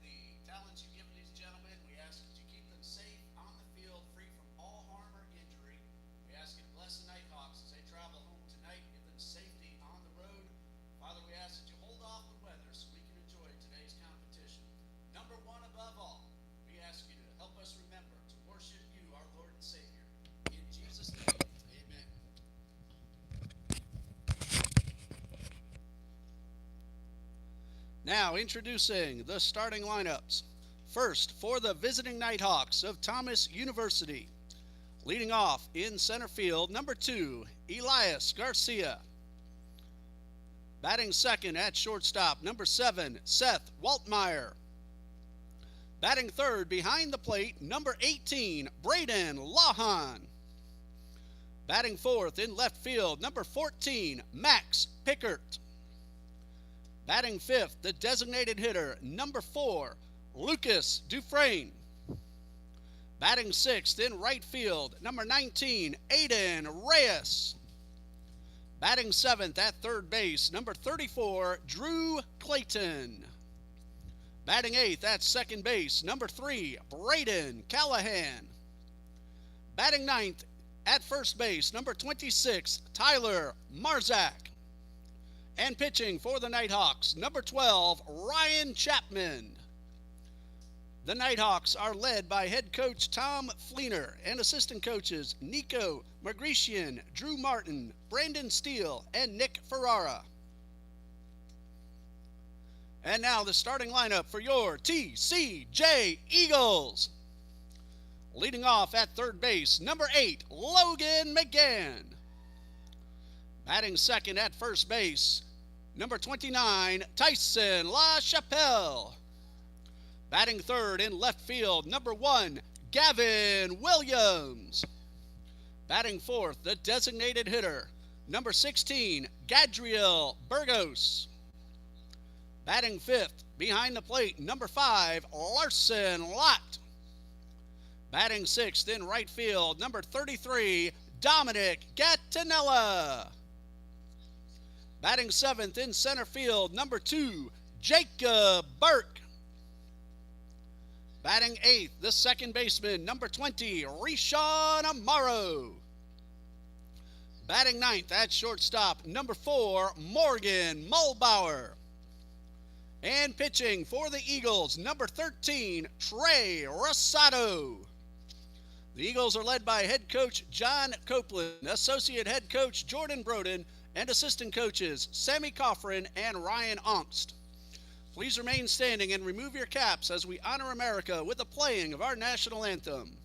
the talents you've given these gentlemen. We ask that you keep them safe on the field, free from all harm or injury. We ask you to bless the Nighthawks as they travel home tonight. Give them safety on the road. Father, we ask that you hold off the weather so we can enjoy today's competition. Number one above all, we ask you to help us remember to worship you, our Lord and Savior. In Jesus' name, amen. Now introducing the starting lineups. First, for the visiting Nighthawks of Thomas University. Leading off in center field, number 2, Elias Garcia. Batting second at shortstop, number 7, Seth Waltmeyer. Batting third behind the plate, number 18, Braden Lahan. Batting fourth in left field, number 14, Max Pickert. Batting fifth, the designated hitter, number 4, Lucas Dufresne. Batting sixth in right field, number 19, Aiden Reyes. Batting seventh at third base, number 34, Drew Clayton. Batting eighth at second base, number 3, Braden Callahan. Batting ninth at first base, number 26, Tyler Marzak. And pitching for the Nighthawks, number 12, Ryan Chapman. The Nighthawks are led by head coach Tom Fleener and assistant coaches Nico Magrician, Drew Martin, Brandon Steele, and Nick Ferrara. And now the starting lineup for your TCJ Eagles. Leading off at third base, number 8, Logan McGann. Batting second at first base, number 29, Tyson LaChapelle. Batting third in left field, number 1, Gavin Williams. Batting fourth, the designated hitter, number 16, Gadriel Burgos. Batting fifth, behind the plate, number 5, Larson Lott. Batting sixth in right field, number 33, Dominic Gattinella. Batting seventh in center field, number 2, Jacob Burke. Batting eighth, the second baseman, number 20, Rishon Amaro. Batting ninth at shortstop, number 4, Morgan Mulbauer. And pitching for the Eagles, number 13, Trey Rosado. The Eagles are led by head coach John Copeland, associate head coach Jordan Broden, and assistant coaches Sammy Coffrin and Ryan Ongst. Please remain standing and remove your caps as we honor America with the playing of our national anthem.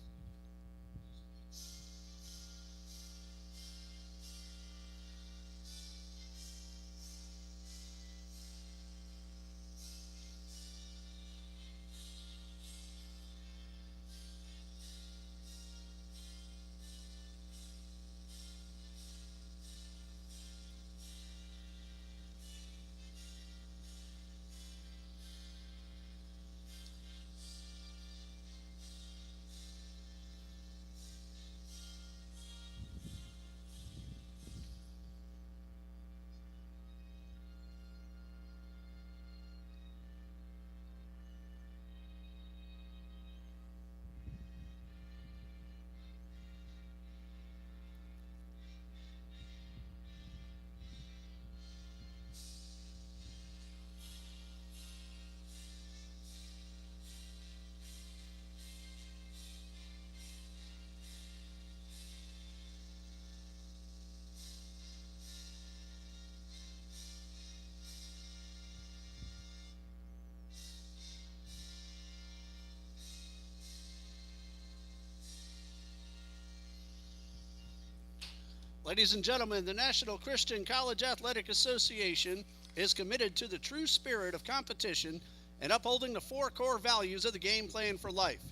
Ladies and gentlemen, the National Christian College Athletic Association is committed to the true spirit of competition and upholding the 4 core values of the game plan for life: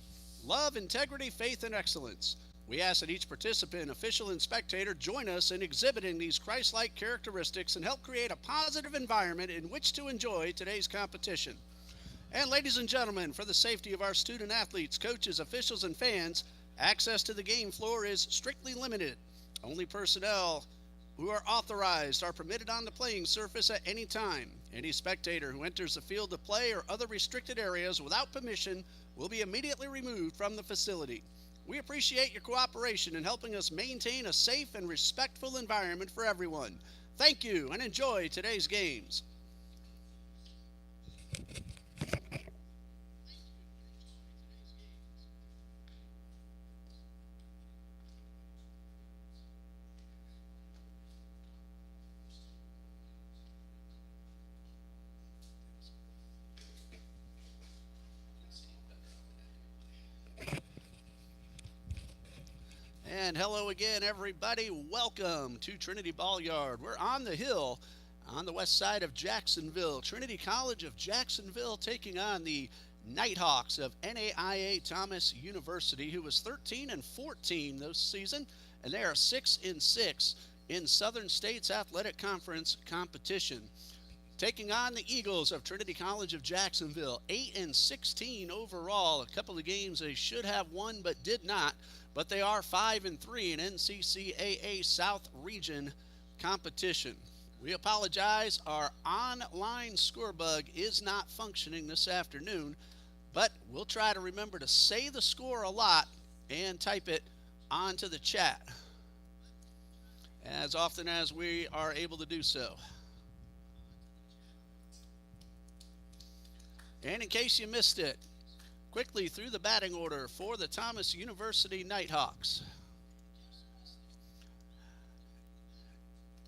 love, integrity, faith, and excellence. We ask that each participant, official, and spectator join us in exhibiting these Christ-like characteristics and help create a positive environment in which to enjoy today's competition. And ladies and gentlemen, for the safety of our student athletes, coaches, officials, and fans, access to the game floor is strictly limited. Only personnel who are authorized are permitted on the playing surface at any time. Any spectator who enters the field of play or other restricted areas without permission will be immediately removed from the facility. We appreciate your cooperation in helping us maintain a safe and respectful environment for everyone. Thank you and enjoy today's games. And hello again, everybody. Welcome to Trinity Ball Yard. We're on the hill on the west side of Jacksonville. Trinity College of Jacksonville taking on the Nighthawks of NAIA Thomas University, who was 13-14 this season, and they are 6-6 in Southern States Athletic Conference competition. Taking on the Eagles of Trinity College of Jacksonville, 8-16 overall. A couple of games they should have won but did not. But they are 5-3 in NCCAA South Region competition. We apologize, our online score bug is not functioning this afternoon, but we'll try to remember to say the score a lot and type it onto the chat as often as we are able to do so. And in case you missed it, quickly through the batting order for the Thomas University Nighthawks.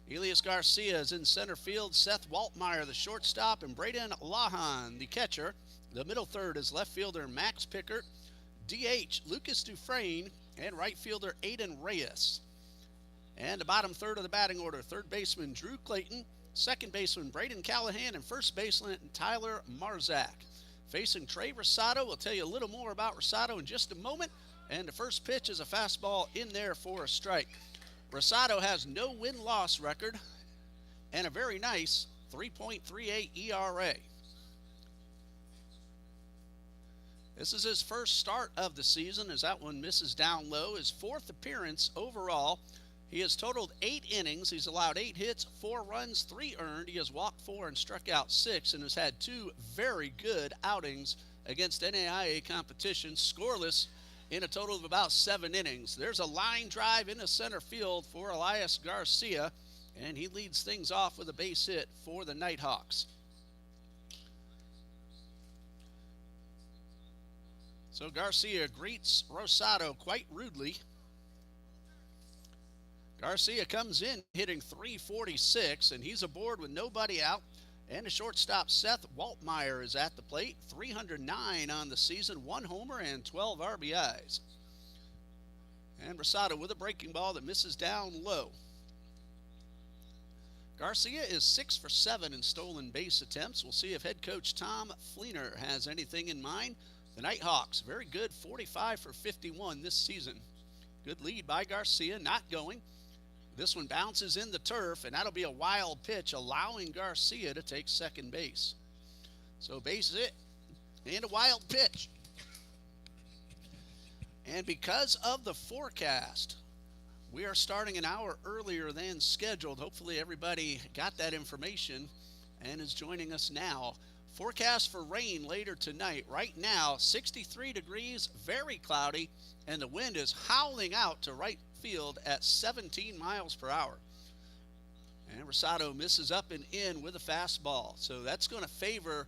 Elias Garcia is in center field, Seth Waltmeyer the shortstop, and Braden Lahan the catcher. The middle third is left fielder Max Pickert, DH Lucas Dufresne, and right fielder Aiden Reyes. And the bottom third of the batting order, third baseman Drew Clayton, second baseman Braden Callahan, and first baseman Tyler Marzak. Facing Trey Rosado. We'll tell you a little more about Rosado in just a moment. And the first pitch is a fastball in there for a strike. Rosado has no win-loss record and a very nice 3.38 ERA. This is his first start of the season as that one misses down low. His fourth appearance overall. He has totaled 8 innings. He's allowed 8 hits, 4 runs, 3 earned. He has walked 4 and struck out 6 and has had 2 very good outings against NAIA competition, scoreless in a total of about 7 innings. There's a line drive into center field for Elias Garcia, and he leads things off with a base hit for the Nighthawks. So Garcia greets Rosado quite rudely. Garcia comes in hitting .346, and he's aboard with nobody out. And the shortstop Seth Waltmeyer is at the plate, 309 on the season, 1 homer and 12 RBIs. And Rosado with a breaking ball that misses down low. Garcia is 6 for 7 in stolen base attempts. We'll see if head coach Tom Fleener has anything in mind. The Nighthawks, very good, 45 for 51 this season. Good lead by Garcia, not going. This one bounces in the turf, and that'll be a wild pitch, allowing Garcia to take second base. So base hit and a wild pitch. And because of the forecast, we are starting an hour earlier than scheduled. Hopefully everybody got that information and is joining us now. Forecast for rain later tonight. Right now, 63 degrees, very cloudy, and the wind is howling out to right field at 17 miles per hour. And Rosado misses up and in with a fastball. So that's going to favor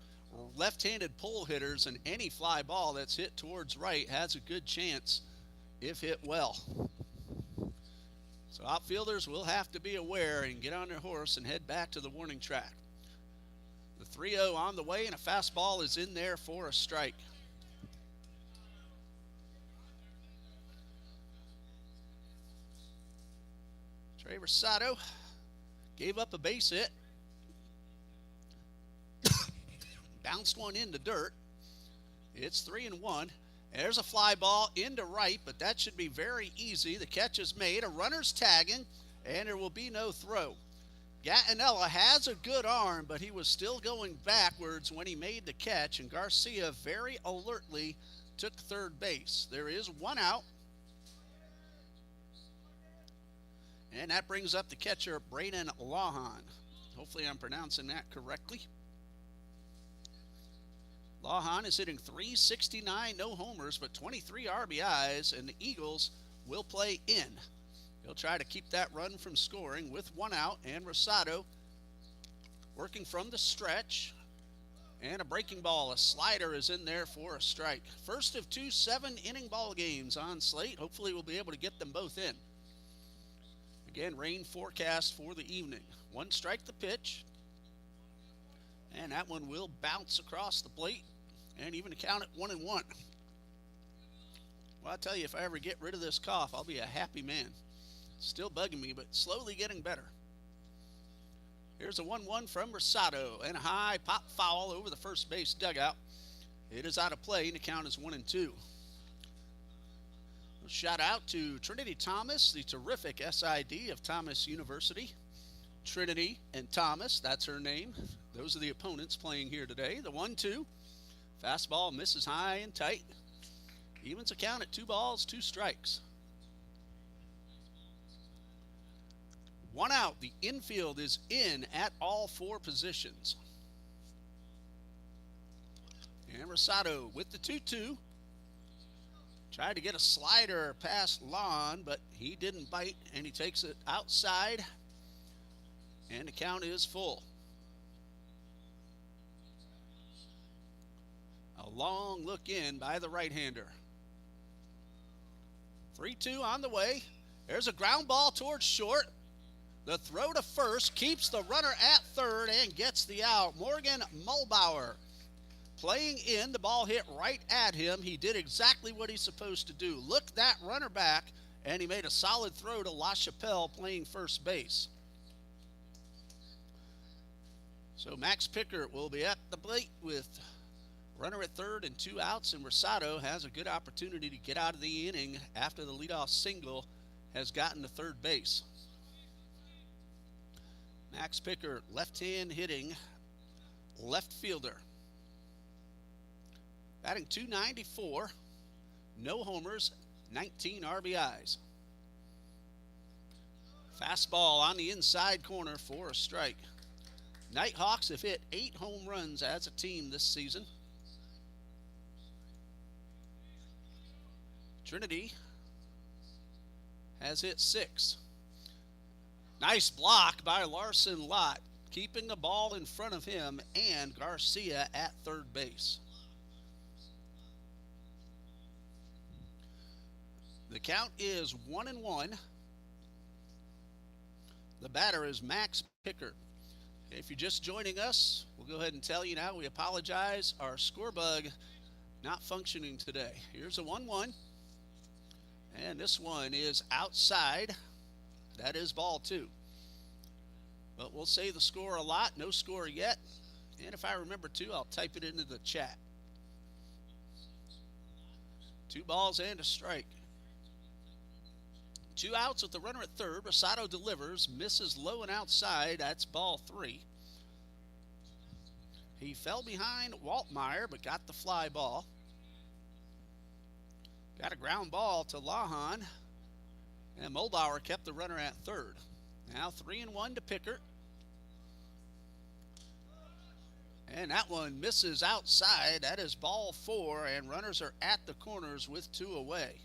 left-handed pull hitters, and any fly ball that's hit towards right has a good chance if hit well. So outfielders will have to be aware and get on their horse and head back to the warning track. The 3-0 on the way, and a fastball is in there for a strike. Trey Rosado gave up a base hit. Bounced one into dirt. It's 3-1. There's a fly ball into right, but that should be very easy. The catch is made. A runner's tagging, and there will be no throw. Gattinella has a good arm, but he was still going backwards when he made the catch, and Garcia very alertly took third base. There is 1 out. And that brings up the catcher, Braden Lahan. Hopefully I'm pronouncing that correctly. Lawhon is hitting .369, no homers, but 23 RBIs, and the Eagles will play in. He'll try to keep that run from scoring with one out, and Rosado working from the stretch. And a breaking ball, a slider is in there for a strike. First of 2 7-inning ball games on slate. Hopefully we'll be able to get them both in. Again, rain forecast for the evening. One strike the pitch. And that one will bounce across the plate and even count it 1-1. Well, I tell you, if I ever get rid of this cough, I'll be a happy man. Still bugging me, but slowly getting better. Here's a 1-1 from Rosado, and a high pop foul over the first base dugout. It is out of play, and the count is 1-2. A shout out to Trinity Thomas, the terrific SID of Thomas University. Trinity and Thomas, that's her name. Those are the opponents playing here today. The 1-2. Fastball misses high and tight. Evens a count at 2 balls, 2 strikes. One out. The infield is in at all 4 positions. And Rosado with the 2-2. Tried to get a slider past Lon, but he didn't bite, and he takes it outside. And the count is full. A long look in by the right-hander. 3-2 on the way. There's a ground ball towards short. The throw to first keeps the runner at third and gets the out. Morgan Mulbauer playing in. The ball hit right at him. He did exactly what he's supposed to do. Looked that runner back, and he made a solid throw to LaChapelle playing first base. So Max Pickert will be at the plate with runner at third and 2 outs, and Rosado has a good opportunity to get out of the inning after the leadoff single has gotten to third base. Max Pickert, left-hand hitting left fielder. Batting .294, no homers, 19 RBIs. Fastball on the inside corner for a strike. Nighthawks have hit 8 home runs as a team this season. Trinity has hit 6. Nice block by Larson Lott, keeping the ball in front of him and Garcia at third base. The count is 1-1. The batter is Max Pickert. If you're just joining us, we'll go ahead and tell you now we apologize. Our score bug not functioning today. Here's a 1-1. And this one is outside. That is ball 2. But we'll say the score a lot. No score yet. And if I remember to, I'll type it into the chat. 2 balls and a strike. 2 outs with the runner at third. Rosado delivers. Misses low and outside. That's ball 3. He fell behind Waltmeyer, but got the fly ball. Got a ground ball to Lawhon. And Mulbauer kept the runner at third. Now 3-1 to Pickert. And that one misses outside. That is ball 4, and runners are at the corners with 2 away.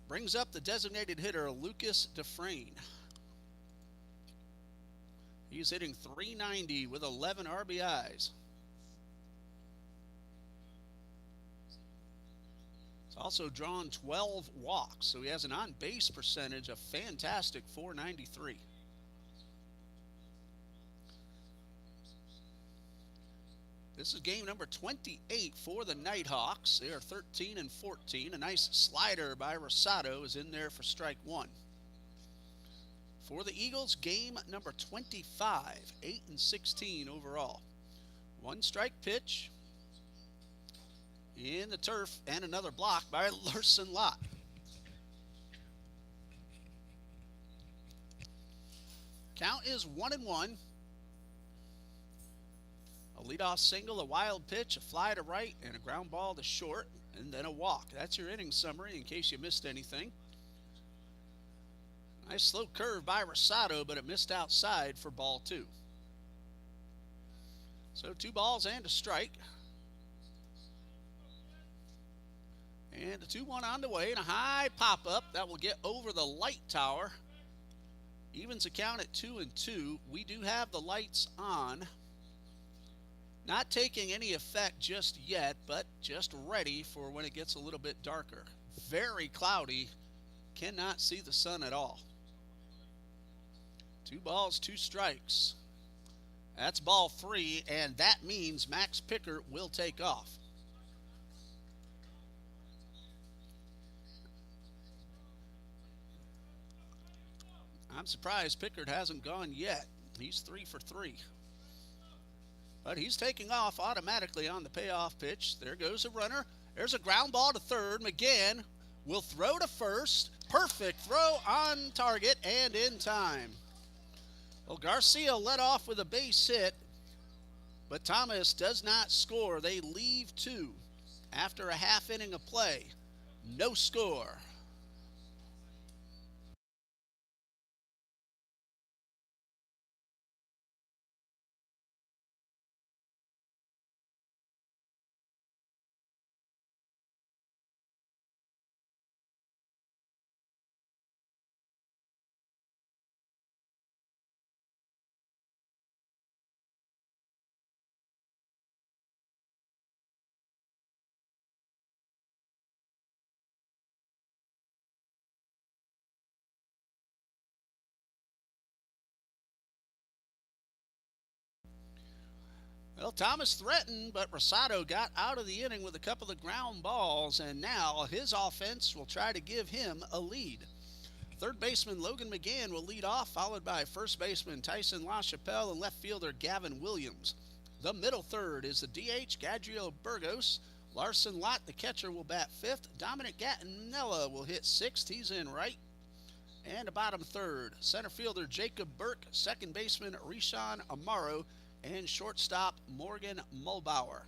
Brings up the designated hitter, Lucas Dufresne. He's hitting .390 with 11 RBIs. He's also drawn 12 walks, so he has an on-base percentage of fantastic .493. This is game number 28 for the Nighthawks. They are 13-14. A nice slider by Rosado is in there for strike 1. For the Eagles, game number 25, 8-16 overall. 1 strike pitch in the turf, and another block by Larson Lott. Count is 1-1. A leadoff single, a wild pitch, a fly to right, and a ground ball to short, and then a walk. That's your inning summary in case you missed anything. Nice slow curve by Rosado, but it missed outside for ball 2. So 2 balls and a strike. And a 2-1 on the way, and a high pop-up that will get over the light tower. Evens the count at 2-2. We do have the lights on. Not taking any effect just yet, but just ready for when it gets a little bit darker. Very cloudy. Cannot see the sun at all. 2 balls, 2 strikes. That's ball 3, and that means Max Pickert will take off. I'm surprised Pickard hasn't gone yet. He's 3 for 3. But he's taking off automatically on the payoff pitch. There goes a runner. There's a ground ball to third. McGann will throw to first. Perfect throw on target and in time. Well, Garcia led off with a base hit, but Thomas does not score. They leave 2 after a half inning of play. No score. Well, Thomas threatened, but Rosado got out of the inning with a couple of ground balls, and now his offense will try to give him a lead. Third baseman Logan McGann will lead off, followed by first baseman Tyson LaChapelle and left fielder Gavin Williams. The middle third is the DH Gadriel Burgos. Larson Lott, the catcher, will bat fifth. Dominic Gattinella will hit sixth. He's in right. And a bottom third, center fielder Jacob Burke, second baseman Rishan Amaro, and shortstop Morgan Mulbauer.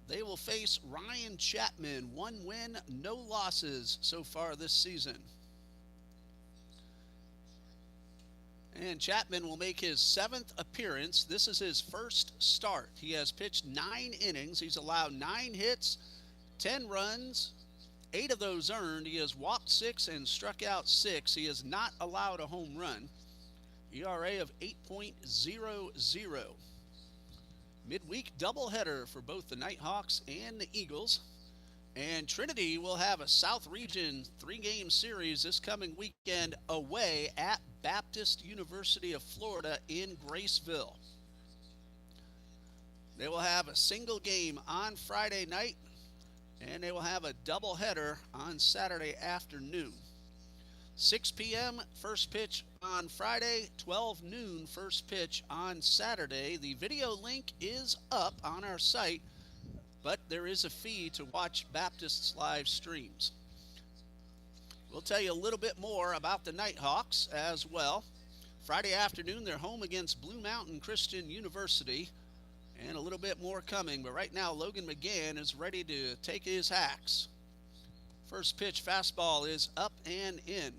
They will face Ryan Chapman. 1 win, no losses so far this season. And Chapman will make his 7th appearance. This is his first start. He has pitched 9 innings. He's allowed 9 hits, 10 runs, 8 of those earned. He has walked 6 and struck out 6. He has not allowed a home run. ERA of 8.00. Midweek doubleheader for both the Nighthawks and the Eagles. And Trinity will have a South Region 3-game series this coming weekend away at Baptist University of Florida in Graceville. They will have a single game on Friday night, and they will have a doubleheader on Saturday afternoon. 6 p.m. first pitch on Friday, 12 noon first pitch on Saturday. The video link is up on our site, but there is a fee to watch Baptist's live streams. We'll tell you a little bit more about the Nighthawks as well. Friday afternoon, they're home against Blue Mountain Christian University, and a little bit more coming. But right now, Logan McGann is ready to take his hacks. First pitch fastball is up and in.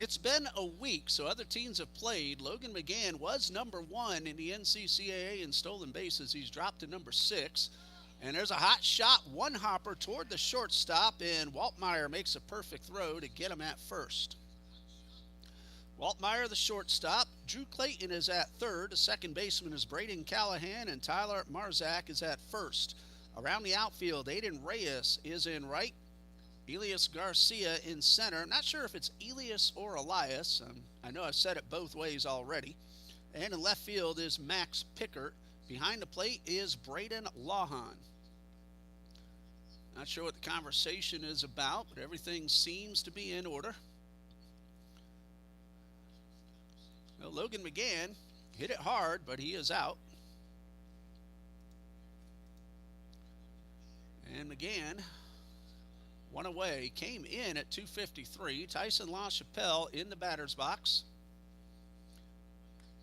It's been a week, so other teams have played. Logan McGann was number 1 in the NCCAA in stolen bases. He's dropped to number 6. And there's a hot shot, one hopper toward the shortstop, and Waltmeyer makes a perfect throw to get him at first. Waltmeyer, the shortstop. Drew Clayton is at third. The second baseman is Braden Callahan, and Tyler Marzak is at first. Around the outfield, Aiden Reyes is in right. Elias Garcia in center. I'm not sure if it's Elias or Elias. I know I've said it both ways already. And in left field is Max Pickert. Behind the plate is Braden Lawhon. Not sure what the conversation is about, but everything seems to be in order. Well, Logan McGann hit it hard, but he is out. And McGann, one away, came in at 253. Tyson LaChapelle in the batter's box.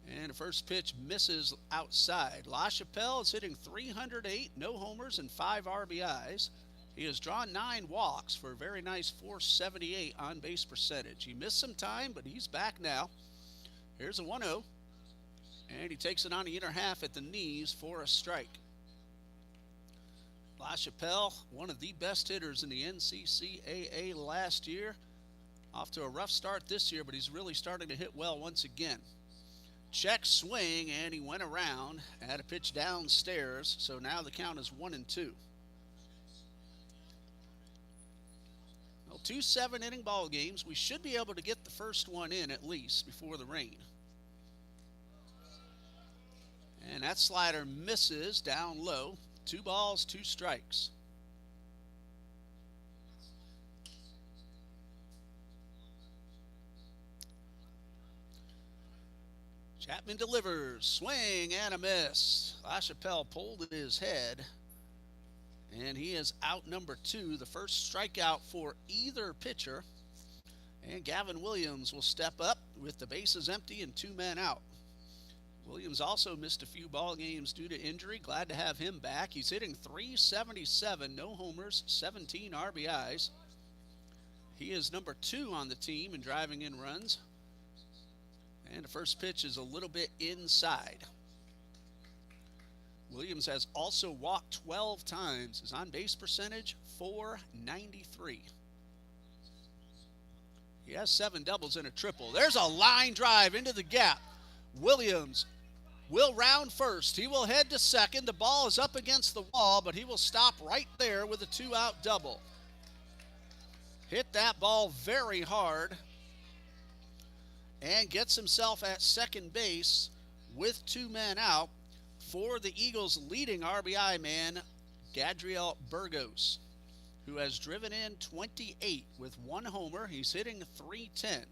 And the first pitch misses outside. LaChapelle is hitting 308, no homers and 5 RBIs. He has drawn 9 walks for a very nice 478 on base percentage. He missed some time, but he's back now. Here's a 1-0. And he takes it on the inner half at the knees for a strike. LaChapelle, one of the best hitters in the NCCAA last year. Off to a rough start this year, but he's really starting to hit well once again. Check swing, and he went around, had a pitch downstairs, so now the count is 1-2. Well, 2 7-inning ball games. We should be able to get the first one in at least before the rain. And that slider misses down low. 2 balls, 2 strikes. Chapman delivers, swing and a miss. LaChapelle pulled his head, and he is out number 2, the first strikeout for either pitcher. And Gavin Williams will step up with the bases empty and 2 men out. Williams also missed a few ball games due to injury. Glad to have him back. He's hitting .377, no homers, 17 RBIs. He is number 2 on the team in driving in runs. And the first pitch is a little bit inside. Williams has also walked 12 times. His on-base percentage, .493. He has 7 doubles and a triple. There's a line drive into the gap. Williams will round first. He will head to second. The ball is up against the wall, but he will stop right there with a 2-out double. Hit that ball very hard and gets himself at second base with 2 men out for the Eagles' leading RBI man, Gadriel Burgos, who has driven in 28 with 1 homer. He's hitting .310.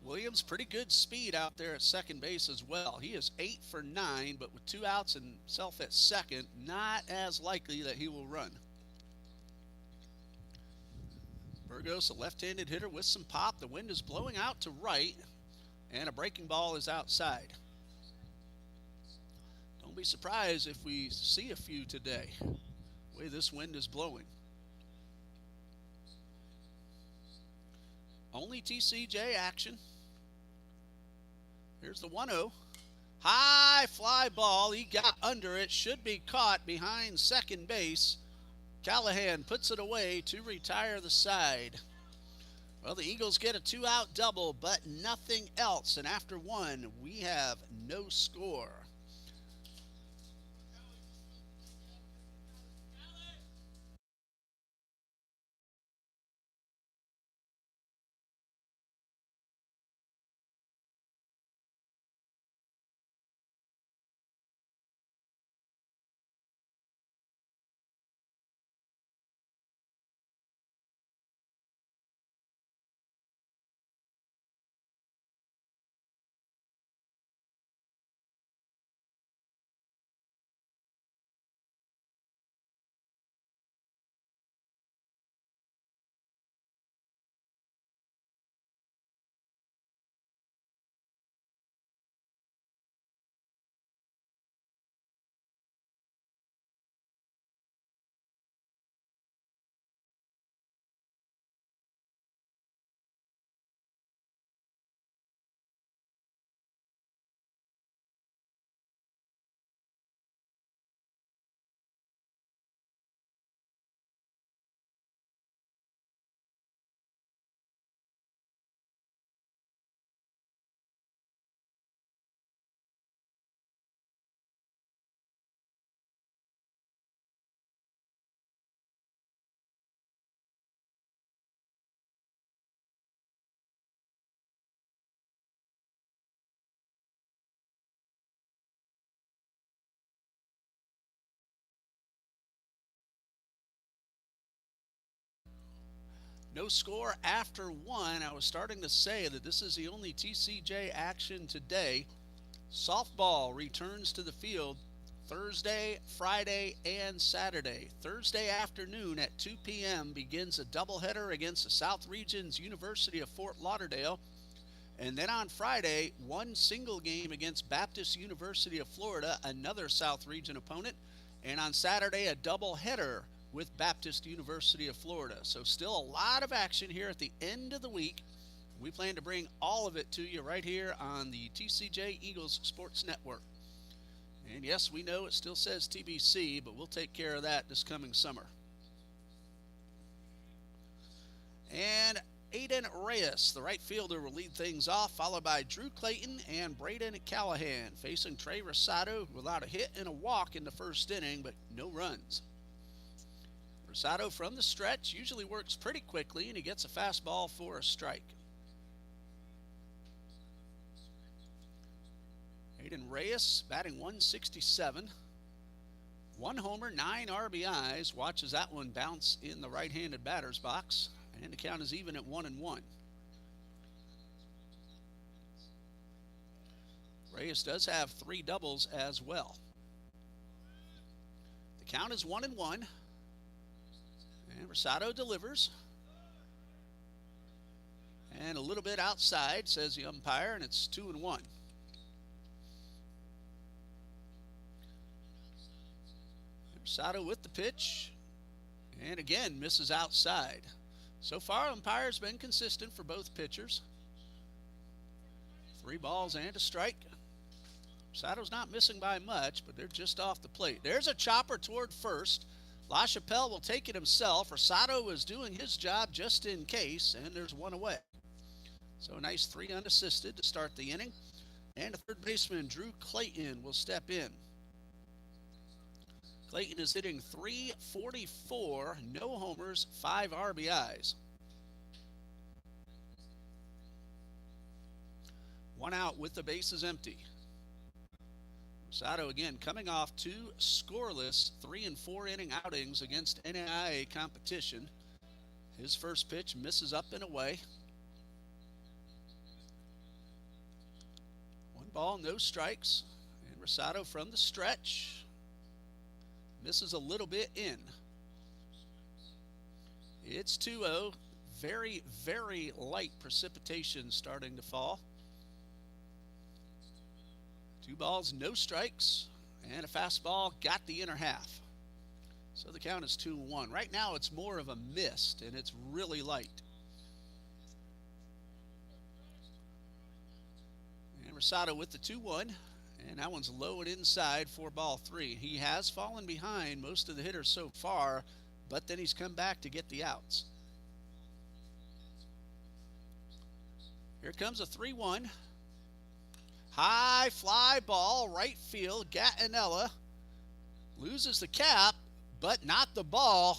Williams, pretty good speed out there at second base as well. He is 8 for 9, but with 2 outs and himself at second, not as likely that he will run. Burgos, a left-handed hitter with some pop. The wind is blowing out to right, and a breaking ball is outside. Don't be surprised if we see a few today, the way this wind is blowing. Only TCJ action. Here's the 1-0. High fly ball. He got under it. Should be caught behind second base. Callahan puts it away to retire the side. Well, the Eagles get a 2-out double, but nothing else. And after 1, we have no score. No score after 1. I was starting to say that this is the only TCJ action today. Softball returns to the field Thursday, Friday, and Saturday. Thursday afternoon at 2 p.m. begins a doubleheader against the South Region's University of Fort Lauderdale. And then on Friday, 1 single game against Baptist University of Florida, another South Region opponent. And on Saturday, a doubleheader with Baptist University of Florida. So still a lot of action here at the end of the week. We plan to bring all of it to you right here on the TCJ Eagles Sports Network. And yes, we know it still says TBC, but we'll take care of that this coming summer. And Aiden Reyes, the right fielder, will lead things off, followed by Drew Clayton and Braden Callahan, facing Trey Rosado, who allowed a hit and a walk in the first inning, but no runs. Rosado from the stretch usually works pretty quickly, and he gets a fastball for a strike. Aiden Reyes batting 167. 1 homer, 9 RBIs. Watches that one bounce in the right-handed batter's box. And the count is even at 1-1. Reyes does have 3 doubles as well. The count is 1-1. And Rosado delivers. And a little bit outside, says the umpire, and it's 2-1. Rosado with the pitch. And again, misses outside. So far, umpire's been consistent for both pitchers. 3 balls and a strike. Rosado's not missing by much, but they're just off the plate. There's a chopper toward first. LaChapelle will take it himself. Rosado is doing his job just in case, and there's 1 away. So a nice 3 unassisted to start the inning. And the third baseman, Drew Clayton, will step in. Clayton is hitting .344, no homers, 5 RBIs. 1 out with the bases empty. Rosado again coming off 2 scoreless 3 and 4 inning outings against NAIA competition. His first pitch misses up and away. 1 ball, no strikes. And Rosado from the stretch. Misses a little bit in. It's 2-0. Very, very light precipitation starting to fall. 2 balls, no strikes. And a fastball got the inner half. So the count is 2-1. Right now it's more of a mist, and it's really light. And Rosado with the 2-1. And that one's low and inside for ball 3. He has fallen behind most of the hitters so far, but then he's come back to get the outs. Here comes a 3-1. High fly ball, right field. Gattinella loses the cap, but not the ball.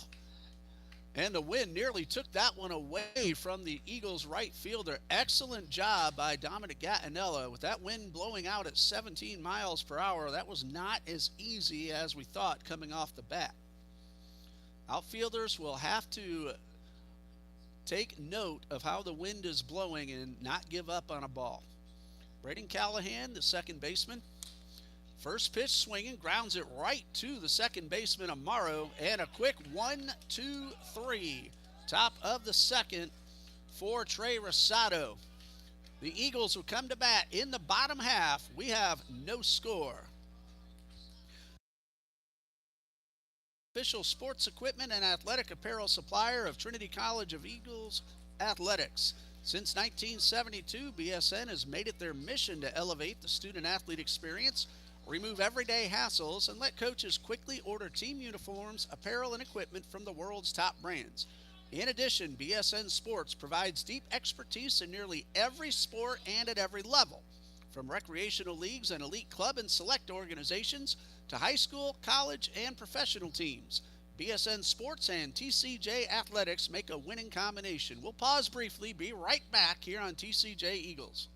And the wind nearly took that one away from the Eagles right fielder. Excellent job by Dominic Gattinella. With that wind blowing out at 17 miles per hour, that was not as easy as we thought coming off the bat. Outfielders will have to take note of how the wind is blowing and not give up on a ball. Braden Callahan, the second baseman. First pitch swinging, grounds it right to the second baseman, Amaro, and a quick 1-2-3. Top of the second for Trey Rosado. The Eagles will come to bat in the bottom half. We have no score. Official sports equipment and athletic apparel supplier of Trinity College of Eagles Athletics. Since 1972, BSN has made it their mission to elevate the student-athlete experience, remove everyday hassles, and let coaches quickly order team uniforms, apparel, and equipment from the world's top brands. In addition, BSN Sports provides deep expertise in nearly every sport and at every level, from recreational leagues and elite club and select organizations to high school, college, and professional teams. BSN Sports and TCJ Athletics make a winning combination. We'll pause briefly, be right back here on TCJ Eagles.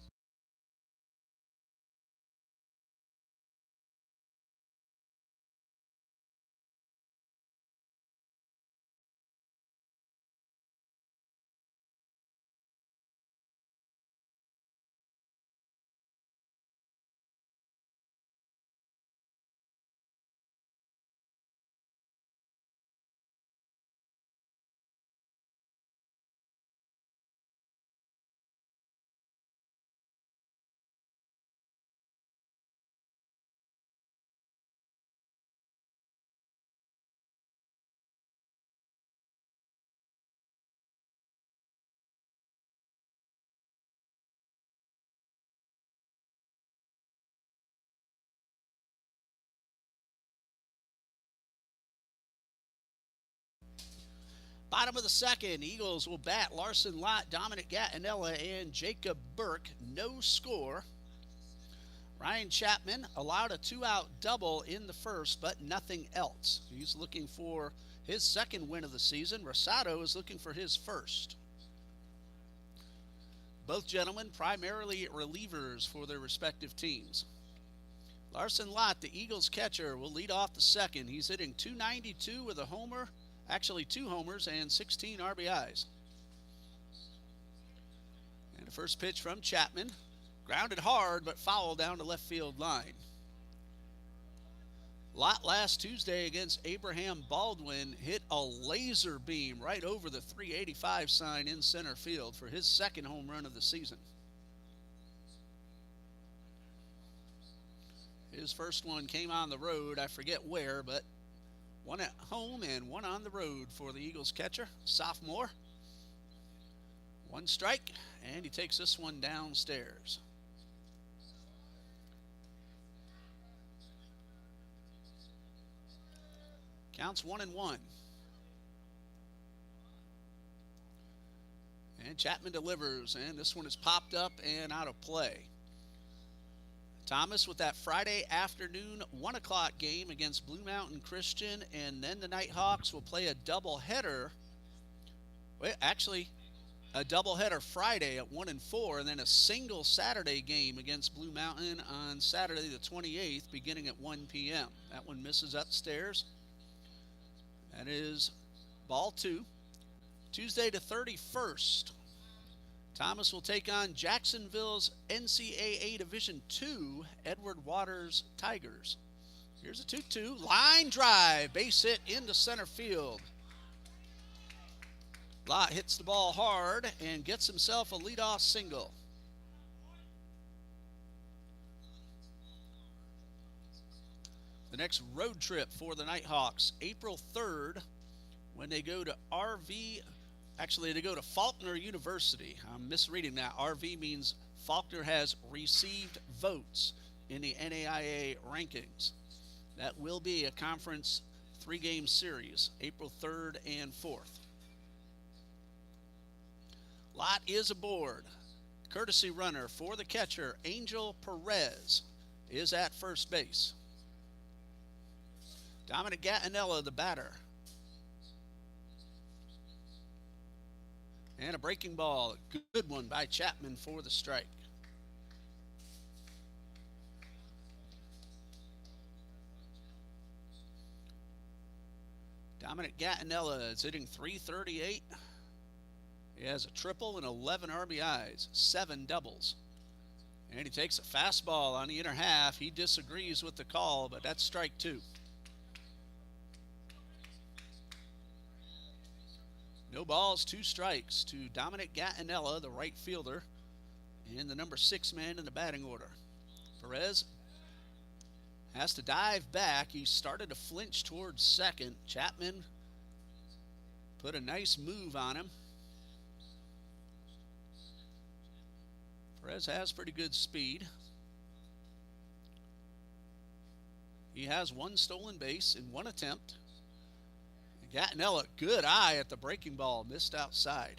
Bottom of the second, Eagles will bat Larson Lott, Dominic Gattinella, and Jacob Burke. No score. Ryan Chapman allowed a 2-out double in the first, but nothing else. He's looking for his second win of the season. Rosado is looking for his first. Both gentlemen primarily relievers for their respective teams. Larson Lott, the Eagles catcher, will lead off the second. He's hitting .292 with a homer, actually 2 homers and 16 RBIs. And the first pitch from Chapman, grounded hard but fouled down the left field line. Lott last Tuesday against Abraham Baldwin hit a laser beam right over the 385 sign in center field for his second home run of the season. His first one came on the road, I forget where, but one at home and one on the road for the Eagles catcher, sophomore. 1 strike, and he takes this one downstairs. Counts 1-1. And Chapman delivers, and this one is popped up and out of play. Thomas with that Friday afternoon 1 o'clock game against Blue Mountain Christian, and then the Nighthawks will play a doubleheader. Actually, a doubleheader Friday at 1 and 4, and then a single Saturday game against Blue Mountain on Saturday the 28th, beginning at 1 p.m. That one misses upstairs. That is ball 2. Tuesday the 31st, Thomas will take on Jacksonville's NCAA Division II Edward Waters Tigers. Here's a 2-2. Line drive. Base hit into center field. Lott hits the ball hard and gets himself a leadoff single. The next road trip for the Nighthawks, April 3rd, when they go to they go to Faulkner University. I'm misreading that. RV means Faulkner has received votes in the NAIA rankings. That will be a conference 3-game series, April 3rd and 4th. Lott is aboard. Courtesy runner for the catcher, Angel Perez, is at first base. Dominic Gattinella, the batter. And a breaking ball. Good one by Chapman for the strike. Dominic Gattinella is hitting .338. He has a triple and 11 RBIs, 7 doubles. And he takes a fastball on the inner half. He disagrees with the call, but that's strike 2. No balls, 2 strikes to Dominic Gattinella, the right fielder, and the number 6 man in the batting order. Perez has to dive back. He started to flinch towards second. Chapman put a nice move on him. Perez has pretty good speed. He has 1 stolen base in 1 attempt. Gattinella, good eye at the breaking ball, missed outside.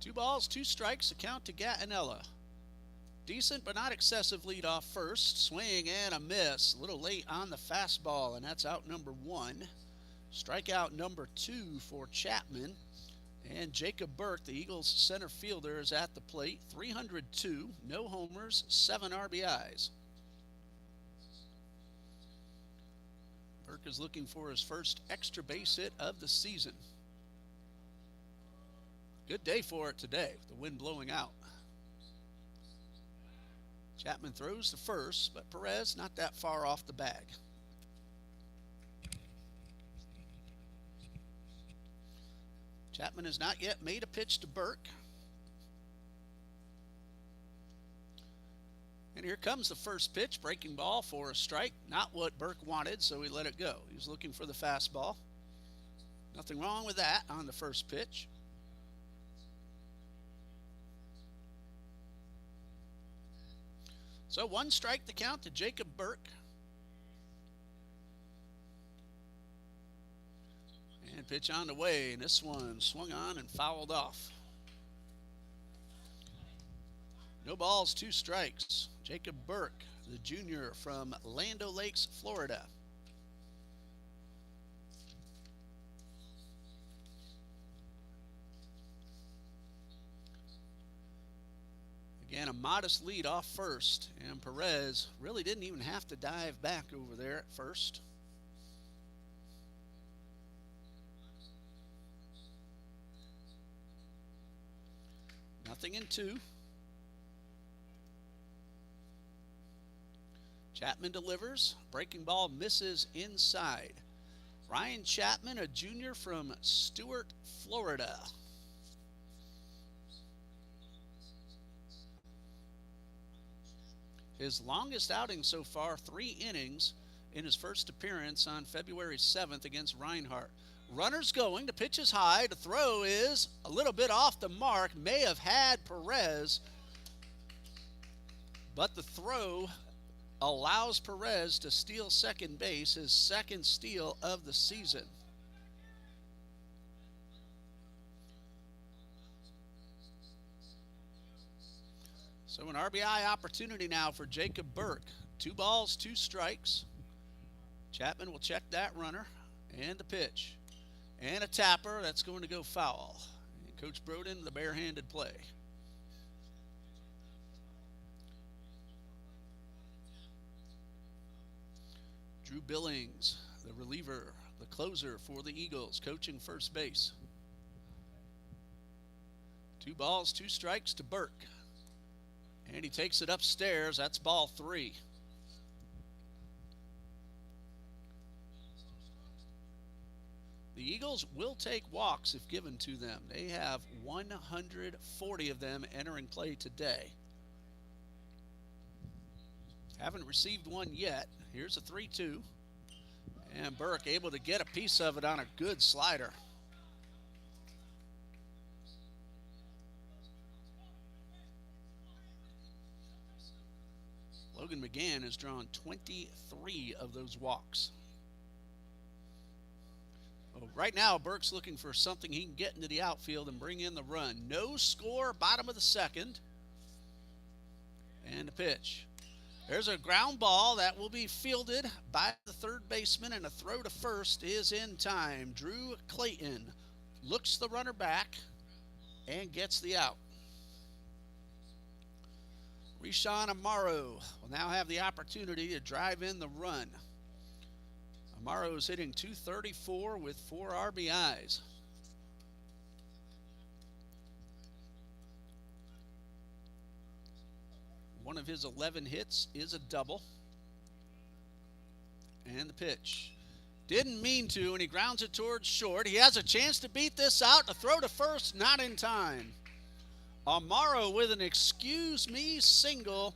Two balls, 2 strikes, a count to Gattinella. Decent but not excessive lead off first. Swing and a miss. A little late on the fastball, and that's out number 1. Strikeout number 2 for Chapman. And Jacob Burke, the Eagles center fielder, is at the plate. 302, no homers, 7 RBIs. Burke is looking for his first extra base hit of the season. Good day for it today, with the wind blowing out. Chapman throws to first, but Perez not that far off the bag. Chapman has not yet made a pitch to Burke. And here comes the first pitch, breaking ball for a strike. Not what Burke wanted, so he let it go. He was looking for the fastball. Nothing wrong with that on the first pitch. So 1 strike the count to Jacob Burke. And pitch on the way, and this one swung on and fouled off. No balls, 2 strikes. Jacob Burke, the junior from Land O'Lakes, Florida. Again, a modest lead off first, and Perez really didn't even have to dive back over there at first. Nothing in 2. Chapman delivers. Breaking ball misses inside. Ryan Chapman, a junior from Stuart, Florida. His longest outing so far, 3 innings in his first appearance on February 7th against Reinhardt. Runners going, the pitch is high, the throw is a little bit off the mark, may have had Perez, but the throw allows Perez to steal second base, his second steal of the season. So an RBI opportunity now for Jacob Burke. 2 balls, 2 strikes. Chapman will check that runner, and the pitch. And a tapper that's going to go foul. And Coach Broden, the barehanded play. Drew Billings, the reliever, the closer for the Eagles, coaching first base. 2 balls, 2 strikes to Burke. And he takes it upstairs. That's ball 3. The Eagles will take walks if given to them. They have 140 of them entering play today. Haven't received one yet. Here's a 3-2. And Burke able to get a piece of it on a good slider. Logan McGann has drawn 23 of those walks. Well, right now, Burke's looking for something he can get into the outfield and bring in the run. No score, bottom of the second. And a pitch. There's a ground ball that will be fielded by the third baseman, and a throw to first is in time. Drew Clayton looks the runner back and gets the out. Rishan Amaro will now have the opportunity to drive in the run. Amaro is hitting .234 with 4 RBIs. One of his 11 hits is a double. And the pitch. Didn't mean to, and he grounds it towards short. He has a chance to beat this out. A throw to first, not in time. Amaro with an excuse me single,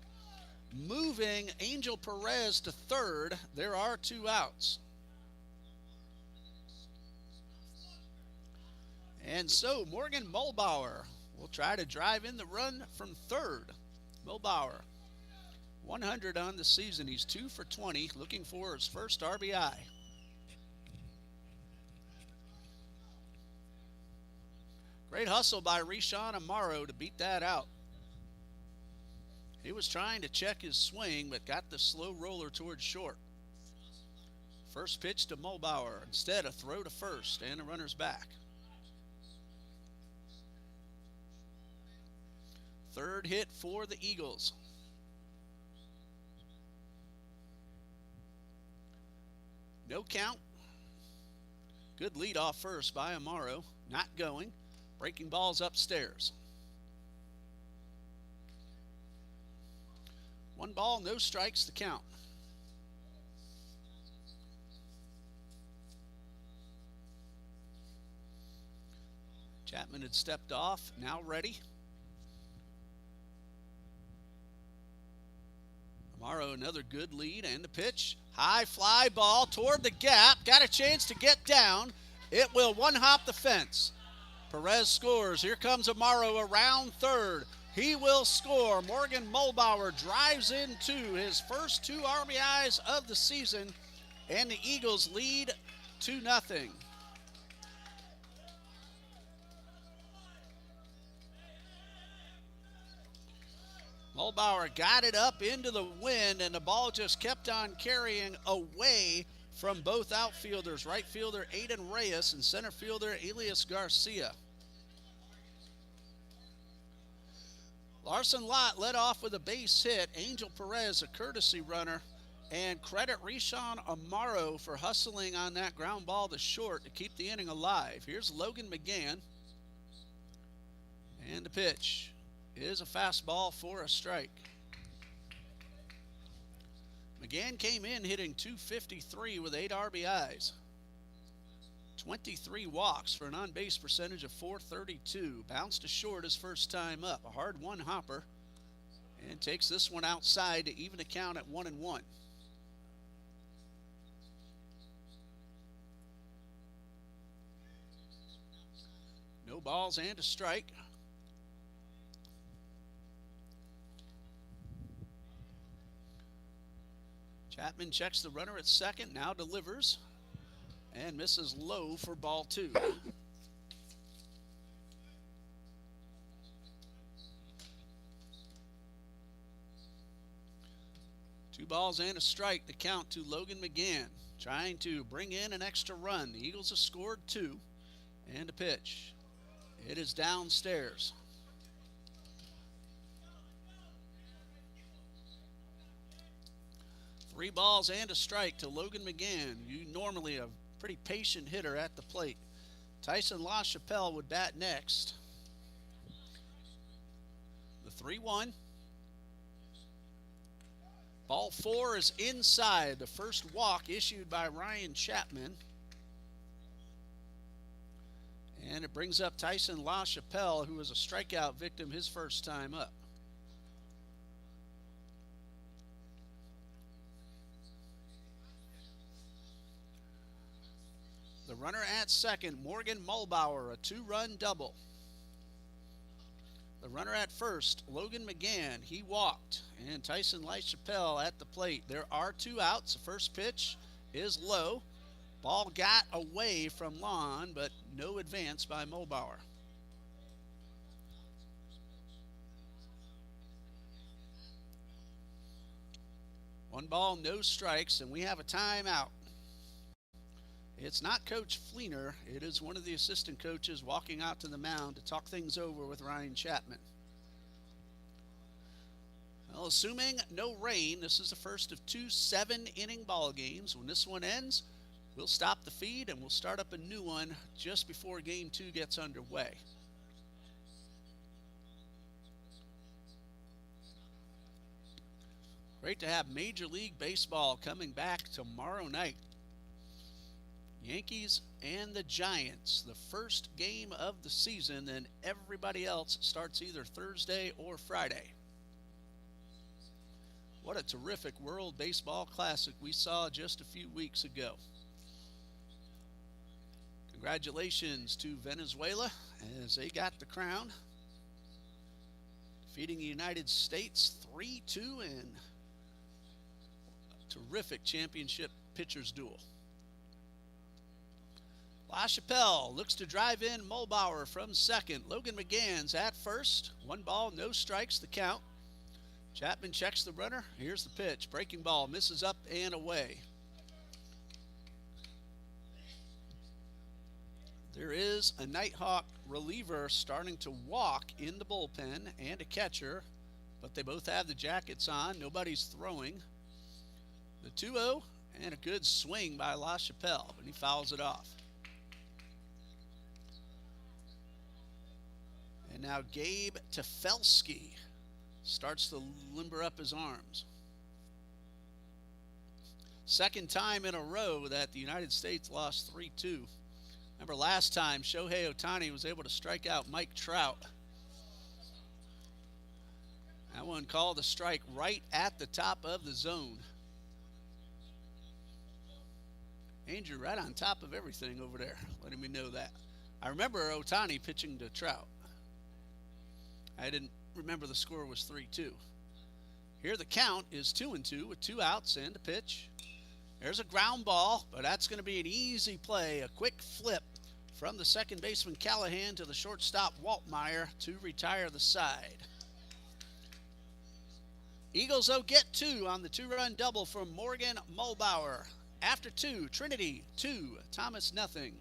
moving Angel Perez to third. There are 2 outs. And so Morgan Mulbauer will try to drive in the run from third. Mulbauer, 100 on the season. He's 2 for 20, looking for his first RBI. Great hustle by Rishan Amaro to beat that out. He was trying to check his swing, but got the slow roller towards short. First pitch to Mulbauer. Instead, a throw to first, and the runner's back. Third hit for the Eagles. No count. Good lead off first by Amaro. Not going. Breaking balls upstairs. 1 ball, no strikes to count. Chapman had stepped off, now ready. Amaro, another good lead, and the pitch. High fly ball toward the gap. Got a chance to get down. It will one-hop the fence. Perez scores. Here comes Amaro around third. He will score. Morgan Mulbauer drives into his first 2 RBIs of the season, and the Eagles lead 2-0. Mulbauer got it up into the wind, and the ball just kept on carrying away from both outfielders, right fielder Aiden Reyes and center fielder Elias Garcia. Larson Lott led off with a base hit. Angel Perez, a courtesy runner. And credit Rishawn Amaro for hustling on that ground ball to short to keep the inning alive. Here's Logan McGann. And the pitch is a fastball for a strike. McGann came in hitting .253 with 8 RBIs. 23 walks for an on-base percentage of .432. Bounced to short his first time up. A hard one hopper. And takes this one outside to even the count at 1-1. No balls and a strike. Chapman checks the runner at second, now delivers, and misses low for ball 2. Two balls and a strike to count to Logan McGann, trying to bring in an extra run. The Eagles have scored 2, and a pitch. It is downstairs. Three balls and a strike to Logan McGann. You normally a pretty patient hitter at the plate. Tyson LaChapelle would bat next. The 3-1. Ball 4 is inside. The first walk issued by Ryan Chapman. And it brings up Tyson LaChapelle, who was a strikeout victim his first time up. The runner at second, Morgan Mulbauer, a 2-run double. The runner at first, Logan McGann, he walked. And Tyson LaChapelle at the plate. There are 2 outs. The first pitch is low. Ball got away from Lon, but no advance by Mulbauer. One ball, no strikes, and we have a timeout. It's not Coach Fleener. It is one of the assistant coaches walking out to the mound to talk things over with Ryan Chapman. Well, assuming no rain, this is the first of 2 7-inning ball games. When this one ends, we'll stop the feed and we'll start up a new one just before Game 2 gets underway. Great to have Major League Baseball coming back tomorrow night. Yankees and the Giants, the first game of the season, then everybody else starts either Thursday or Friday. What a terrific World Baseball Classic we saw just a few weeks ago. Congratulations to Venezuela as they got the crown, defeating the United States 3-2 in a terrific championship pitchers duel. LaChapelle looks to drive in Mulbauer from second. Logan McGann's at first. 1 ball, no strikes, the count. Chapman checks the runner. Here's the pitch. Breaking ball, misses up and away. There is a Nighthawk reliever starting to walk in the bullpen and a catcher, but they both have the jackets on. Nobody's throwing. The 2-0 and a good swing by LaChapelle, but he fouls it off. And now Gabe Tefelski starts to limber up his arms. Second time in a row that the United States lost 3-2. Remember last time Shohei Ohtani was able to strike out Mike Trout. That one called a strike right at the top of the zone. Andrew right on top of everything over there, letting me know that. I remember Ohtani pitching to Trout. I didn't remember the score was 3-2. Here the count is 2-2 with 2 outs and a pitch. There's a ground ball, but that's going to be an easy play. A quick flip from the second baseman Callahan to the shortstop Waltmeyer to retire the side. Eagles, though, get 2 on the 2-run double from Morgan Mulbauer. After 2, Trinity 2, Thomas nothing.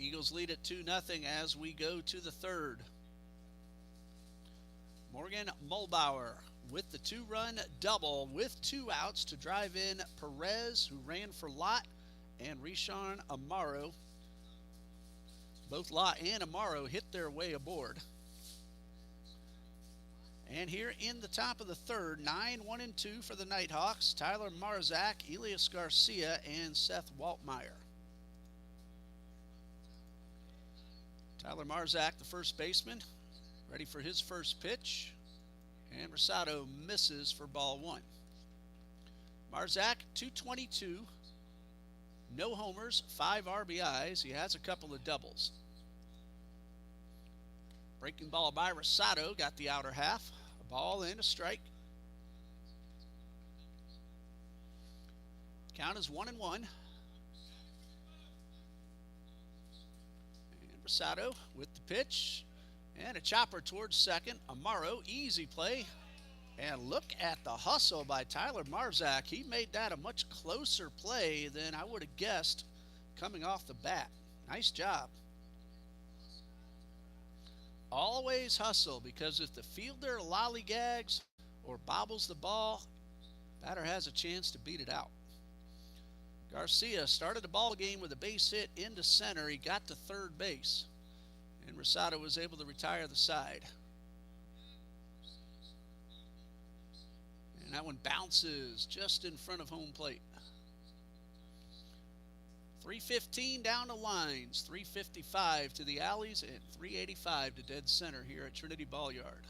Eagles lead at 2-0 as we go to the third. Morgan Mulbauer with the 2-run double with 2 outs to drive in Perez, who ran for Lott, and Rishan Amaro. Both Lott and Amaro hit their way aboard. And here in the top of the third, 9-1-2 for the Nighthawks, Tyler Marzak, Elias Garcia, and Seth Waltmeyer. Tyler Marzak, the first baseman, ready for his first pitch. And Rosado misses for ball 1. Marzak, 222, no homers, 5 RBIs. He has a couple of doubles. Breaking ball by Rosado, got the outer half. A ball and a strike. Count is 1-1. Rosado with the pitch and a chopper towards second. Amaro, easy play. And look at the hustle by Tyler Marzak. He made that a much closer play than I would have guessed coming off the bat. Nice job. Always hustle, because if the fielder lollygags or bobbles the ball, batter has a chance to beat it out. Garcia started the ball game with a base hit into center. He got to third base, and Rosado was able to retire the side. And that one bounces just in front of home plate. 315 down the lines, 355 to the alleys, and 385 to dead center here at Trinity Ball-Yard.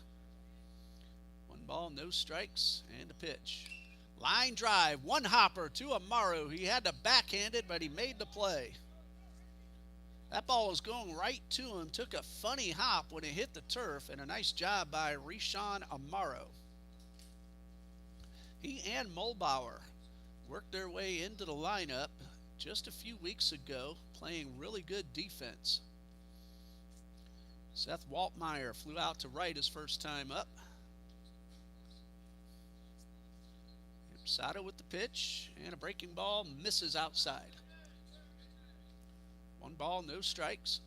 1 ball, no strikes, and a pitch. Line drive, 1 hopper to Amaro. He had to backhand it, but he made the play. That ball was going right to him. Took a funny hop when it hit the turf, and a nice job by Rishan Amaro. He and Mulbauer worked their way into the lineup just a few weeks ago, playing really good defense. Seth Waltmeyer flew out to right his first time up. Rosado with the pitch, and a breaking ball misses outside. 1 ball, no strikes.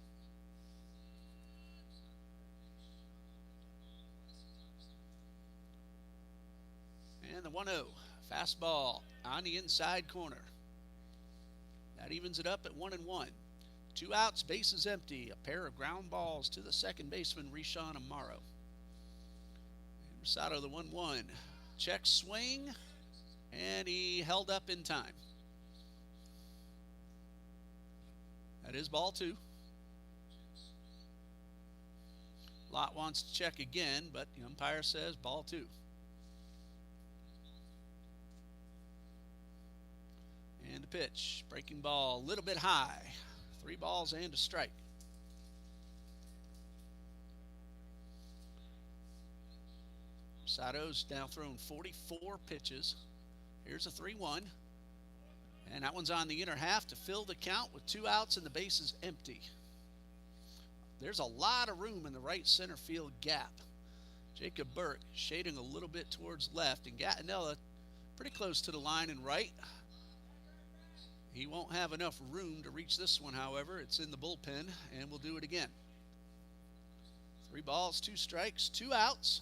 And the 1-0, fastball on the inside corner. That evens it up at 1-1. 2 outs, bases empty. A pair of ground balls to the second baseman, Rishan Amaro. And Rosado, the 1-1. Check swing, and he held up in time. That is ball 2. Lott wants to check again, but the umpire says ball 2. And the pitch, breaking ball, a little bit high. 3 balls and a strike. Rosado's now thrown 44 pitches. Here's a 3-1. And that one's on the inner half to fill the count with 2 outs and the bases empty. There's a lot of room in the right center field gap. Jacob Burke shading a little bit towards left, and Gattinella pretty close to the line and right. He won't have enough room to reach this one, however. It's in the bullpen, and we'll do it again. 3 balls, 2 strikes, 2 outs.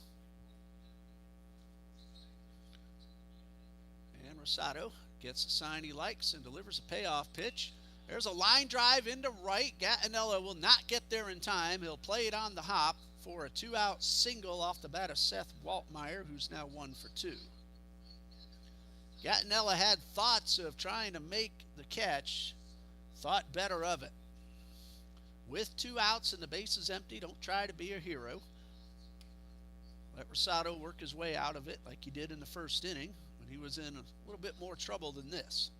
And Rosado gets a sign he likes and delivers a payoff pitch. There's a line drive into right. Gattinella will not get there in time. He'll play it on the hop for a 2-out single off the bat of Seth Waltmeyer, who's now 1 for 2. Gattinella had thoughts of trying to make the catch, thought better of it. With 2 outs and the bases empty, don't try to be a hero. Let Rosado work his way out of it like he did in the first inning when he was in a little bit more trouble than this.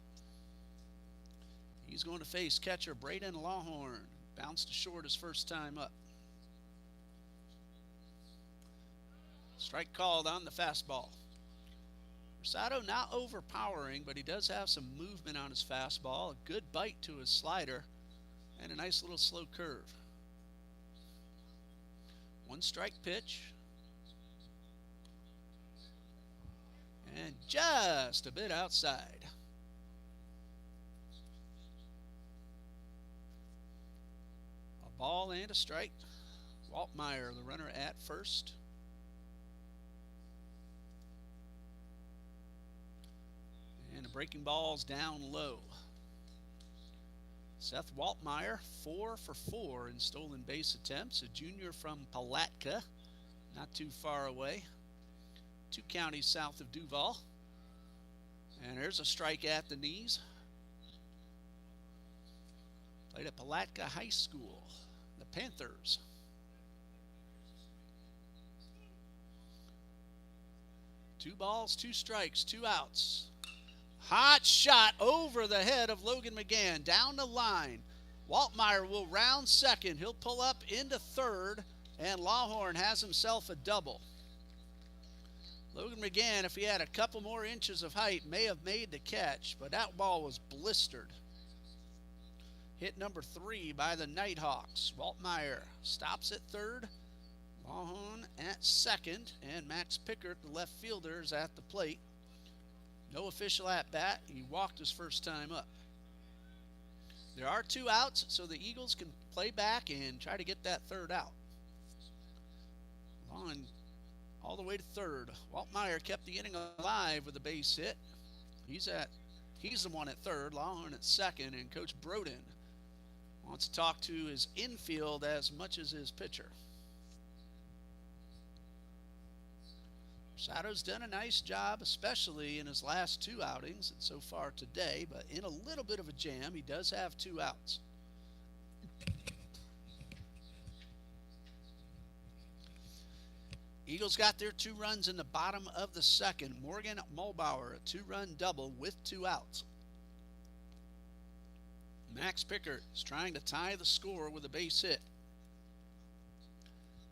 He's going to face catcher Braden Lawhorn. Bounced to short his first time up. Strike called on the fastball. Rosado not overpowering, but he does have some movement on his fastball, a good bite to his slider, and a nice little slow curve. 1 strike pitch. And just a bit outside. A ball and a strike. Waltmeyer, the runner at first. And the breaking ball's down low. Seth Waltmeyer, 4 for 4 in stolen base attempts. A junior from Palatka, not too far away. 2 counties south of Duval. And there's a strike at the knees. Played at Palatka High School, the Panthers. Two balls, 2 strikes, 2 outs. Hot shot over the head of Logan McGann, down the line. Waltmeyer will round second. He'll pull up into third, and Lawhorn has himself a double. Logan McGann, if he had a couple more inches of height, may have made the catch, but that ball was blistered. Hit number 3 by the Nighthawks. Waltmeyer stops at third, Lawhorn at second, and Max Pickert, the left fielder, is at the plate. No official at-bat. He walked his first time up. There are 2 outs, so the Eagles can play back and try to get that third out. Long all the way to third. Waltmeyer kept the inning alive with a base hit. He's the one at third, Lawhorn at second, and Coach Broden wants to talk to his infield as much as his pitcher. Rosado's done a nice job, especially in his last 2 outings and so far today, but in a little bit of a jam. He does have 2 outs. Eagles got their 2 runs in the bottom of the second. Morgan Mulbauer, a 2-run double with 2 outs. Max Pickert is trying to tie the score with a base hit.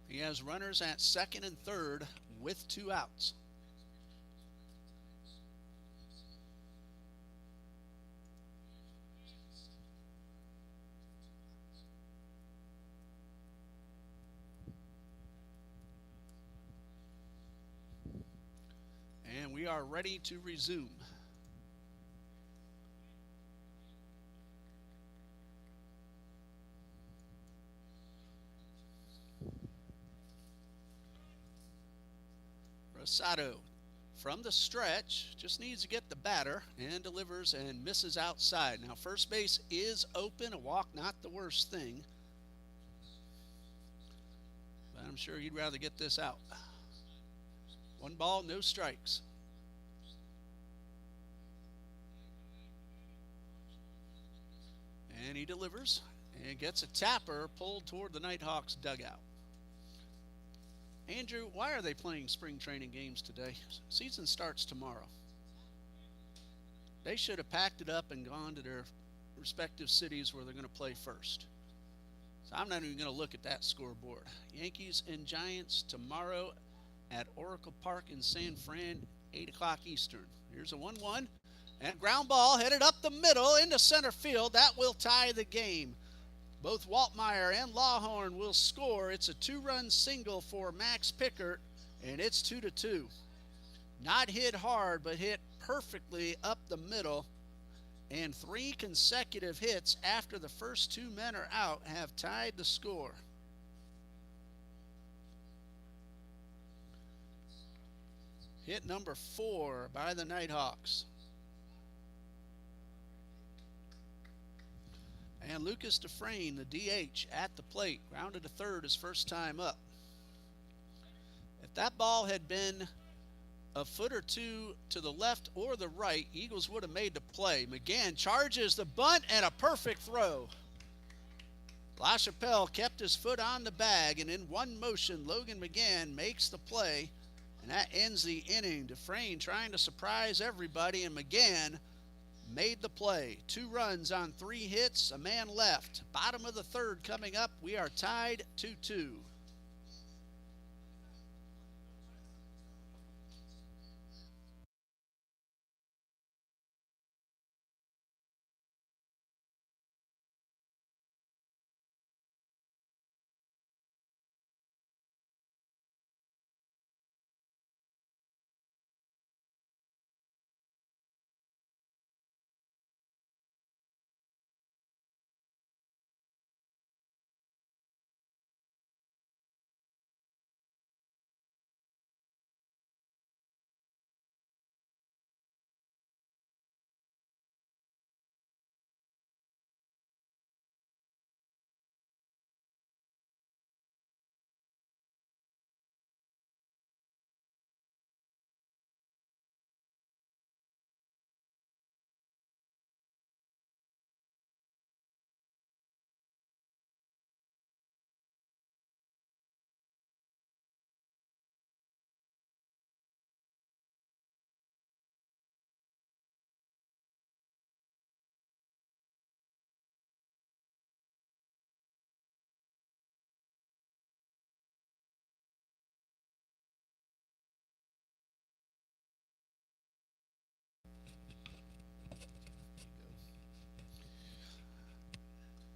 He has runners at second and third with 2 outs. And we are ready to resume. Rosado from the stretch, just needs to get the batter, and delivers and misses outside. Now first base is open, a walk not the worst thing, but I'm sure he'd rather get this out. 1 ball, no strikes. And he delivers and gets a tapper pulled toward the Nighthawks dugout. Andrew, why are they playing spring training games today? Season starts tomorrow. They should have packed it up and gone to their respective cities where they're going to play first. So I'm not even going to look at that scoreboard. Yankees and Giants tomorrow at Oracle Park in San Fran, 8 o'clock Eastern. Here's a 1-1. And ground ball headed up the middle into center field. That will tie the game. Both Waltmeyer and Lawhorn will score. It's a 2-run single for Max Pickert, and it's 2-2. Not hit hard, but hit perfectly up the middle. And 3 consecutive hits after the first 2 men are out have tied the score. Hit number 4 by the Nighthawks. And Lucas Dufresne, the DH, at the plate. Grounded to third his first time up. If that ball had been a foot or two to the left or the right, Eagles would have made the play. McGann charges the bunt and a perfect throw. LaChapelle kept his foot on the bag, and in one motion, Logan McGann makes the play, and that ends the inning. Dufresne trying to surprise everybody, and McGann made the play. 2 runs on 3 hits, a man left. Bottom of the third coming up. We are tied 2-2.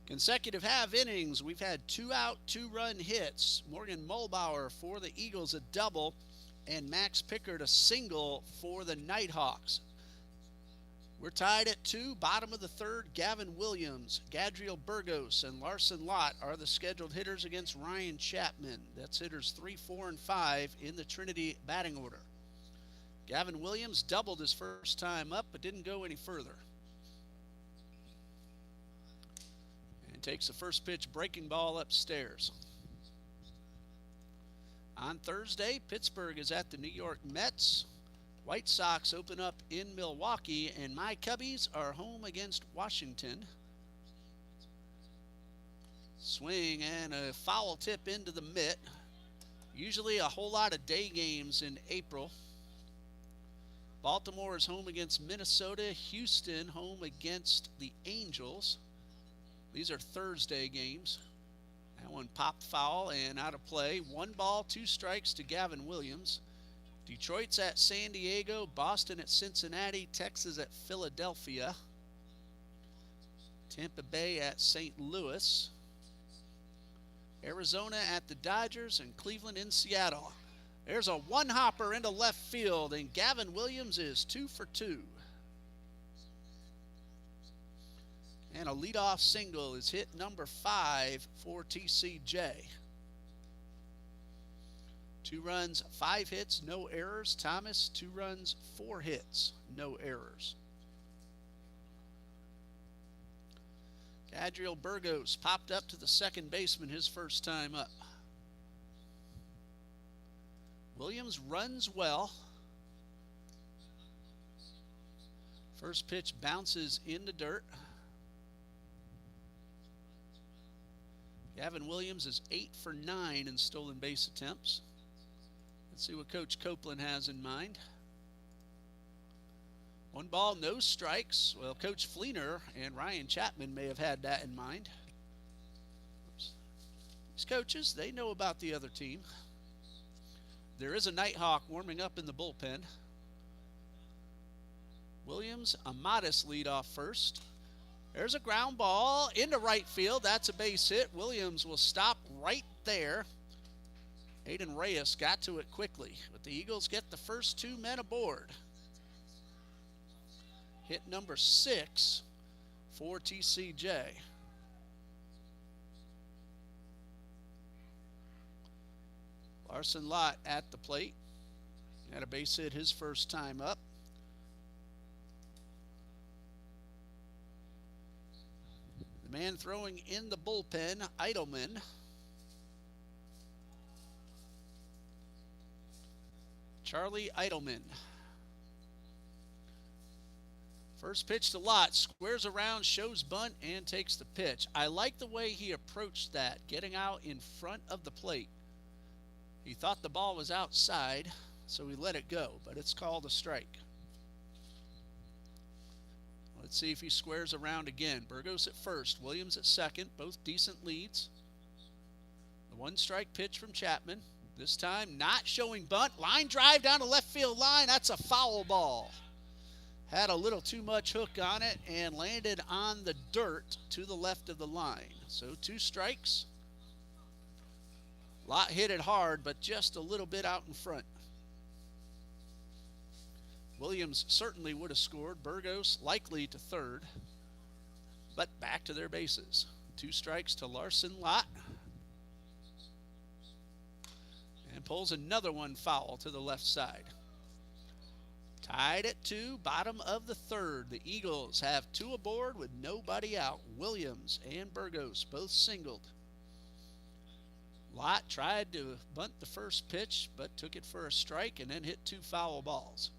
Consecutive half innings, we've had 2 out, 2-run hits. Morgan Mulbauer for the Eagles, a double, and Max Pickert a single for the Nighthawks. We're tied at 2. Bottom of the third, Gavin Williams, Gadriel Burgos, and Larson Lott are the scheduled hitters against Ryan Chapman. That's hitters 3, 4, and 5 in the Trinity batting order. Gavin Williams doubled his first time up, but didn't go any further. Takes the first pitch, breaking ball upstairs. On Thursday, Pittsburgh is at the New York Mets. White Sox open up in Milwaukee, and my Cubbies are home against Washington. Swing and a foul tip into the mitt. Usually a whole lot of day games in April. Baltimore is home against Minnesota. Houston home against the Angels. These are Thursday games. That one popped foul and out of play. 1 ball, 2 strikes to Gavin Williams. Detroit's at San Diego, Boston at Cincinnati, Texas at Philadelphia, Tampa Bay at St. Louis, Arizona at the Dodgers, and Cleveland in Seattle. There's a 1-hopper into left field, and Gavin Williams is 2 for 2. And a leadoff single is hit number 5 for TCJ. 2 runs, 5 hits, no errors. Thomas, 2 runs, 4 hits, no errors. Gadriel Burgos popped up to the second baseman his first time up. Williams runs well. First pitch bounces in the dirt. Gavin Williams is 8 for 9 in stolen base attempts. Let's see what Coach Copeland has in mind. 1 ball, no strikes. Well, Coach Fleener and Ryan Chapman may have had that in mind. These coaches, they know about the other team. There is a Nighthawk warming up in the bullpen. Williams, a modest leadoff first. There's a ground ball into right field. That's a base hit. Williams will stop right there. Aiden Reyes got to it quickly, but the Eagles get the first two men aboard. Hit number 6 for TCJ. Larson Lott at the plate. Had a base hit his first time up. The man throwing in the bullpen, Eidelman. Charlie Eidelman. First pitch to Lott, squares around, shows bunt, and takes the pitch. I like the way he approached that, getting out in front of the plate. He thought the ball was outside, so he let it go, but it's called a strike. Let's see if he squares around again. Burgos at first, Williams at second, both decent leads. The one strike pitch from Chapman. This time not showing bunt. Line drive down the left field line. That's a foul ball. Had a little too much hook on it and landed on the dirt to the left of the line. So 2 strikes. Lott hit it hard, but just a little bit out in front. Williams certainly would have scored. Burgos likely to third. But back to their bases. 2 strikes to Larson Lott. And pulls another one foul to the left side. Tied at 2, bottom of the third. The Eagles have 2 aboard with nobody out. Williams and Burgos both singled. Lott tried to bunt the first pitch, but took it for a strike and then hit 2 foul balls.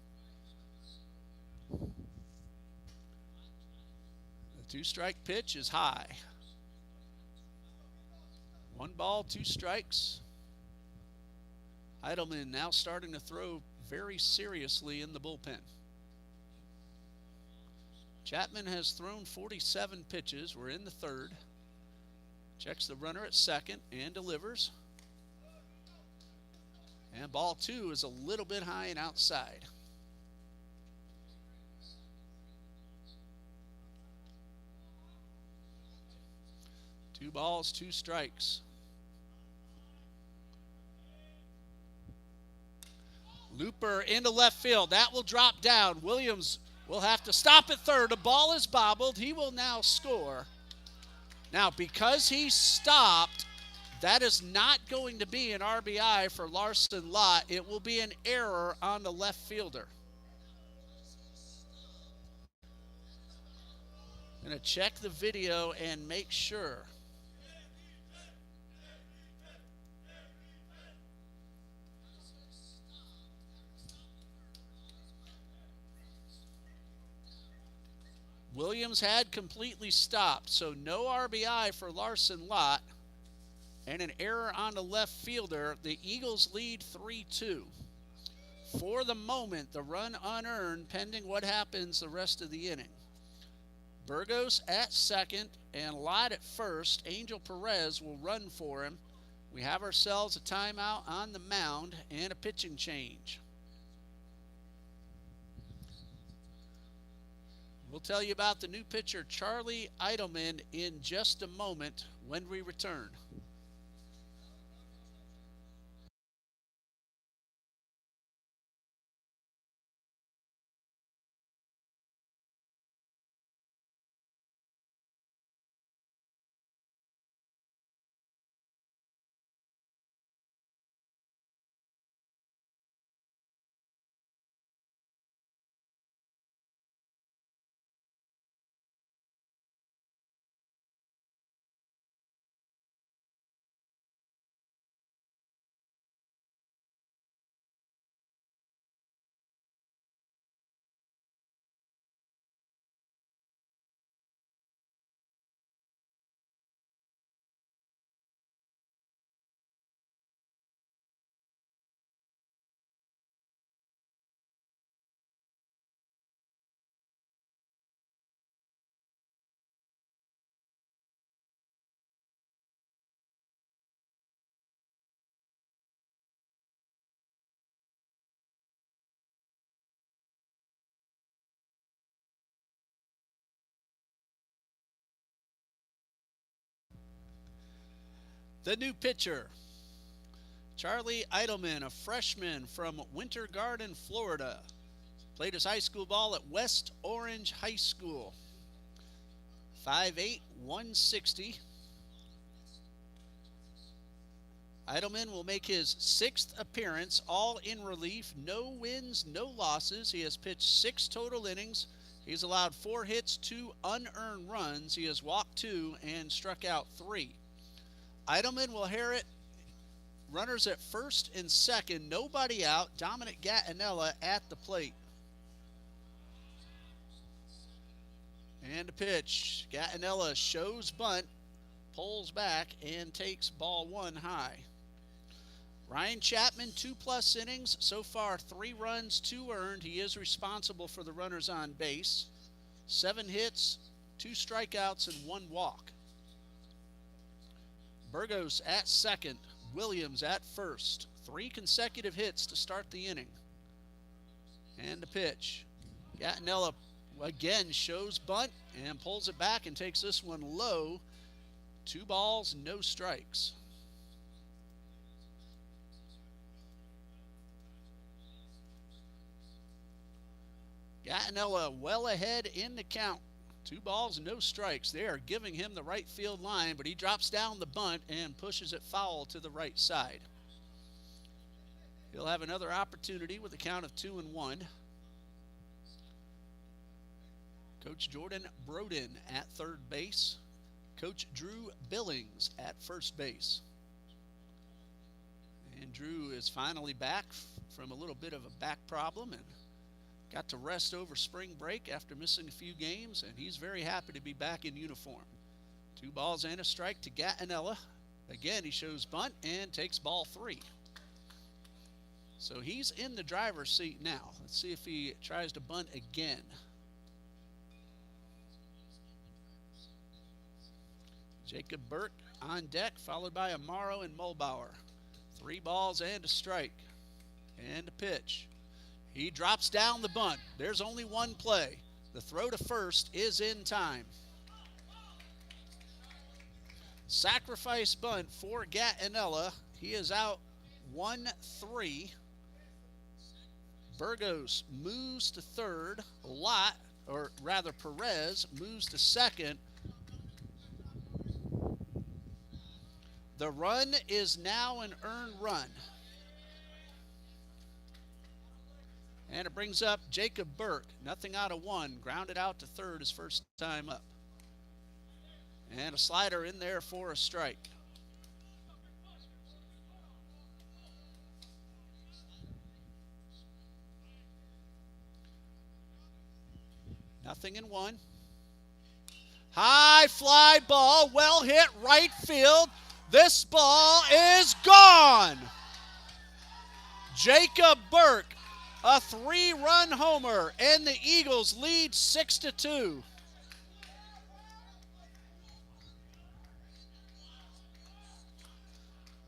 The 2-strike pitch is high. 1 ball, 2 strikes. Eidelman now starting to throw very seriously in the bullpen. Chapman has thrown 47 pitches. We're in the third. Checks the runner at second and delivers. And ball 2 is a little bit high and outside. Two balls, 2 strikes. Looper into left field. That will drop down. Williams will have to stop at third. The ball is bobbled. He will now score. Now, because he stopped, that is not going to be an RBI for Larson Lott. It will be an error on the left fielder. I'm going to check the video and make sure. Williams had completely stopped, so no RBI for Larson Lott and an error on the left fielder. The Eagles lead 3-2. For the moment, the run unearned pending what happens the rest of the inning. Burgos at second and Lott at first. Angel Perez will run for him. We have ourselves a timeout on the mound and a pitching change. We'll tell you about the new pitcher, Charlie Eidelman, in just a moment when we return. The new pitcher, Charlie Eidelman, a freshman from Winter Garden, Florida. Played his high school ball at West Orange High School. 5'8", 160. Eidelman will make his 6th appearance, all in relief. No wins, no losses. He has pitched 6 total innings. He's allowed 4 hits, 2 unearned runs. He has walked 2 and struck out 3. Eidelman will inherit runners at first and second. Nobody out. Dominic Gattinella at the plate. And a pitch. Gattinella shows bunt, pulls back, and takes ball 1 high. Ryan Chapman, 2+ innings. So far, 3 runs, 2 earned. He is responsible for the runners on base. 7 hits, 2 strikeouts, and 1 walk. Burgos at second. Williams at first. 3 consecutive hits to start the inning. And the pitch. Gattinella again shows bunt and pulls it back and takes this one low. 2 balls, no strikes. Gattinella well ahead in the count. 2 balls, no strikes. They are giving him the right field line, but he drops down the bunt and pushes it foul to the right side. He'll have another opportunity with a count of 2-1. Coach Jordan Broden at third base. Coach Drew Billings at first base. And Drew is finally back from a little bit of a back problem and got to rest over spring break after missing a few games, and he's very happy to be back in uniform. 2 balls and a strike to Gattinella. Again, he shows bunt and takes ball 3. So he's in the driver's seat now. Let's see if he tries to bunt again. Jacob Burke on deck, followed by Amaro and Mulbauer. 3 balls and a strike. And a pitch. He drops down the bunt. There's only 1 play. The throw to first is in time. Sacrifice bunt for Gattinella. He is out 1-3. Burgos moves to third. Perez moves to second. The run is now an earned run. And it brings up Jacob Burke. Nothing out of 1. Grounded out to third his first time up. And a slider in there for a strike. Nothing in 1. High fly ball, well hit right field. This ball is gone. Jacob Burke, a 3-run homer, and the Eagles lead 6-2.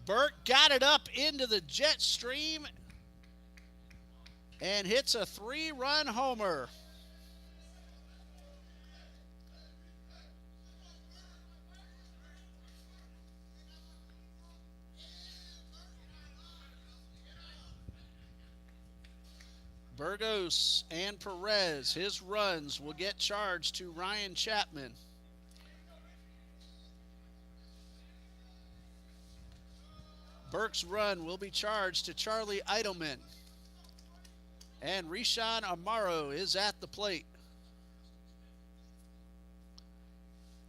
Burke got it up into the jet stream and hits a 3-run homer. Burgos and Perez, his runs will get charged to Ryan Chapman. Burke's run will be charged to Charlie Eidelman. And Rishan Amaro is at the plate.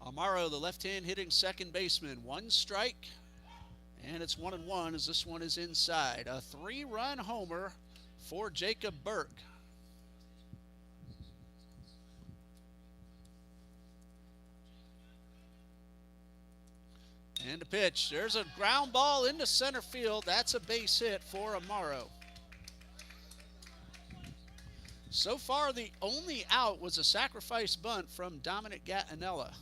Amaro, the left-hand hitting second baseman. 1 strike, and it's 1-1 as this one is inside. A 3-run homer for Jacob Burke. And a pitch. There's a ground ball into center field. That's a base hit for Amaro. So far, the only out was a sacrifice bunt from Dominic Gattinella.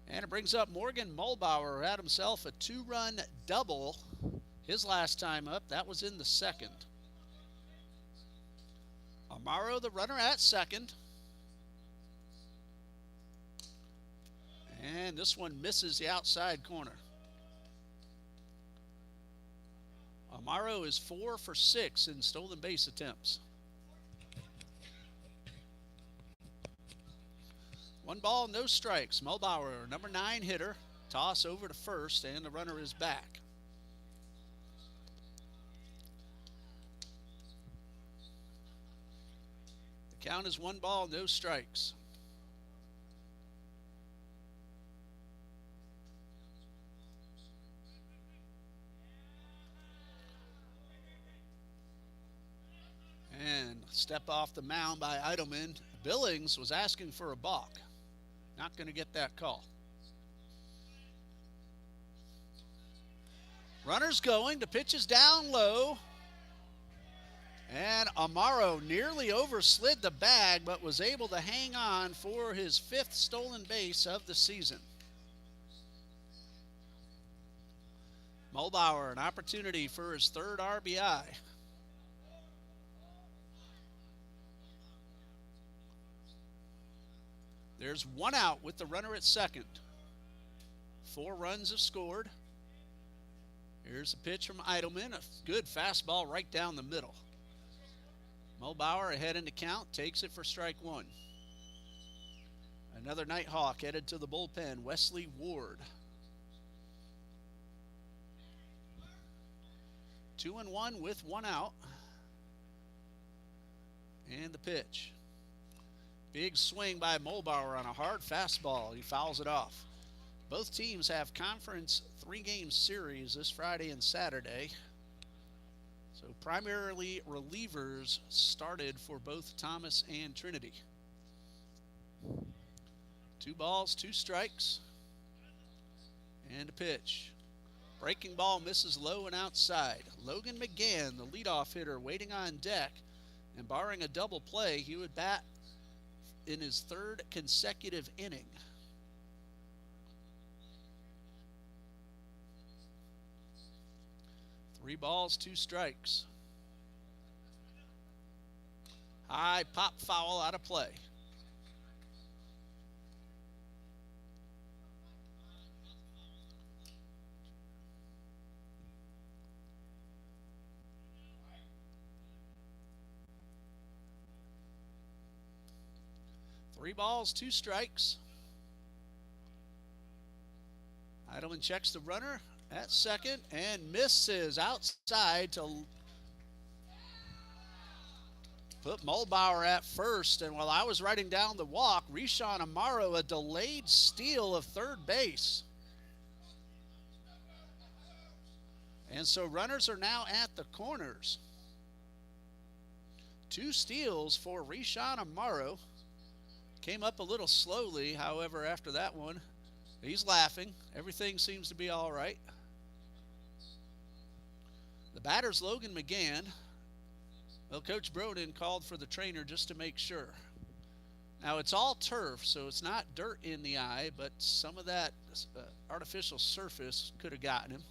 And it brings up Morgan Mulbauer, who had himself a 2-run double his last time up. That was in the second. Amaro, the runner, at second. And this one misses the outside corner. Amaro is 4 for 6 in stolen base attempts. 1 ball, no strikes. Mulbauer, number 9 hitter. Toss over to first, and the runner is back. The count is 1 ball, no strikes. And step off the mound by Eidelman. Billings was asking for a balk. Not going to get that call. Runners going. The pitch is down low. And Amaro nearly overslid the bag, but was able to hang on for his 5th stolen base of the season. Mulbauer, an opportunity for his 3rd RBI. There's 1 out with the runner at second. 4 runs have scored. Here's a pitch from Eidelman. A good fastball right down the middle. Mulbauer ahead in the count. Takes it for strike 1. Another Nighthawk headed to the bullpen. Wesley Ward. 2-1 with 1 out. And the pitch. Big swing by Mulbauer on a hard fastball. He fouls it off. Both teams have conference 3-game series this Friday and Saturday. So primarily relievers started for both Thomas and Trinity. 2 balls, 2 strikes. And a pitch. Breaking ball misses low and outside. Logan McGann, the leadoff hitter, waiting on deck. And barring a double play, he would bat in his 3rd consecutive inning. Three balls, 2 strikes. High pop foul out of play. Three balls, 2 strikes. Eidelman checks the runner at second and misses outside to put Mulbauer at first. And while I was writing down the walk, Rishawn Amaro, a delayed steal of 3rd base. And so runners are now at the corners. 2 steals for Rishawn Amaro. Came up a little slowly, however, after that one. He's laughing. Everything seems to be all right. The batter's Logan McGann. Well, Coach Broden called for the trainer just to make sure. Now, it's all turf, so it's not dirt in the eye, but some of that artificial surface could have gotten him.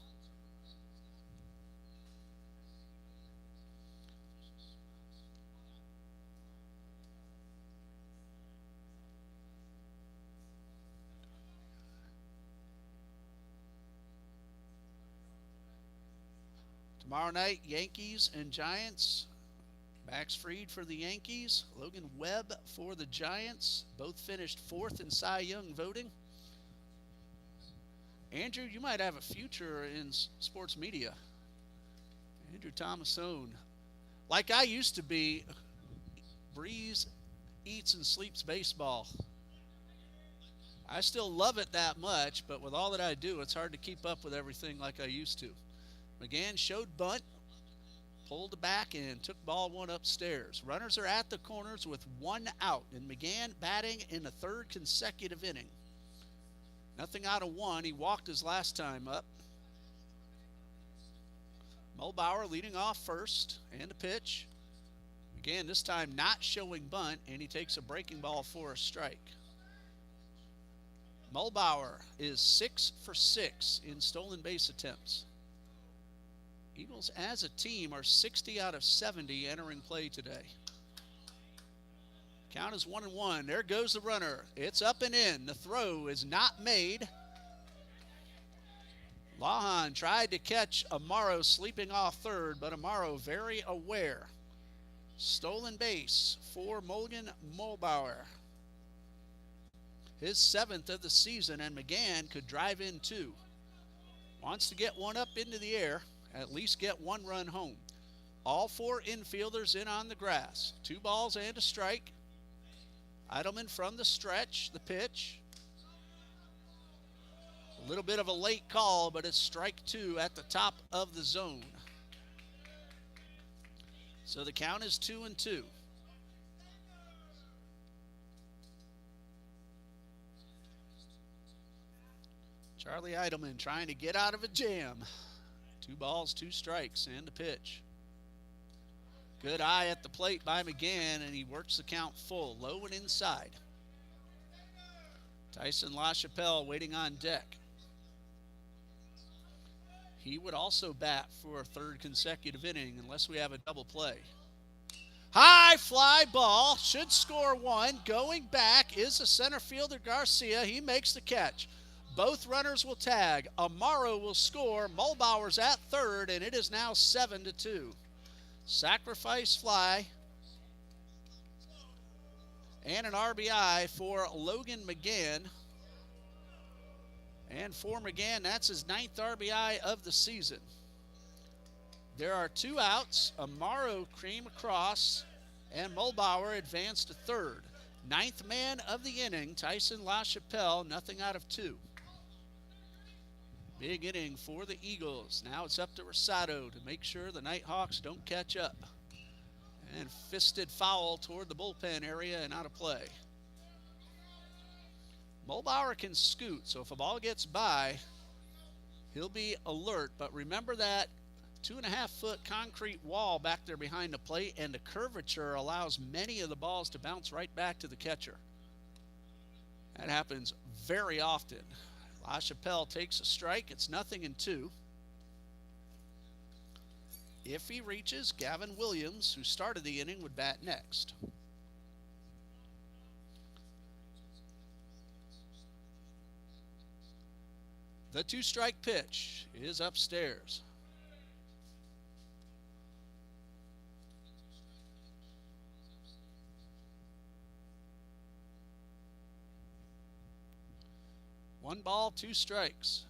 Tomorrow night, Yankees and Giants. Max Fried for the Yankees. Logan Webb for the Giants. Both finished 4th in Cy Young voting. Andrew, you might have a future in sports media. Andrew Thomasone. Like I used to be, breathes, eats, and sleeps baseball. I still love it that much, but with all that I do, it's hard to keep up with everything like I used to. McGann showed bunt, pulled back, and took ball 1 upstairs. Runners are at the corners with 1 out, and McGann batting in the 3rd consecutive inning. Nothing out of 1. He walked his last time up. Mulbauer leading off first, and a pitch. McGann this time not showing bunt, and he takes a breaking ball for a strike. Mulbauer is 6 for 6 in stolen base attempts. Eagles as a team are 60 out of 70 entering play today. Count is 1-1. There goes the runner. It's up and in. The throw is not made. Lahan tried to catch Amaro sleeping off third, but Amaro very aware. Stolen base for Morgan Mulbauer. His 7th of the season, and McGann could drive in 2. Wants to get one up into the air, at least get 1 run home. All 4 infielders in on the grass. 2 balls and a strike. Eidelman from the stretch, the pitch. A little bit of a late call, but it's strike 2 at the top of the zone. So the count is 2-2. Charlie Eidelman trying to get out of a jam. 2 balls, 2 strikes, and the pitch. Good eye at the plate by McGann, and he works the count full, low and inside. Tyson LaChapelle waiting on deck. He would also bat for a 3rd consecutive inning unless we have a double play. High fly ball, should score 1. Going back is the center fielder Garcia. He makes the catch. Both runners will tag. Amaro will score. Mulbauer's at 3rd, and it is now 7-2. Sacrifice fly. And an RBI for Logan McGann. And for McGann, that's his 9th RBI of the season. There are 2 outs. Amaro came across, and Mulbauer advanced to 3rd. 9th man of the inning, Tyson LaChapelle, nothing out of 2. Big inning for the Eagles. Now it's up to Rosado to make sure the Nighthawks don't catch up. And fisted foul toward the bullpen area and out of play. Mulbauer can scoot, so if a ball gets by, he'll be alert. But remember that 2.5-foot concrete wall back there behind the plate, and the curvature allows many of the balls to bounce right back to the catcher. That happens very often. LaChapelle takes a strike. It's 0-2. If he reaches, Gavin Williams, who started the inning, would bat next. The 2-strike pitch is upstairs. One ball, 2 strikes.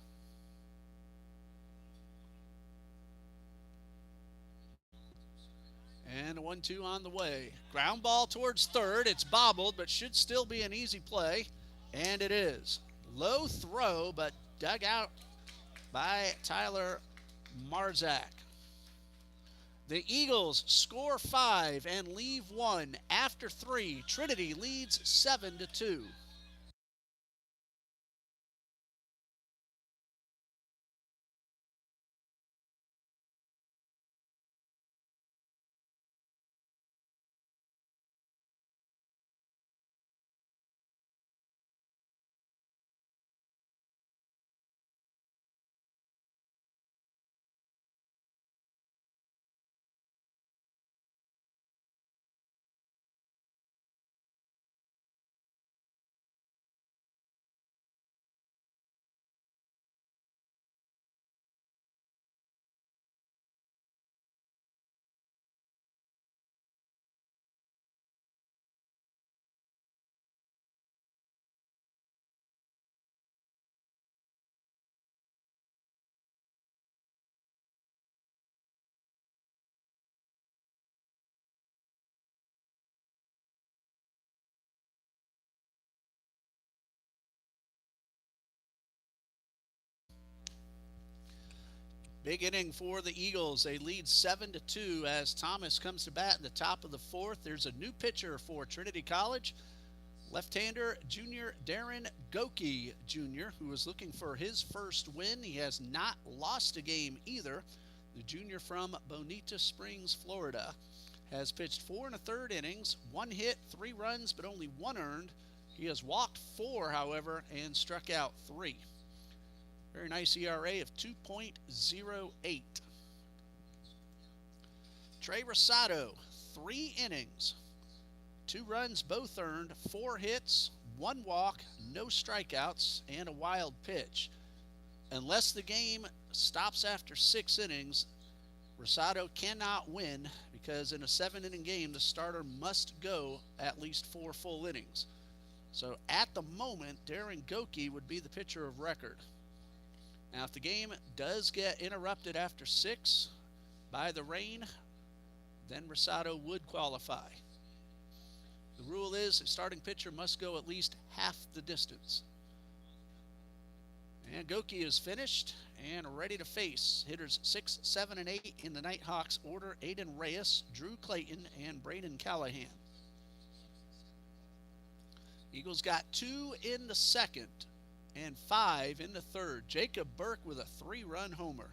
And a 1-2 on the way. Ground ball towards 3rd. It's bobbled, but should still be an easy play. And it is. Low throw, but dug out by Tyler Marzak. The Eagles score 5 and leave 1 after 3. Trinity leads 7-2. Big inning for the Eagles. They lead 7-2 as Thomas comes to bat in the top of the 4th. There's a new pitcher for Trinity College. Left-hander junior Darren Goki Jr., who is looking for his first win. He has not lost a game either. The junior from Bonita Springs, Florida, has pitched 4 1/3 innings, 1 hit, 3 runs, but only 1 earned. He has walked 4, however, and struck out 3. Very nice ERA of 2.08. Trey Rosado, 3 innings, 2 runs both earned, 4 hits, 1 walk, no strikeouts, and a wild pitch. Unless the game stops after 6 innings, Rosado cannot win because in a 7-inning game, the starter must go at least 4 full innings. So at the moment, Darren Goki would be the pitcher of record. Now, if the game does get interrupted after 6 by the rain, then Rosado would qualify. The rule is the starting pitcher must go at least half the distance. And Goki is finished and ready to face hitters 6, 7, and 8 in the Nighthawks order: Aiden Reyes, Drew Clayton, and Braden Callahan. Eagles got 2 in the second and 5 in the third. Jacob Burke with a 3-run homer.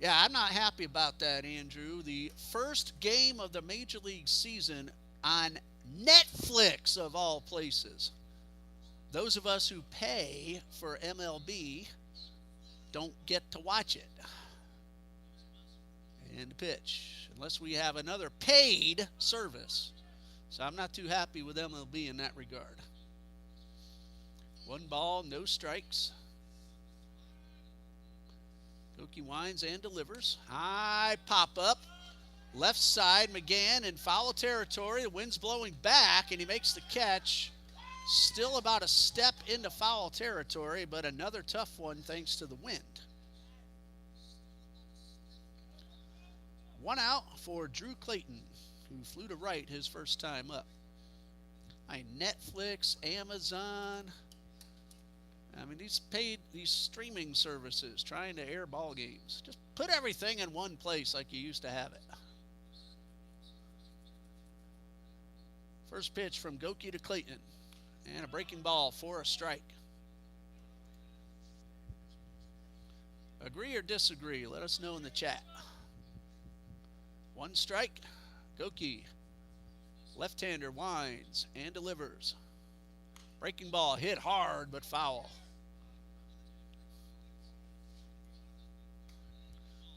Yeah, I'm not happy about that, Andrew. The first game of the Major League season on Netflix, of all places. Those of us who pay for MLB don't get to watch it. And the pitch, unless we have another paid service. So I'm not too happy with MLB in that regard. 1 ball, no strikes. Goki winds and delivers. High pop-up. Left side, McGann in foul territory. The wind's blowing back, and he makes the catch. Still about a step into foul territory, but another tough one thanks to the wind. 1 out for Drew Clayton, who flew to right his first time up. Netflix, Amazon. I mean, these streaming services trying to air ball games. Just put everything in one place like you used to have it. First pitch from Goki to Clayton. And a breaking ball for a strike. Agree or disagree? Let us know in the chat. 1 strike. Goki. Left-hander winds and delivers. Breaking ball hit hard but foul.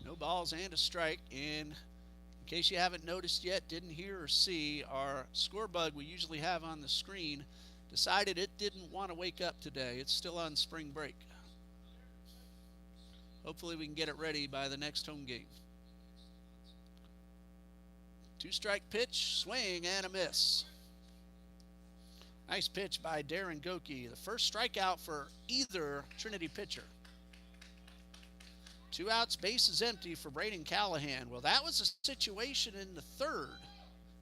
No balls and a strike. And in case you haven't noticed yet, didn't hear or see, our score bug we usually have on the screen decided it didn't want to wake up today. It's still on spring break. Hopefully we can get it ready by the next home game. 2-strike pitch, swing and a miss. Nice pitch by Darren Goki. The first strikeout for either Trinity pitcher. 2 outs, bases empty for Braden Callahan. Well, that was a situation in the third.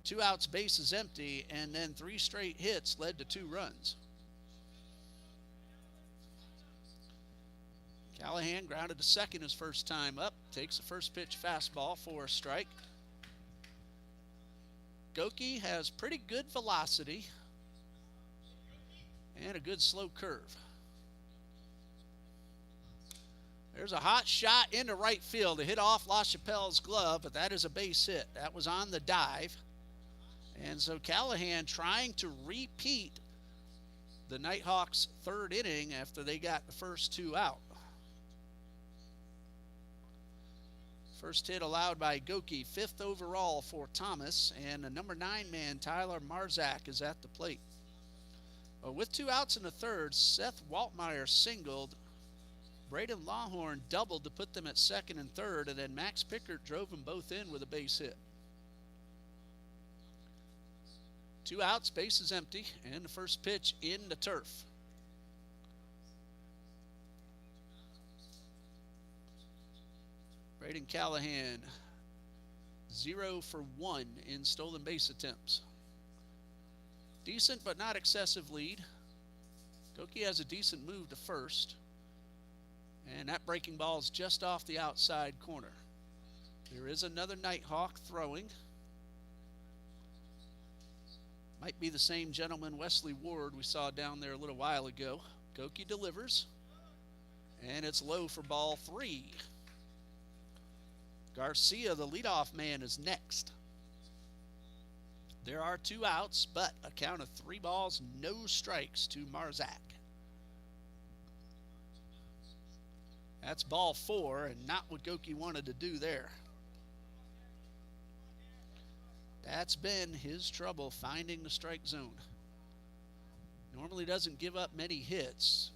2 outs, bases empty, and then 3 straight hits led to 2 runs. Callahan grounded to second his first time up. Takes the first pitch fastball for a strike. Goki has pretty good velocity and a good slow curve. There's a hot shot into right field to hit off LaChapelle's glove, but that is a base hit. That was on the dive. And so Callahan trying to repeat the Nighthawks' 3rd inning after they got the first 2 out. First hit allowed by Goki, 5th overall for Thomas, and the number 9 man, Tyler Marzak, is at the plate. With 2 outs in the third, Seth Waltmeyer singled. Braden Lawhorn doubled to put them at second and third, and then Max Pickert drove them both in with a base hit. 2 outs, bases empty, and the first pitch in the turf. Braden Callahan, 0 for 1 in stolen base attempts. Decent but not excessive lead. Goki has a decent move to first. And that breaking ball is just off the outside corner. There is another Nighthawk throwing. Might be the same gentleman, Wesley Ward, we saw down there a little while ago. Goki delivers. And it's low for ball 3. Garcia, the leadoff man, is next. There are 2 outs, but a count of 3 balls, no strikes to Marzak. That's ball 4, and not what Goki wanted to do there. That's been his trouble, finding the strike zone. Normally doesn't give up many hits.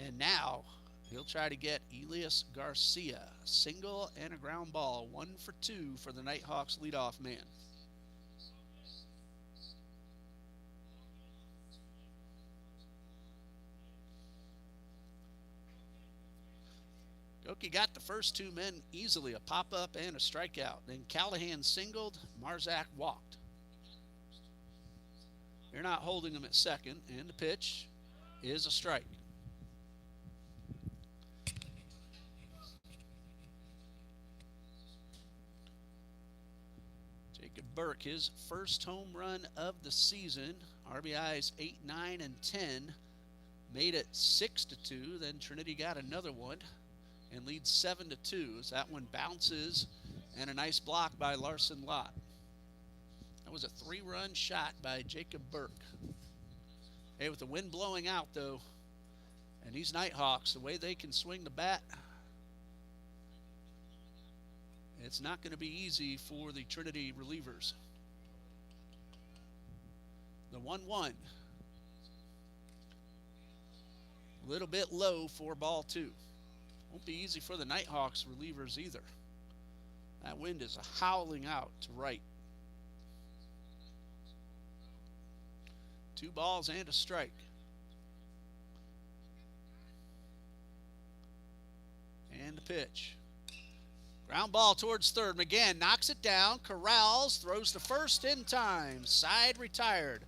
And now he'll try to get Elias Garcia. A single and a ground ball. 1 for 2 for the Nighthawks leadoff man. Goki got the first two men easily, a pop-up and a strikeout. Then Callahan singled, Marzak walked. They're not holding him at second, and the pitch is a strike. Jacob Burke, his first home run of the season. RBIs 8, 9, and 10. Made it 6-2. Then Trinity got another one and leads 7-2 as that one bounces, and a nice block by Larson Lott. That was a 3-run shot by Jacob Burke. Hey, with the wind blowing out though, and these Nighthawks, the way they can swing the bat, it's not going to be easy for the Trinity relievers. The 1-1. A little bit low for ball 2. Won't be easy for the Nighthawks relievers either. That wind is howling out to right. 2 balls and a strike. And the pitch. Ground ball towards third. McGann knocks it down, corrals, throws to first in time. Side retired.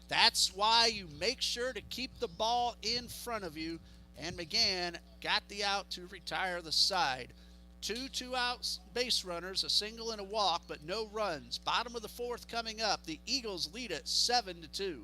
That's why you make sure to keep the ball in front of you. And McGann got the out to retire the side. 2 out base runners, a single and a walk, but no runs. Bottom of the 4th coming up. The Eagles lead it 7-2.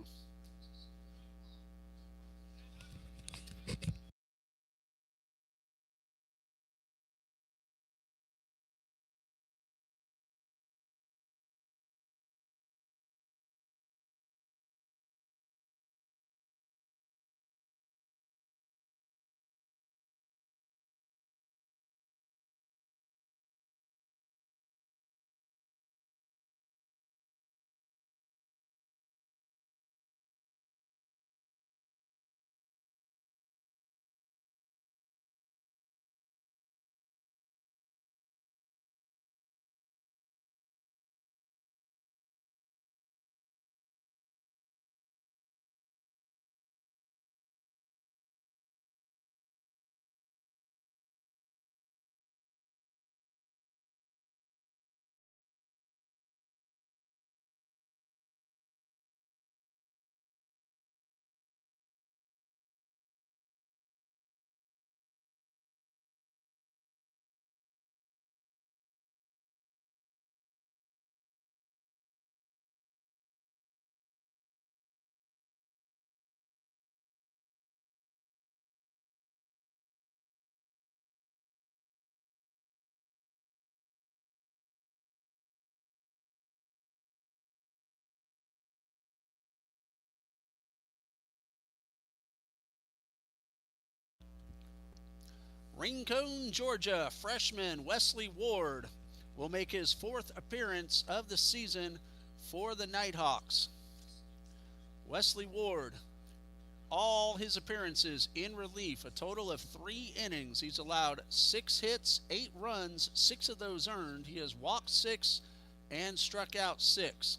Rincon, Georgia, freshman Wesley Ward will make his 4th appearance of the season for the Nighthawks. Wesley Ward, all his appearances in relief, a total of 3 innings. He's allowed 6 hits, 8 runs, 6 of those earned. He has walked 6 and struck out 6.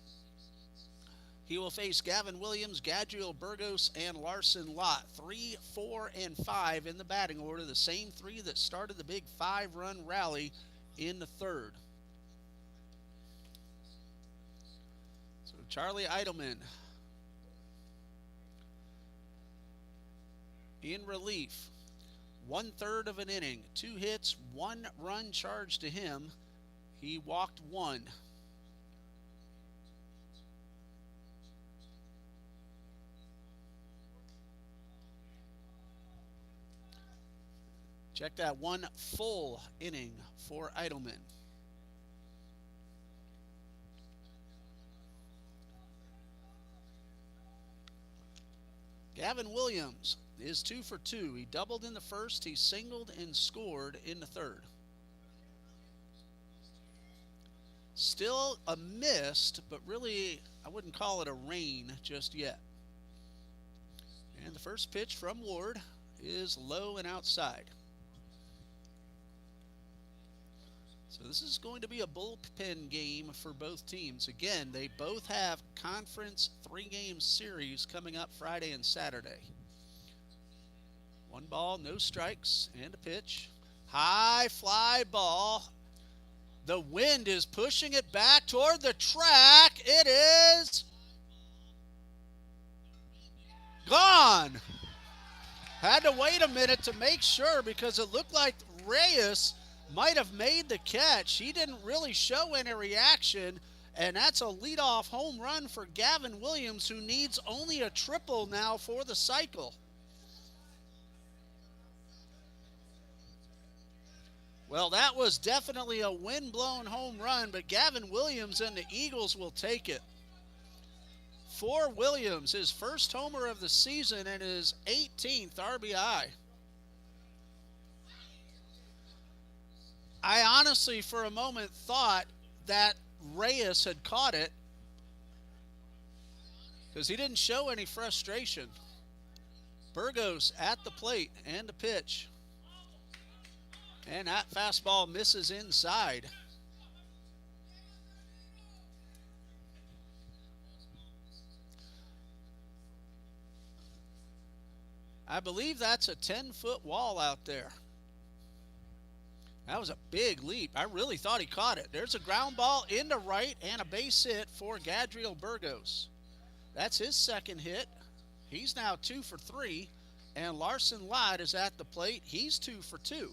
He will face Gavin Williams, Gadriel Burgos, and Larson Lott. 3, 4, and 5 in the batting order. The same 3 that started the big 5-run rally in the 3rd. So Charlie Eidelman in relief. 1/3 of an inning. 2 hits, 1 run charged to him. He walked 1. Check that, 1 full inning for Eidelman. Gavin Williams is 2 for 2. He doubled in the 1st. He singled and scored in the 3rd. Still a mist, but really I wouldn't call it a rain just yet. And the first pitch from Ward is low and outside. So this is going to be a bullpen game for both teams. Again, they both have conference 3-game series coming up Friday and Saturday. 1 ball, no strikes, and a pitch. High fly ball. The wind is pushing it back toward the track. It is gone. Had to wait a minute to make sure because it looked like Reyes might have made the catch. He didn't really show any reaction, and that's a leadoff home run for Gavin Williams, who needs only a triple now for the cycle. Well, that was definitely a wind-blown home run, but Gavin Williams and the Eagles will take it. For Williams, his first homer of the season and his 18th RBI. I honestly, for a moment, thought that Reyes had caught it because he didn't show any frustration. Burgos at the plate and the pitch. And that fastball misses inside. I believe that's a 10-foot wall out there. That was a big leap. I really thought he caught it. There's a ground ball into right and a base hit for Gadriel Burgos. That's his second hit. He's now 2 for 3. And Larson Lott is at the plate. He's 2 for 2.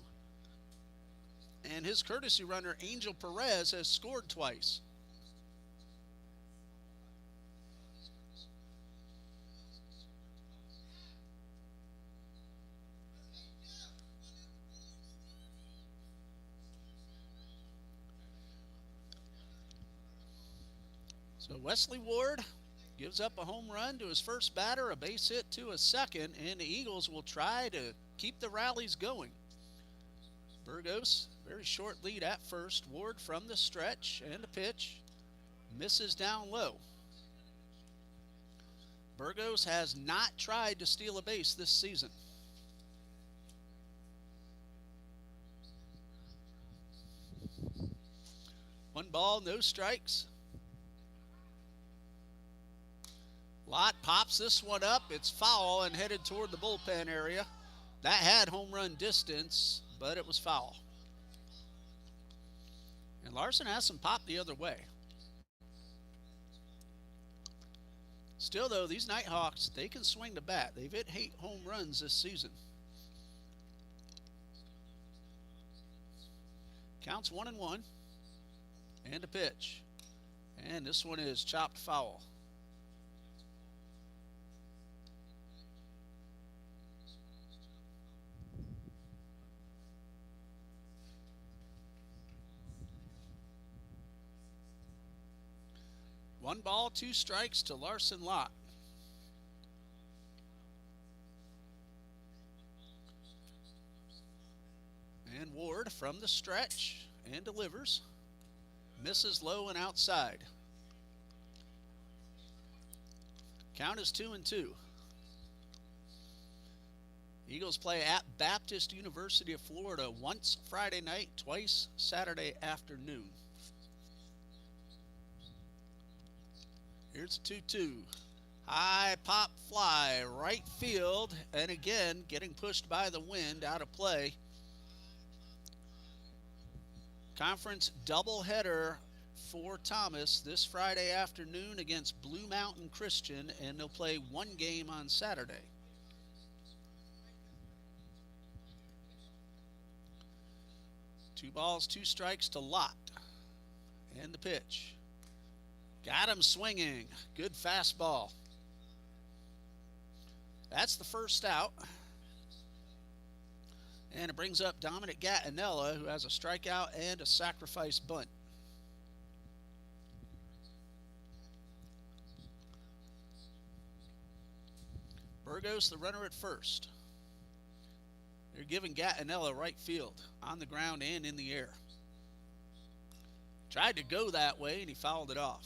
And his courtesy runner, Angel Perez, has scored twice. So Wesley Ward gives up a home run to his first batter, a base hit to a second, and the Eagles will try to keep the rallies going. Burgos, very short lead at first. Ward from the stretch and a pitch. Misses down low. Burgos has not tried to steal a base this season. One ball, no strikes. Lott pops this one up. It's foul and headed toward the bullpen area. That had home run distance, but it was foul. And Larson has some pop the other way. Still, though, these Nighthawks, they can swing the bat. They've hit 8 home runs this season. Counts 1-1. And a pitch. And this one is chopped foul. One ball, 2 strikes to Larson Lott. And Ward from the stretch and delivers. Misses low and outside. Count is 2-2. Eagles play at Baptist University of Florida once Friday night, twice Saturday afternoon. Here's a 2-2. High pop fly, right field, and again getting pushed by the wind out of play. Conference doubleheader for Thomas this Friday afternoon against Blue Mountain Christian, and they'll play 1 game on Saturday. Two balls, 2 strikes to Lott. And the pitch. Got him swinging. Good fastball. That's the first out. And it brings up Dominic Gattinella, who has a strikeout and a sacrifice bunt. Burgos, the runner at first. They're giving Gattinella right field, on the ground and in the air. Tried to go that way, and he fouled it off.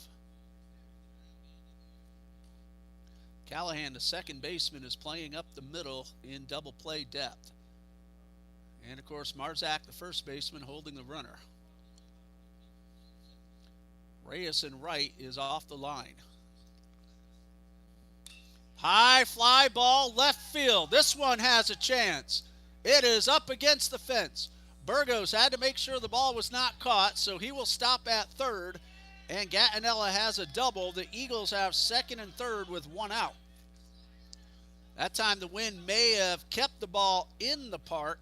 Callahan, the second baseman, is playing up the middle in double play depth. And, of course, Marzak, the first baseman, holding the runner. Reyes in right is off the line. High fly ball left field. This one has a chance. It is up against the fence. Burgos had to make sure the ball was not caught, so he will stop at third. And Gattinella has a double. The Eagles have second and third with one out. That time the wind may have kept the ball in the park.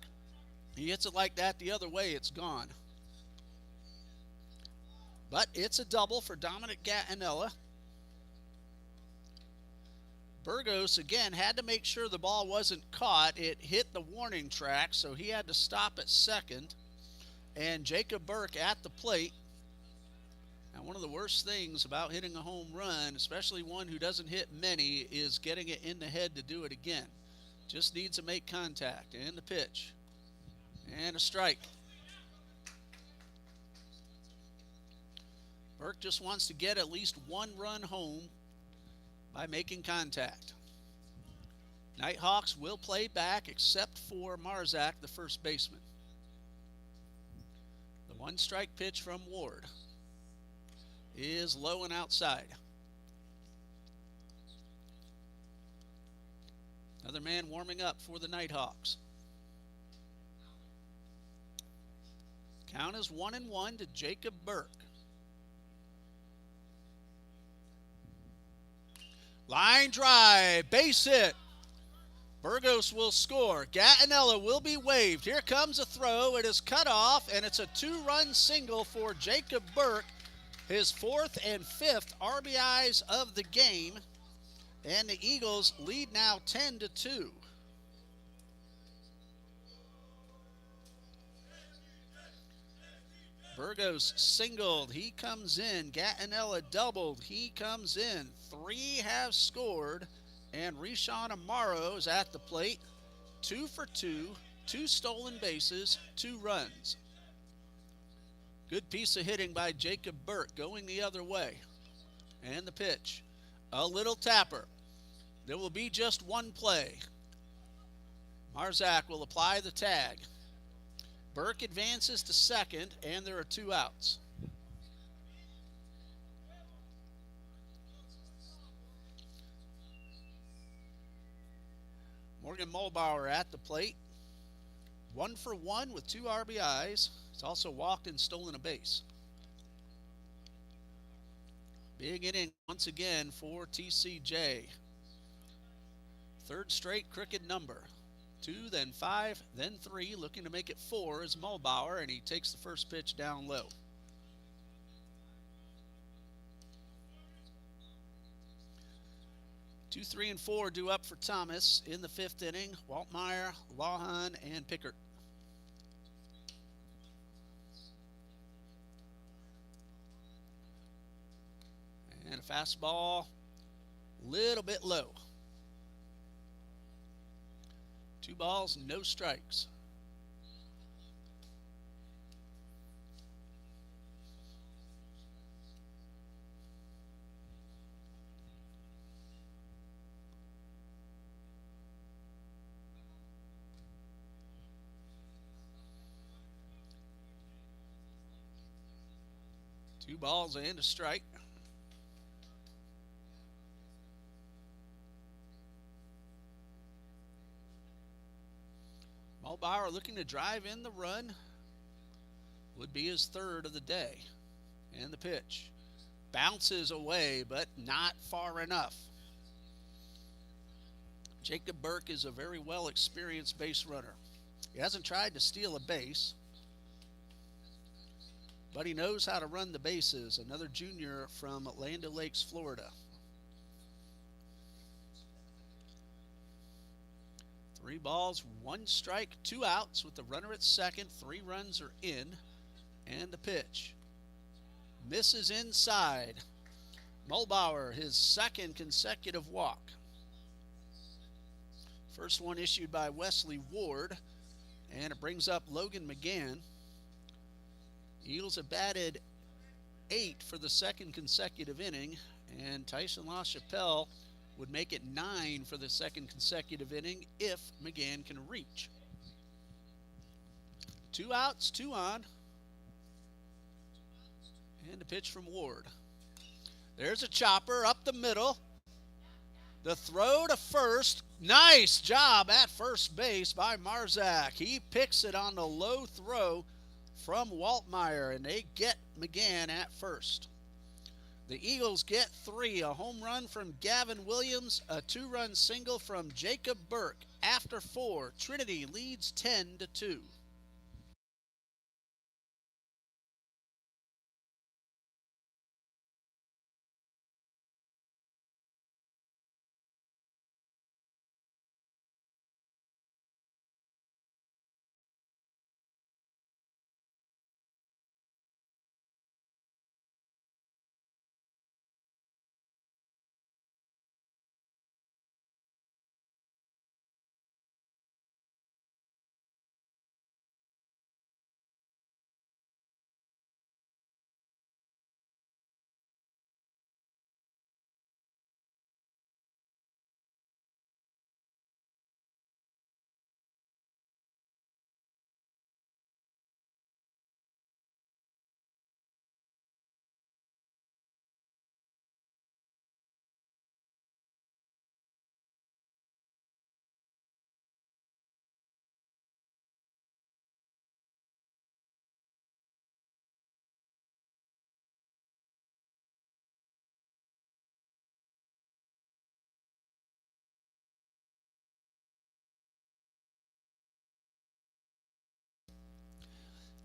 He hits it like that the other way, it's gone. But it's a double for Dominic Gattinella. Burgos, again, had to make sure the ball wasn't caught. It hit the warning track, so he had to stop at second. And Jacob Burke at the plate. Now, one of the worst things about hitting a home run, especially one who doesn't hit many, is getting it in the head to do it again. Just needs to make contact. And the pitch. And a strike. Burke just wants to get at least one run home by making contact. Nighthawks will play back except for Marzak, the first baseman. The one strike pitch from Ward is low and outside. Another man warming up for the Nighthawks. Count is 1-1 to Jacob Burke. Line drive, base hit. Burgos will score. Gattinella will be waved. Here comes a throw. It is cut off, and it's a two-run single for Jacob Burke. His fourth and fifth RBIs of the game. And the Eagles lead now 10-2. Burgos singled, he comes in. Gattinella doubled, he comes in. Three have scored, and Rishawn Amaro is at the plate. 2 for 2, 2 stolen bases, 2 runs. Good piece of hitting by Jacob Burke, going the other way. And the pitch, a little tapper. There will be just one play. Marzak will apply the tag. Burke advances to second, and there are 2 outs. Morgan Mulbauer at the plate. 1 for 1 with 2 RBIs. He's also walked and stolen a base. Big inning once again for TCJ. Third straight crooked number. 2, then 5, then 3. Looking to make it 4 is Mulbauer, and he takes the first pitch down low. Two, 3, and 4 due up for Thomas in the 5th inning. Waltmeyer, Lawhan, and Pickert. And a fastball, little bit low. 2 balls, no strikes. Two balls and a strike. Mulbauer looking to drive in the run. Would be his 3rd of the day. And the pitch. Bounces away, but not far enough. Jacob Burke is a very well-experienced base runner. He hasn't tried to steal a base, but he knows how to run the bases. Another junior from Land O'Lakes, Florida. 3 balls, 1 strike, 2 outs with the runner at second. 3 runs are in. And the pitch. Misses inside. Mulbauer, his 2nd consecutive walk. First one issued by Wesley Ward. And it brings up Logan McGann. Eagles have batted 8 for the second consecutive inning, and Tyson LaChapelle would make it 9 for the second consecutive inning if McGann can reach. 2 outs, 2 on. And a pitch from Ward. There's a chopper up the middle. The throw to first. Nice job at first base by Marzak. He picks it on the low throw from Waltmeyer, and they get McGann at first. The Eagles get 3, a home run from Gavin Williams, a 2-run single from Jacob Burke. After 4, Trinity leads 10-2.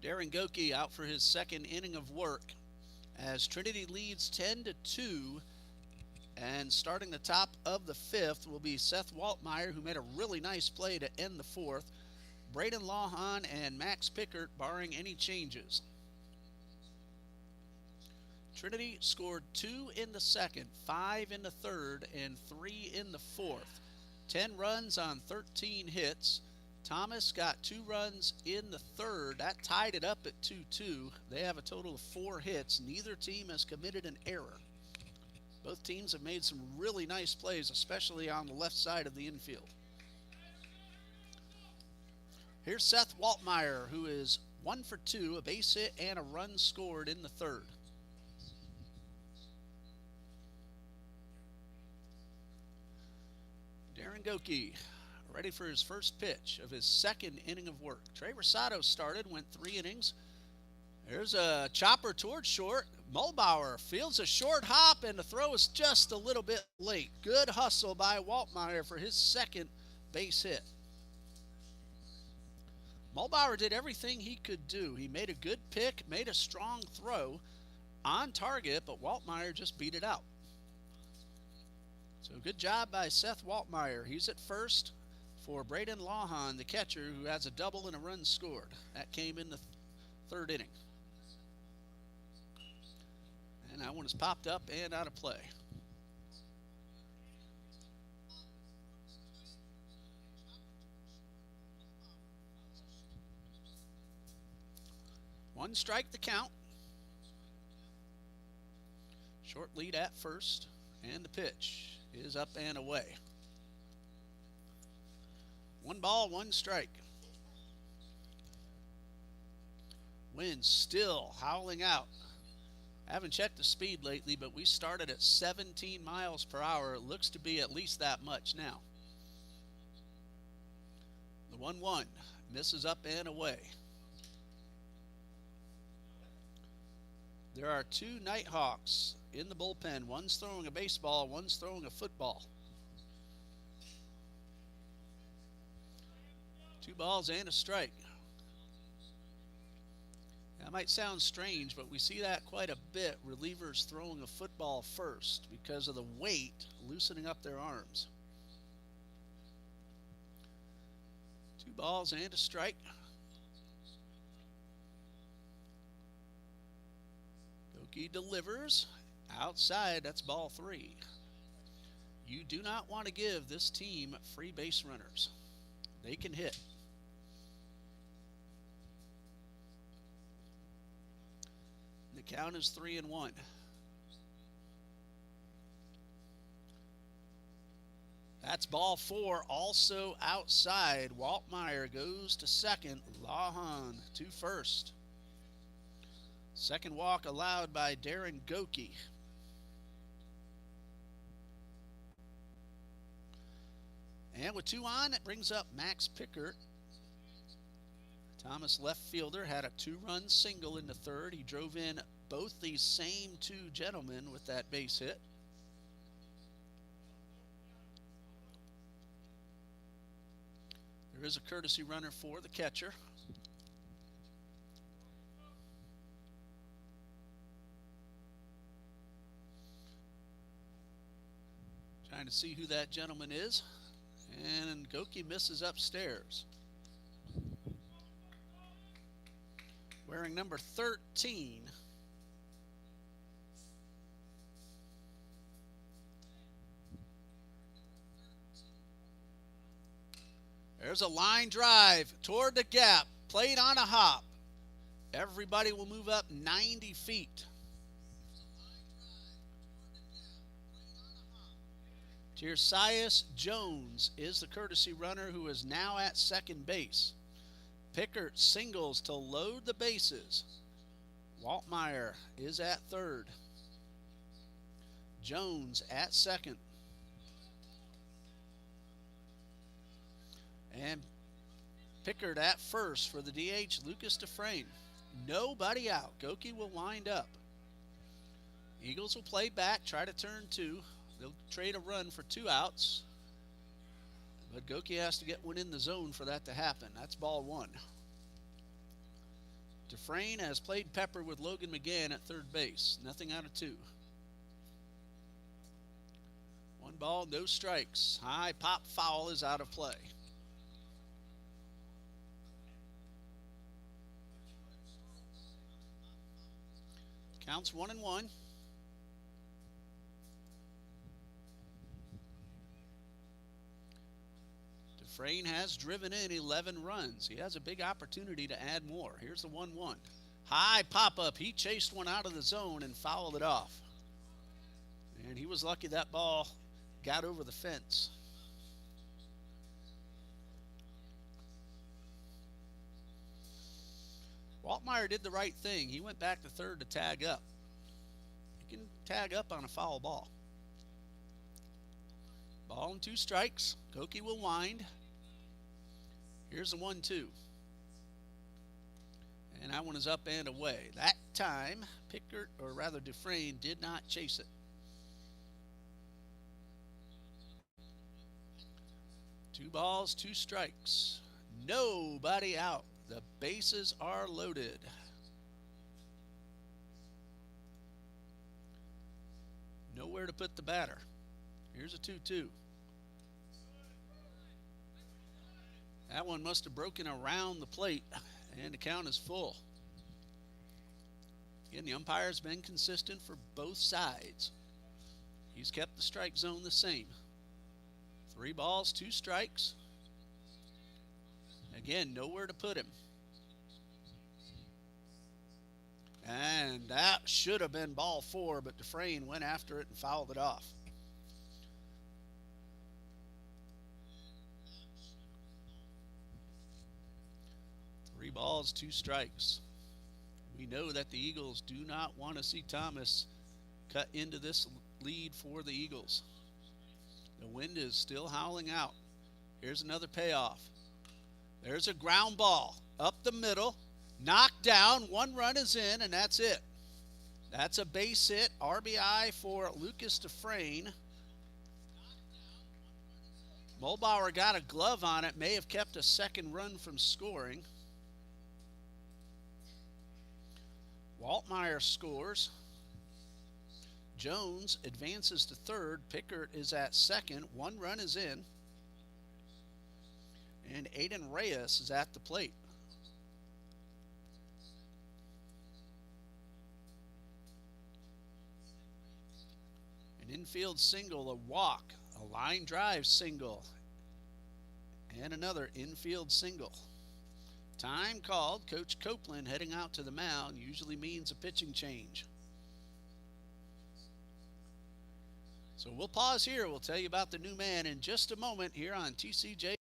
Darren Goki out for his second inning of work as Trinity leads 10-2. And starting the top of the 5th will be Seth Waltmeyer, who made a really nice play to end the 4th. Braden Lawhon and Max Pickert barring any changes. Trinity scored 2 in the 2nd, 5 in the 3rd, and 3 in the 4th. 10 runs on 13 hits. Thomas got 2 runs in the 3rd. That tied it up at 2-2. They have a total of 4 hits. Neither team has committed an error. Both teams have made some really nice plays, especially on the left side of the infield. Here's Seth Waltmeyer, who is 1 for 2, a base hit and a run scored in the 3rd. Darren Goki ready for his first pitch of his second inning of work. Trey Rosado started, went 3 innings. There's a chopper towards short. Mulbauer fields a short hop, and the throw is just a little bit late. Good hustle by Waltmeyer for his second base hit. Mulbauer did everything he could do. He made a good pick, made a strong throw on target, but Waltmeyer just beat it out. So good job by Seth Waltmeyer. He's at first for Braden Lawhon, the catcher, who has a double and a run scored. That came in the 3rd inning. And that one is popped up and out of play. One strike the count. Short lead at first, and the pitch is up and away. 1 ball, 1 strike. Wind still howling out. I haven't checked the speed lately, but we started at 17 miles per hour. It looks to be at least that much now. The 1-1 misses up and away. There are 2 Nighthawks in the bullpen. One's throwing a baseball, one's throwing a football. 2 balls and a strike. That might sound strange, but we see that quite a bit. Relievers throwing a football first because of the weight loosening up their arms. 2 balls and a strike. Goki delivers outside. That's ball 3. You do not want to give this team free base runners. They can hit. The count is 3-1. That's ball 4, also outside. Waltmeyer goes to second. Lahan to first. Second walk allowed by Darren Goki. And with 2 on, it brings up Max Pickert. Thomas left fielder had a 2-run single in the third. He drove in both these same 2 gentlemen with that base hit. There is a courtesy runner for the catcher. Trying to see who that gentleman is. And Goki misses upstairs. Wearing number 13. There's a line drive toward the gap. Played on a hop. Everybody will move up 90 feet. Tirsias Jones is the courtesy runner who is now at second base. Pickert singles to load the bases. Waltmeyer is at third. Jones at second. And Pickert at first for the DH, Lucas Dufresne. Nobody out. Goki will wind up. Eagles will play back, try to turn 2. They'll trade a run for 2 outs. But Goki has to get one in the zone for that to happen. That's ball 1. Dufresne has played pepper with Logan McGann at third base. Nothing out of 2. 1 ball, no strikes. High pop foul is out of play. Counts 1-1. Dufresne has driven in 11 runs. He has a big opportunity to add more. Here's the 1-1. High pop-up. He chased one out of the zone and fouled it off. And he was lucky that ball got over the fence. Waltmeyer did the right thing. He went back to third to tag up. You can tag up on a foul ball. Ball and 2 strikes. Goki will wind. Here's the 1-2. And that one is up and away. That time, Pickert, or rather Dufresne, did not chase it. 2 balls, 2 strikes. Nobody out. The bases are loaded. Nowhere to put the batter. Here's a 2-2. That one must have broken around the plate, and the count is full. Again, the umpire's been consistent for both sides. He's kept the strike zone the same. 3 balls, 2 strikes. Again, nowhere to put him. And that should have been ball 4, but Dufresne went after it and fouled it off. Three balls, 2 strikes. We know that the Eagles do not want to see Thomas cut into this lead for the Eagles. The wind is still howling out. Here's another payoff. There's a ground ball up the middle, knocked down, 1 run is in, and that's it. That's a base hit, RBI for Lucas Dufresne. Mulbauer got a glove on it, may have kept a second run from scoring. Waltmeyer scores. Jones advances to third. Pickert is at second. 1 run is in. And Aiden Reyes is at the plate. An infield single, a walk, a line drive single, and another infield single. Time called. Coach Copeland heading out to the mound usually means a pitching change. So we'll pause here. We'll tell you about the new man in just a moment here on TCJ.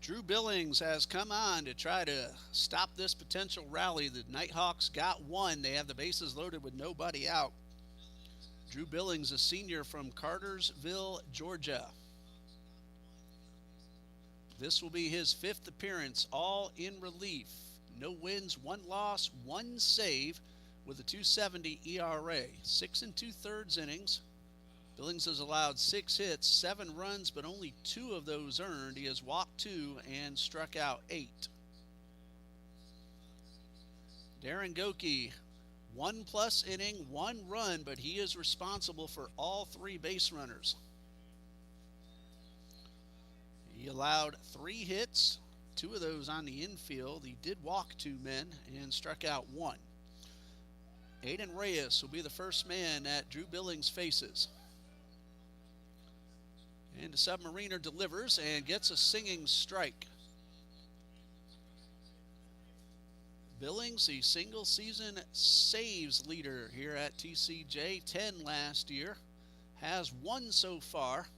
Drew Billings has come on to try to stop this potential rally. The Nighthawks got one. They have the bases loaded with nobody out. Drew Billings, a senior from Cartersville, Georgia. This will be his 5th appearance, all in relief. No wins, 1 loss, 1 save with a 2.70 ERA. 6 2/3 innings. Billings has allowed 6 hits, 7 runs, but only 2 of those earned. He has walked 2 and struck out 8. Darren Goki, 1+ inning, 1 run, but he is responsible for all 3 base runners. He allowed 3 hits, 2 of those on the infield. He did walk 2 men and struck out 1. Aiden Reyes will be the first man that Drew Billings faces. And the Submariner delivers and gets a singing strike. Billings, the single season saves leader here at TCJ, 10 last year, has 1 so far.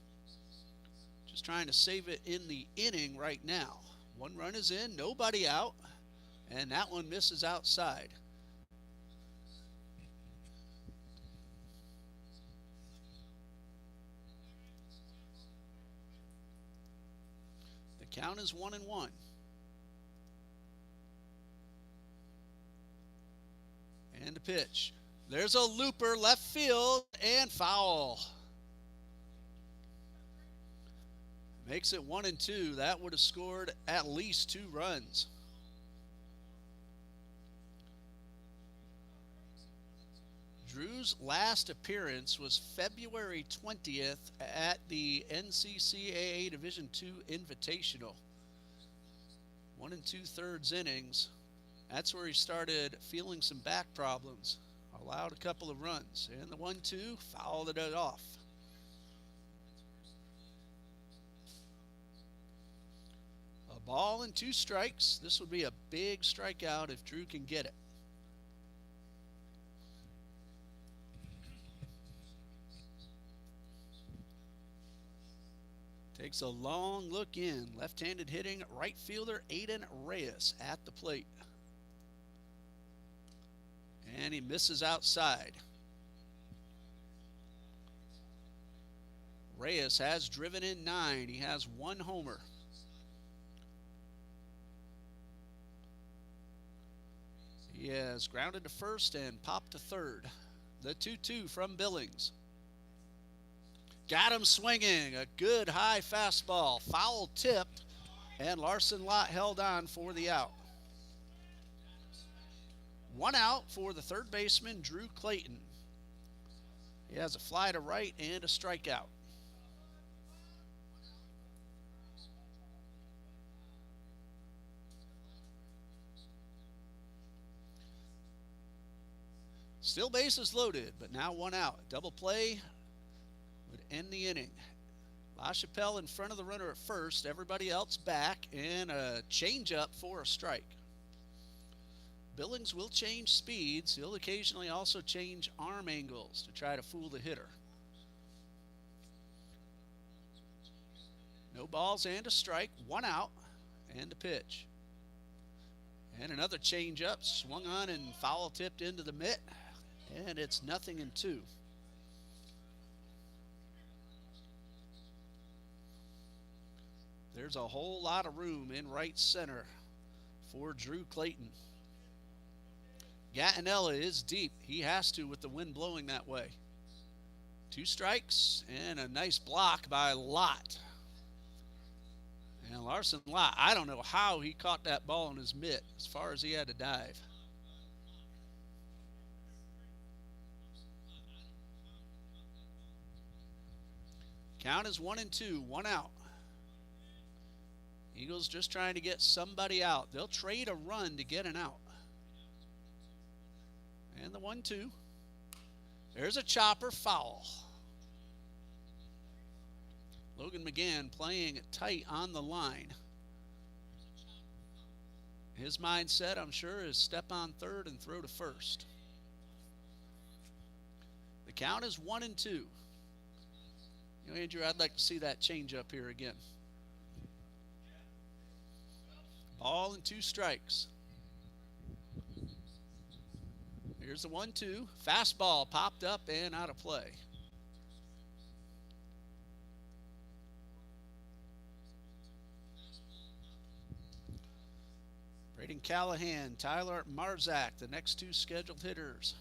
Just trying to save it in the inning right now. 1 run is in, nobody out, and that one misses outside. The count is 1-1. And the pitch. There's a looper, left field, and foul. Makes it 1-2. That would have scored at least 2 runs. Drew's last appearance was February 20th at the NCCAA Division II Invitational. 1 2/3 innings. That's where he started feeling some back problems. Allowed a couple of runs. And the 1-2 fouled it off. A ball and 2 strikes. This would be a big strikeout if Drew can get it. Takes a long look in. Left-handed hitting right fielder Aiden Reyes at the plate. And he misses outside. Reyes has driven in 9. He has 1 homer. He has grounded to first and popped to third. The 2-2 from Billings. Got him swinging. A good high fastball. Foul tipped, and Larson Lott held on for the out. 1 out for the third baseman, Drew Clayton. He has a fly to right and a strikeout. Still bases loaded, but now 1 out. Double play would end the inning. LaChapelle in front of the runner at first, everybody else back, and a changeup for a strike. Billings will change speeds. He'll occasionally also change arm angles to try to fool the hitter. No balls and a strike, 1 out, and a pitch. And another changeup, swung on and foul tipped into the mitt, and it's 0-2. There's a whole lot of room in right center for Drew Clayton. Gattinella is deep. He has to with the wind blowing that way. 2 strikes and a nice block by Lott. And Larson Lott, I don't know how he caught that ball in his mitt as far as he had to dive. Count is 1-2, 1 out. Eagles just trying to get somebody out. They'll trade a run to get an out. And the 1-2. There's a chopper, foul. Logan McGann playing it tight on the line. His mindset, I'm sure, is step on third and throw to first. The count is 1-2. You know, Andrew, I'd like to see that change up here again. Ball and 2 strikes. Here's the 1-2. Fastball popped up and out of play. Braden Callahan, Tyler Marzak, the next 2 scheduled hitters.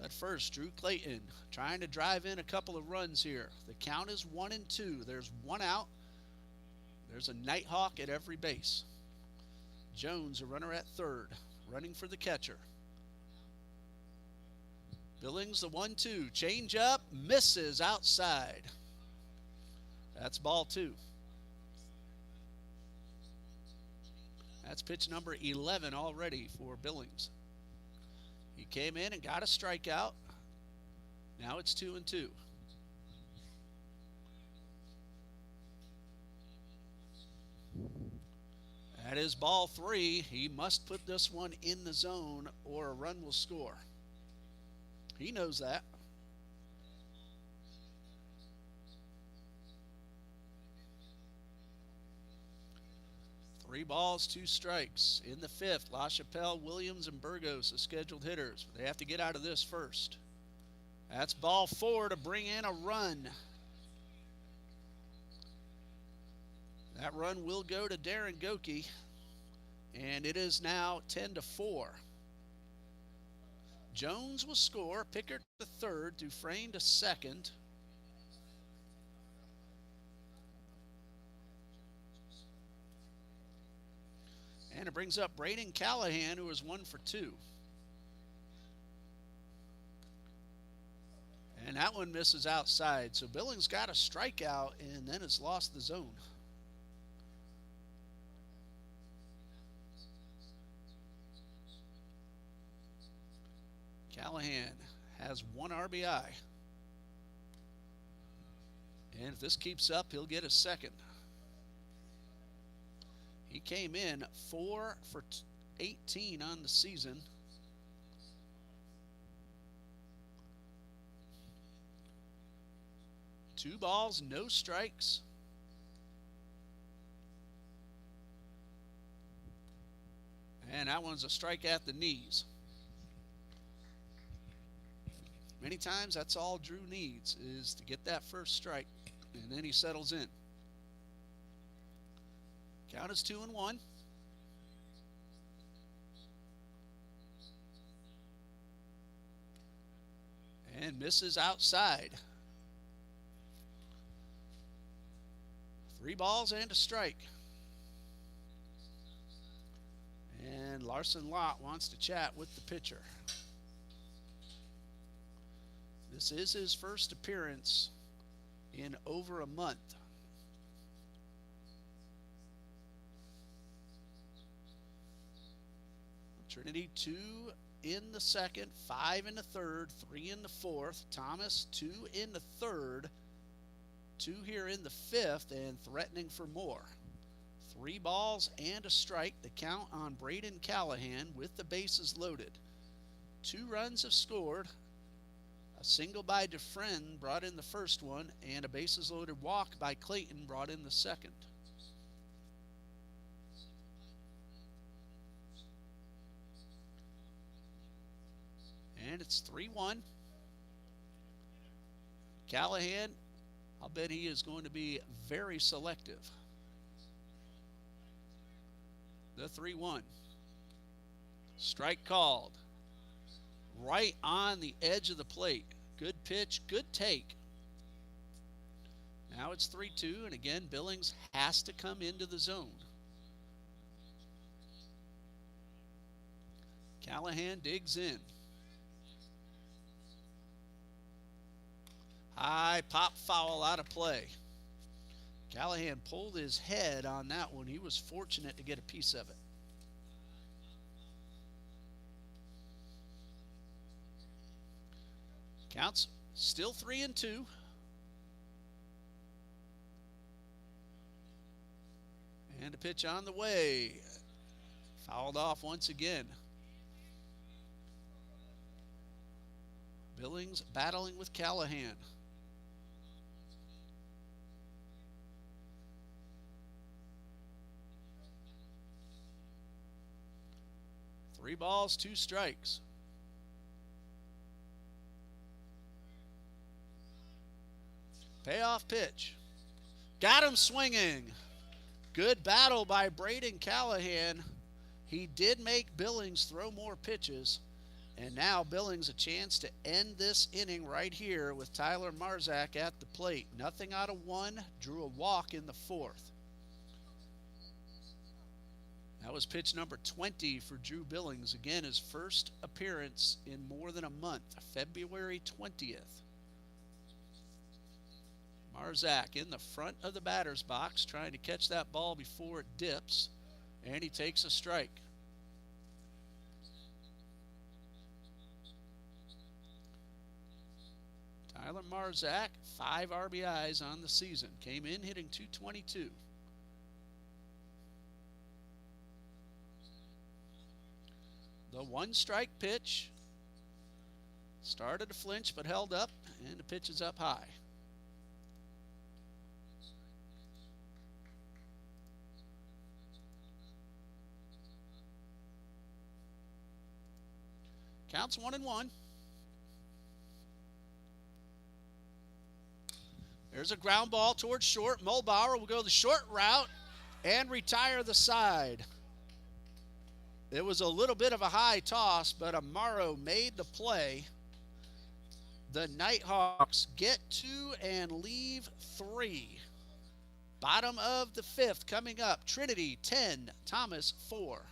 At first, Drew Clayton trying to drive in a couple of runs here. The count is 1-2. There's 1 out. There's a Nighthawk at every base. Jones, a runner at third, running for the catcher. Billings, the 1-2. Change up, misses outside. That's ball 2. That's pitch number 11 already for Billings. He came in and got a strikeout. Now it's 2-2. That is ball 3. He must put this one in the zone or a run will score. He knows that. Three balls, 2 strikes. In the 5th, LaChapelle, Williams, and Burgos, the scheduled hitters. They have to get out of this first. That's ball 4 to bring in a run. That run will go to Darren Goki, and it is now 10-4. Jones will score, Pickard to third, Dufresne to second. And it brings up Braden Callahan, who is 1 for 2. And that one misses outside. So Billings got a strikeout and then has lost the zone. Callahan has 1 RBI. And if this keeps up, he'll get a second. He came in 4 for 18 on the season. Two balls, no strikes. And that one's a strike at the knees. Many times that's all Drew needs is to get that first strike, and then he settles in. Count is 2-1. And misses outside. 3 balls and a strike. And Larson Lott wants to chat with the pitcher. This is his first appearance in over a month. Trinity 2 in the second, 5 in the third, 3 in the fourth. Thomas, 2 in the third, 2 here in the fifth, and threatening for more. 3 balls and a strike. The count on Braden Callahan with the bases loaded. 2 runs have scored. A single by Dufresne brought in the first one, and a bases loaded walk by Clayton brought in the second. And it's 3-1. Callahan, I'll bet he is going to be very selective. The 3-1. Strike called. Right on the edge of the plate. Good pitch, good take. Now it's 3-2, and again, Billings has to come into the zone. Callahan digs in. High pop foul out of play. Callahan pulled his head on that one. He was fortunate to get a piece of it. Counts still 3-2. And a pitch on the way. Fouled off once again. Billings battling with Callahan. Three balls, 2 strikes. Payoff pitch. Got him swinging. Good battle by Braden Callahan. He did make Billings throw more pitches. And now Billings a chance to end this inning right here with Tyler Marzak at the plate. Nothing out of 1. Drew a walk in the 4th. That was pitch number 20 for Drew Billings. Again, his first appearance in more than a month, February 20th. Marzak in the front of the batter's box trying to catch that ball before it dips, and he takes a strike. Tyler Marzak, 5 RBIs on the season. Came in hitting .222. The 1-strike pitch. Started to flinch but held up, and the pitch is up high. Counts 1-1. There's a ground ball towards short. Mulbauer will go the short route and retire the side. It was a little bit of a high toss, but Amaro made the play. The Nighthawks get 2 and leave 3. Bottom of the 5th coming up. Trinity 10, Thomas 4.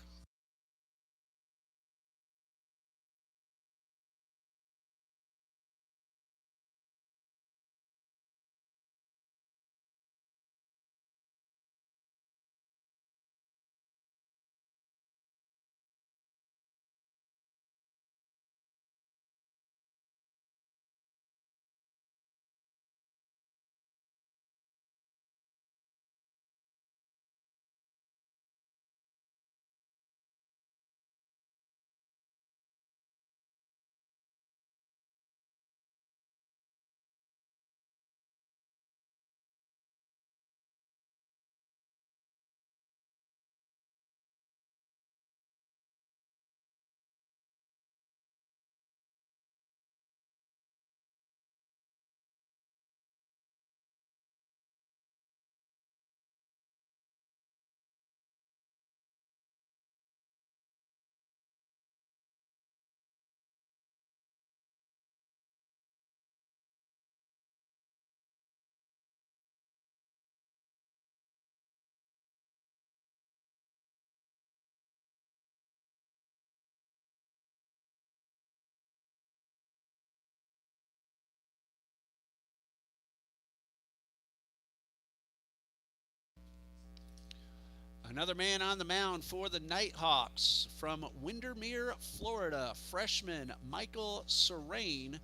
Another man on the mound for the Nighthawks from Windermere, Florida, freshman Michael Serrain,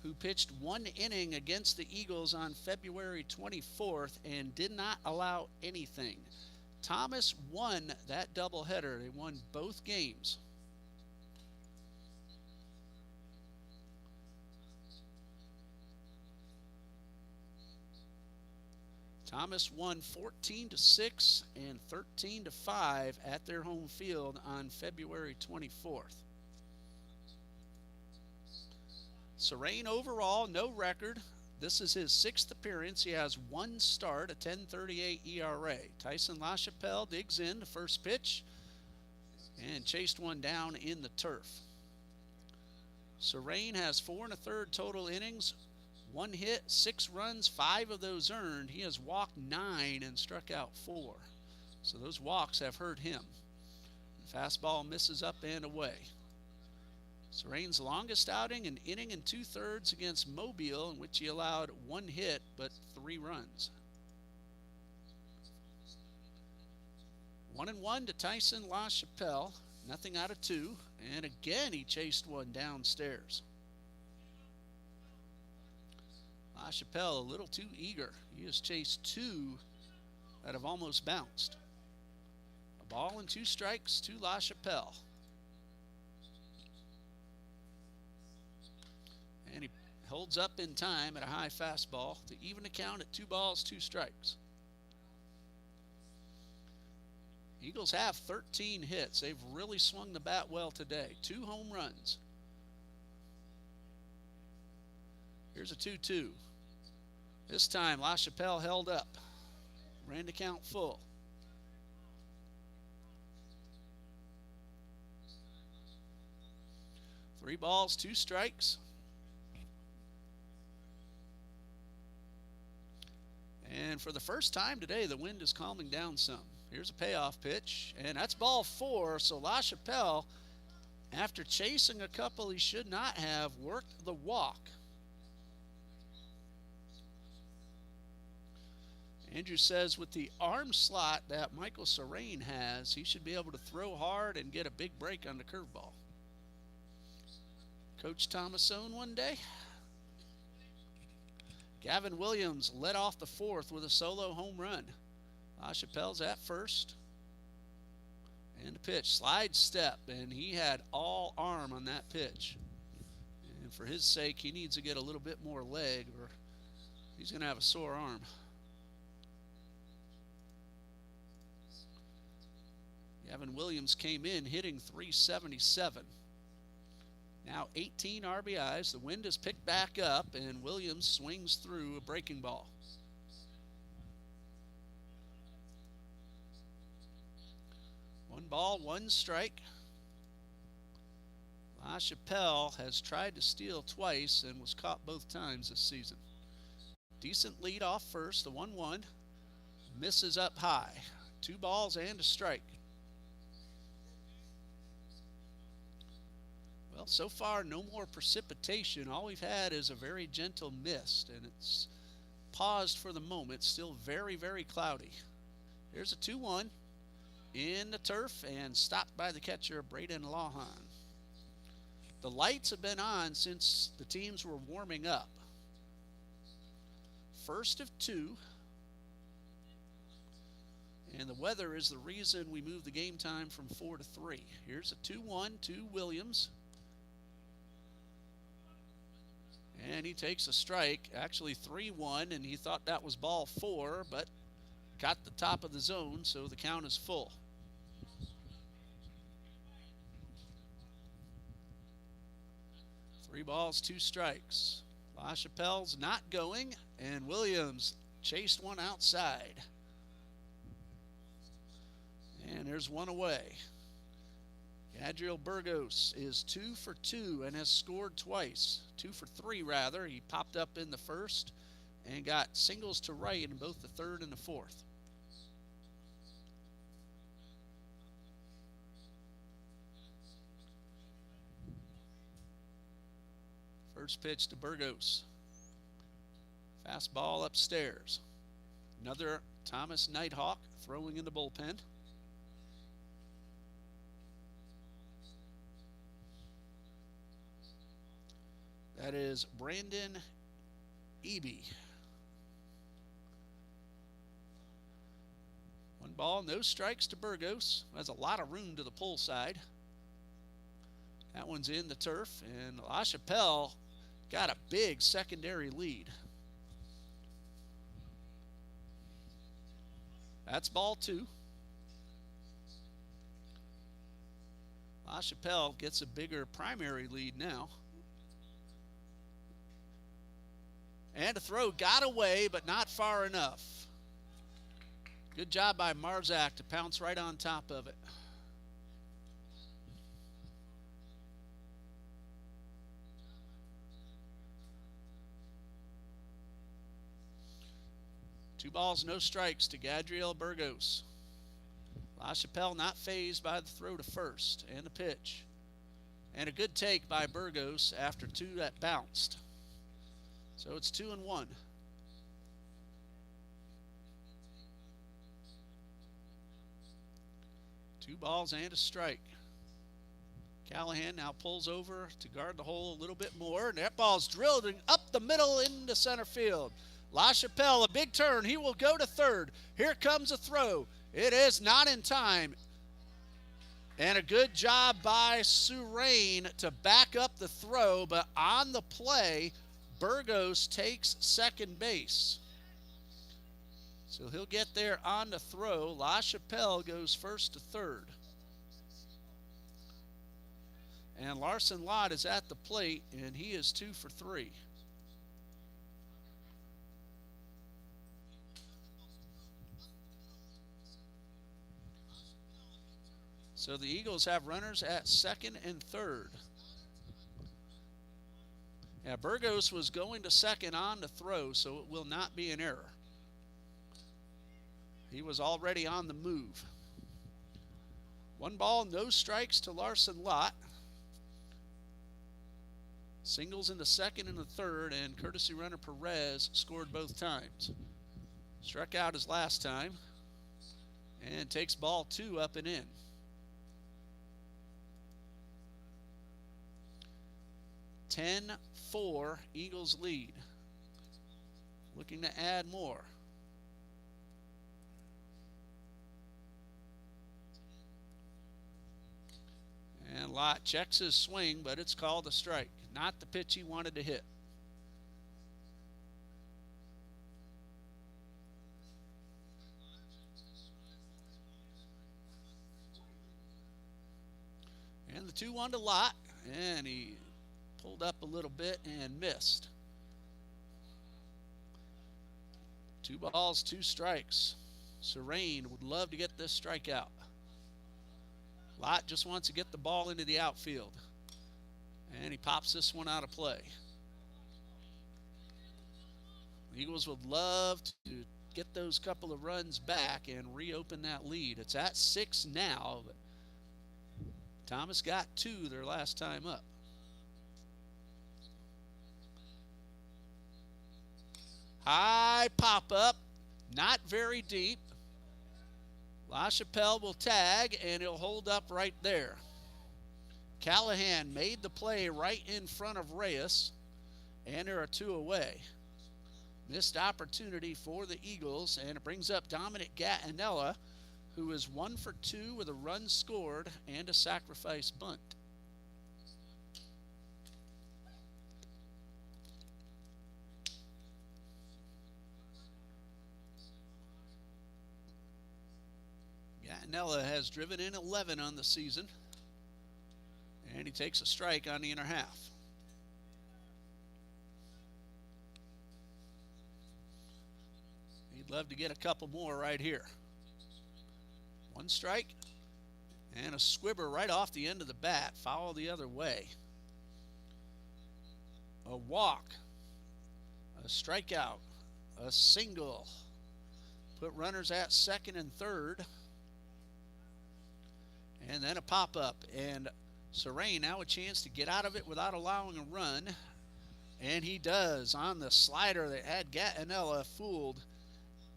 who pitched 1 inning against the Eagles on February 24th and did not allow anything. Thomas won that doubleheader. They won both games. Thomas won 14-6 and 13-5 at their home field on February 24th. Serrain overall, no record. This is his 6th appearance. He has 1 start, a 10.38 ERA. Tyson LaChapelle digs in the first pitch and chased one down in the turf. Serrain has 4 1/3 total innings, 1 hit, 6 runs, 5 of those earned. He has walked 9 and struck out 4. So those walks have hurt him. Fastball misses up and away. Serrain's longest outing, an inning and 2/3 against Mobile, in which he allowed 1 hit but 3 runs. 1-1 to Tyson LaChapelle, nothing out of 2, and again he chased one downstairs. LaChapelle a little too eager. He has chased 2 that have almost bounced. A ball and 2 strikes to LaChapelle. And he holds up in time at a high fastball to even the count at 2 balls, 2 strikes. Eagles have 13 hits. They've really swung the bat well today. 2 home runs. Here's a 2-2. This time LaChapelle held up. Ran the count full. Three balls, 2 strikes. And for the first time today, the wind is calming down some. Here's a payoff pitch, and that's ball 4. So LaChapelle, after chasing a couple he should not have, worked the walk. Andrew says with the arm slot that Michael Serrain has, he should be able to throw hard and get a big break on the curveball. Coach Thomasone one day. Gavin Williams led off the 4th with a solo home run. LaChapelle's at first. And the pitch, slide step, and he had all arm on that pitch. And for his sake, he needs to get a little bit more leg or he's going to have a sore arm. Gavin Williams came in hitting .377. Now 18 RBIs. The wind has picked back up, and Williams swings through a breaking ball. One ball, 1 strike. LaChapelle has tried to steal twice and was caught both times this season. Decent lead off first, the 1-1. Misses up high. 2 balls and a strike. Well, so far, no more precipitation. All we've had is a very gentle mist, and it's paused for the moment. Still very, very cloudy. Here's a 2-1 in the turf and stopped by the catcher, Braden Lawhon. The lights have been on since the teams were warming up. First of 2. And the weather is the reason we moved the game time from 4 to 3. Here's a 2-1 to Williams. And he takes a strike, actually 3-1, and he thought that was ball 4, but got the top of the zone, so the count is full. Three balls, 2 strikes. LaChapelle's not going, and Williams chased one outside. And there's one away. Adriel Burgos is 2 for 2 and has scored twice. 2 for 3 rather. He popped up in the first and got singles to right in both the 3rd and the 4th. First pitch to Burgos. Fastball upstairs. Another Thomas Nighthawk throwing in the bullpen. That is Brandon Eby. 1 ball, no strikes to Burgos. Has a lot of room to the pull side. That one's in the turf, and LaChapelle got a big secondary lead. That's ball 2. LaChapelle gets a bigger primary lead now. And a throw got away, but not far enough. Good job by Marzak to pounce right on top of it. Two balls, no strikes to Gadriel Burgos. LaChapelle not fazed by the throw to first and the pitch. And a good take by Burgos after 2 that bounced. So it's 2-1. Two balls and a strike. Callahan now pulls over to guard the hole a little bit more. And that ball's drilled up the middle into center field. LaChapelle, a big turn. He will go to third. Here comes a throw. It is not in time. And a good job by Surain to back up the throw, but on the play, Burgos takes second base. So he'll get there on the throw. LaChapelle goes first to third. And Larson Lott is at the plate, and he is 2 for 3. So the Eagles have runners at second and third. Yeah, Burgos was going to second on the throw, so it will not be an error. He was already on the move. 1 ball, no strikes to Larson Lott. Singles in the second and the third, and courtesy runner Perez scored both times. Struck out his last time, and takes ball 2 up and in. 10-4 Eagles lead. Looking to add more. And Lott checks his swing, but it's called a strike. Not the pitch he wanted to hit. And the 2-1 to Lott, and he pulled up a little bit and missed. 2 balls, 2 strikes. Surain would love to get this strikeout. Lott just wants to get the ball into the outfield. And he pops this one out of play. The Eagles would love to get those couple of runs back and reopen that lead. It's at 6 now, but Thomas got 2 their last time up. High pop-up, not very deep. LaChapelle will tag, and he'll hold up right there. Callahan made the play right in front of Reyes, and there are 2 away. Missed opportunity for the Eagles, and it brings up Dominic Gattinella, who is 1 for 2 with a run scored and a sacrifice bunt. Gattinella has driven in 11 on the season, and he takes a strike on the inner half. He'd love to get a couple more right here. 1 strike and a squibber right off the end of the bat. Foul the other way. A walk, a strikeout, a single. Put runners at second and third. And then a pop-up, and Surain now a chance to get out of it without allowing a run, and he does on the slider that had Gattinella fooled,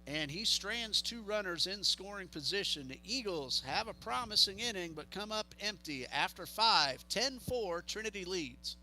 and he strands 2 runners in scoring position. The Eagles have a promising inning but come up empty after 5. 10-4 Trinity leads.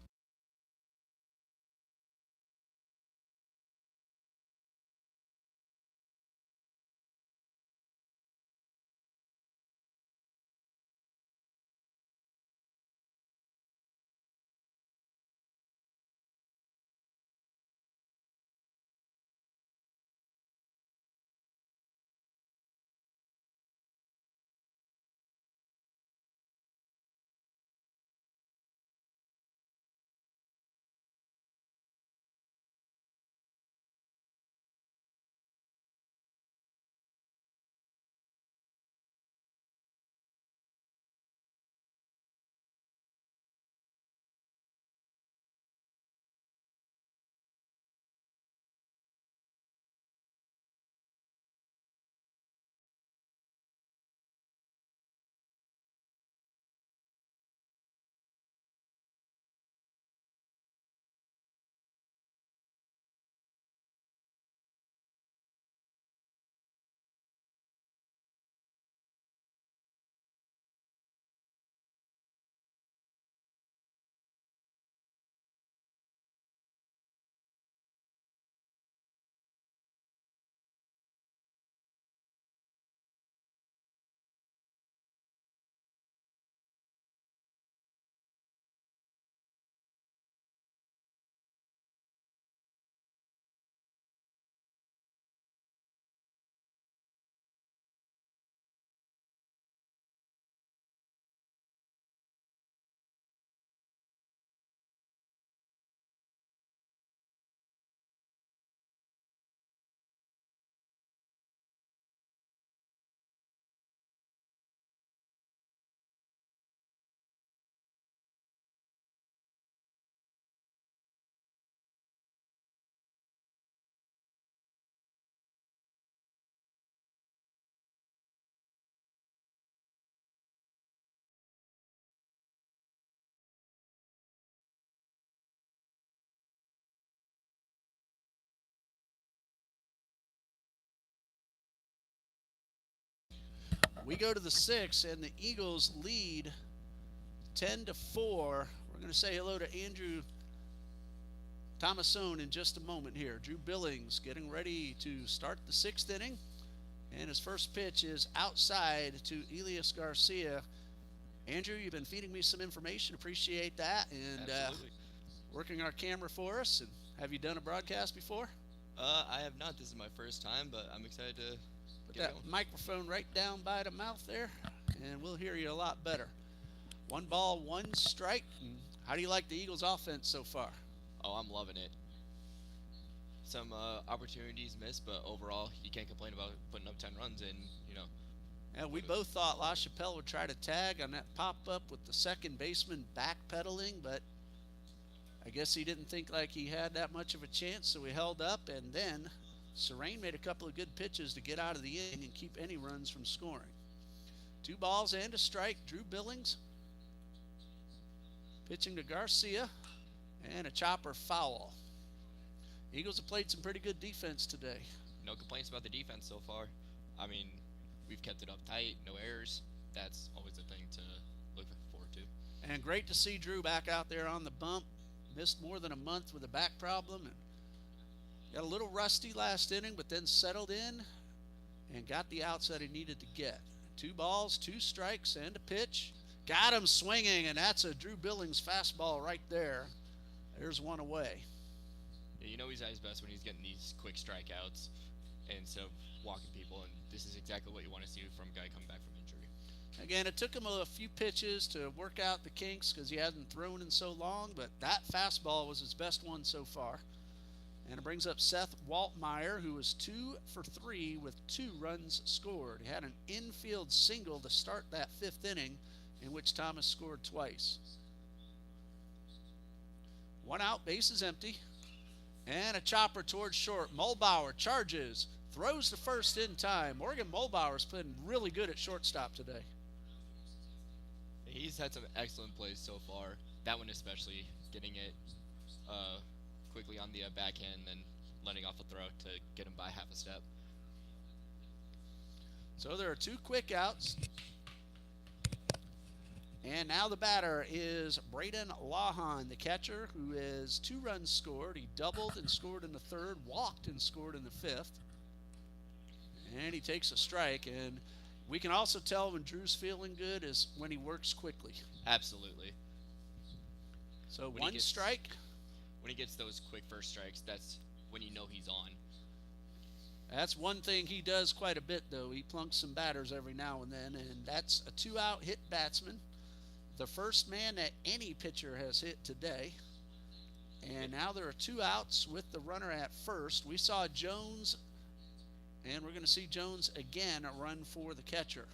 We go to the 6th, and the Eagles lead 10-4. We're going to say hello to Andrew Thomasone in just a moment here. Drew Billings getting ready to start the 6th inning. And his first pitch is outside to Elias Garcia. Andrew, you've been feeding me some information. Appreciate that. And working our camera for us. And have you done a broadcast before? I have not. This is my first time, but I'm excited to put that microphone right down by the mouth there, and we'll hear you a lot better. 1 ball, 1 strike. And how do you like the Eagles' offense so far? Oh, I'm loving it. Some opportunities missed, but overall, you can't complain about putting up 10 runs and, And we both thought LaChapelle would try to tag on that pop-up with the second baseman backpedaling, but I guess he didn't think like he had that much of a chance, so he held up, and then Serene made a couple of good pitches to get out of the inning and keep any runs from scoring. 2 balls and a strike. Drew Billings pitching to Garcia, and a chopper foul. Eagles have played some pretty good defense today. No complaints about the defense so far. I mean, we've kept it up tight, no errors. That's always a thing to look forward to. And great to see Drew back out there on the bump. Missed more than a month with a back problem. And got a little rusty last inning, but then settled in and got the outs that he needed to get. 2 balls, 2 strikes, and a pitch. Got him swinging, and that's a Drew Billings fastball right there. There's 1 away. Yeah, you know he's at his best when he's getting these quick strikeouts instead of walking people, and this is exactly what you want to see from a guy coming back from injury. Again, it took him a few pitches to work out the kinks because he hadn't thrown in so long, but that fastball was his best one so far. And it brings up Seth Waltmeyer, who was 2 for 3 with 2 runs scored. He had an infield single to start that 5th inning, in which Thomas scored twice. 1 out, base is empty. And a chopper towards short. Mulbauer charges, throws to first in time. Morgan Mulbauer's been really good at shortstop today. He's had some excellent plays so far. That one especially, getting it quickly on the backhand and then letting off a throw to get him by half a step. So there are 2 quick outs. And now the batter is Braden Lahan, the catcher, who has 2 runs scored. He doubled and scored in the 3rd, walked and scored in the 5th. And he takes a strike. And we can also tell when Drew's feeling good is when he works quickly. Absolutely. So 1 strike. When he gets those quick first strikes, that's when you know he's on. That's one thing he does quite a bit, though. He plunks some batters every now and then, and that's a 2-out hit batsman. The first man that any pitcher has hit today. And now there are 2 outs with the runner at first. We saw Jones, and we're going to see Jones again run for the catcher.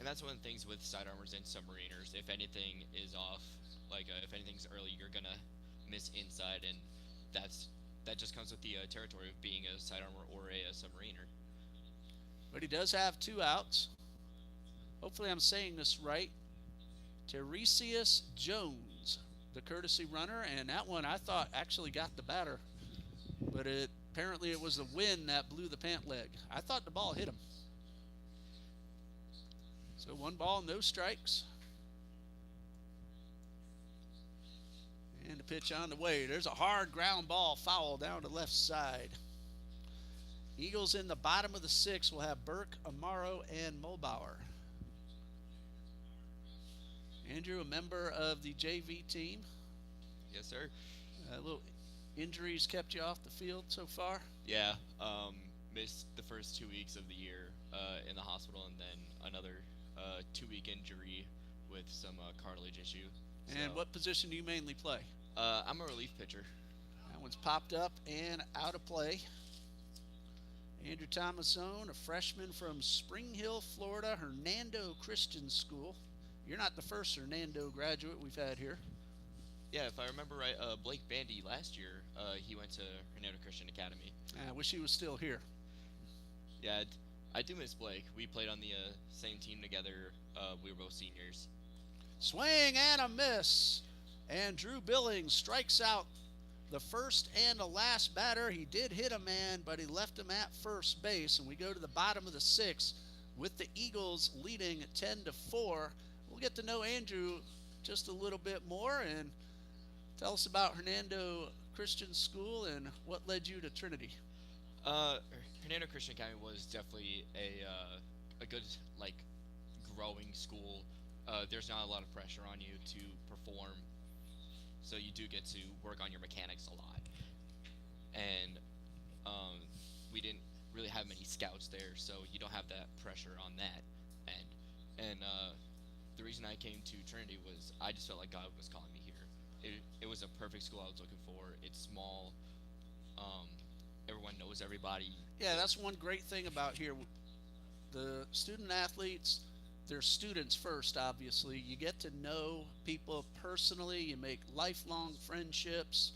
And that's one of the things with sidearmers and submariners. If anything is off, like if anything's early, you're going to miss inside, and that just comes with the territory of being a sidearmer or a submariner. But he does have 2 outs. Hopefully I'm saying this right. Tiresias Jones, the courtesy runner, and that one I thought actually got the batter, but apparently it was the wind that blew the pant leg. I thought the ball hit him. So 1 ball, no strikes. And the pitch on the way. There's a hard ground ball foul down the left side. Eagles in the bottom of the 6th will have Burke, Amaro, and Mulbauer. Andrew, a member of the JV team. Yes, sir. Little injuries kept you off the field so far? Yeah, missed the first 2 weeks of the year in the hospital, and then another 2-week injury with some cartilage issue. And what position do you mainly play? I'm a relief pitcher. That one's popped up and out of play. Andrew Thomasone, a freshman from Spring Hill, Florida, Hernando Christian School. You're not the first Hernando graduate we've had here. Yeah, if I remember right, Blake Bandy last year, he went to Hernando Christian Academy. I wish he was still here. Yeah, I do miss Blake. We played on the same team together. We were both seniors. Swing and a miss. And Drew Billings strikes out the first and the last batter. He did hit a man, but he left him at first base. And we go to the bottom of the 6th with the Eagles leading 10-4. We'll get to know Andrew just a little bit more and tell us about Hernando Christian School and what led you to Trinity. Uh, Hernando Christian Academy was definitely a good like growing school. There's not a lot of pressure on you to perform, so you do get to work on your mechanics a lot. And we didn't really have many scouts there, so you don't have that pressure on that end. And the reason I came to Trinity was I just felt like God was calling me here. It was a perfect school I was looking for. It's small. Um, Everyone knows everybody. Yeah, that's one great thing about here. The student athletes, they're students first, obviously. You get to know people personally, you make lifelong friendships.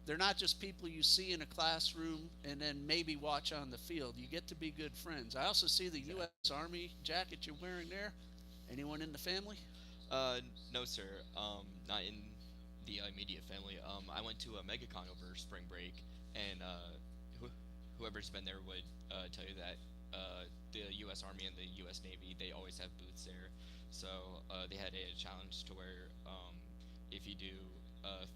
They're not just people you see in a classroom and then maybe watch on the field. You get to be good friends. I also see the Exactly. U.S. Army jacket you're wearing there. Anyone in the family? No, sir. Not in the immediate family. I went to a MegaCon over spring break, and whoever's been there would tell you that the U.S. Army and the U.S. Navy, they always have booths there. So they had a challenge to where if you do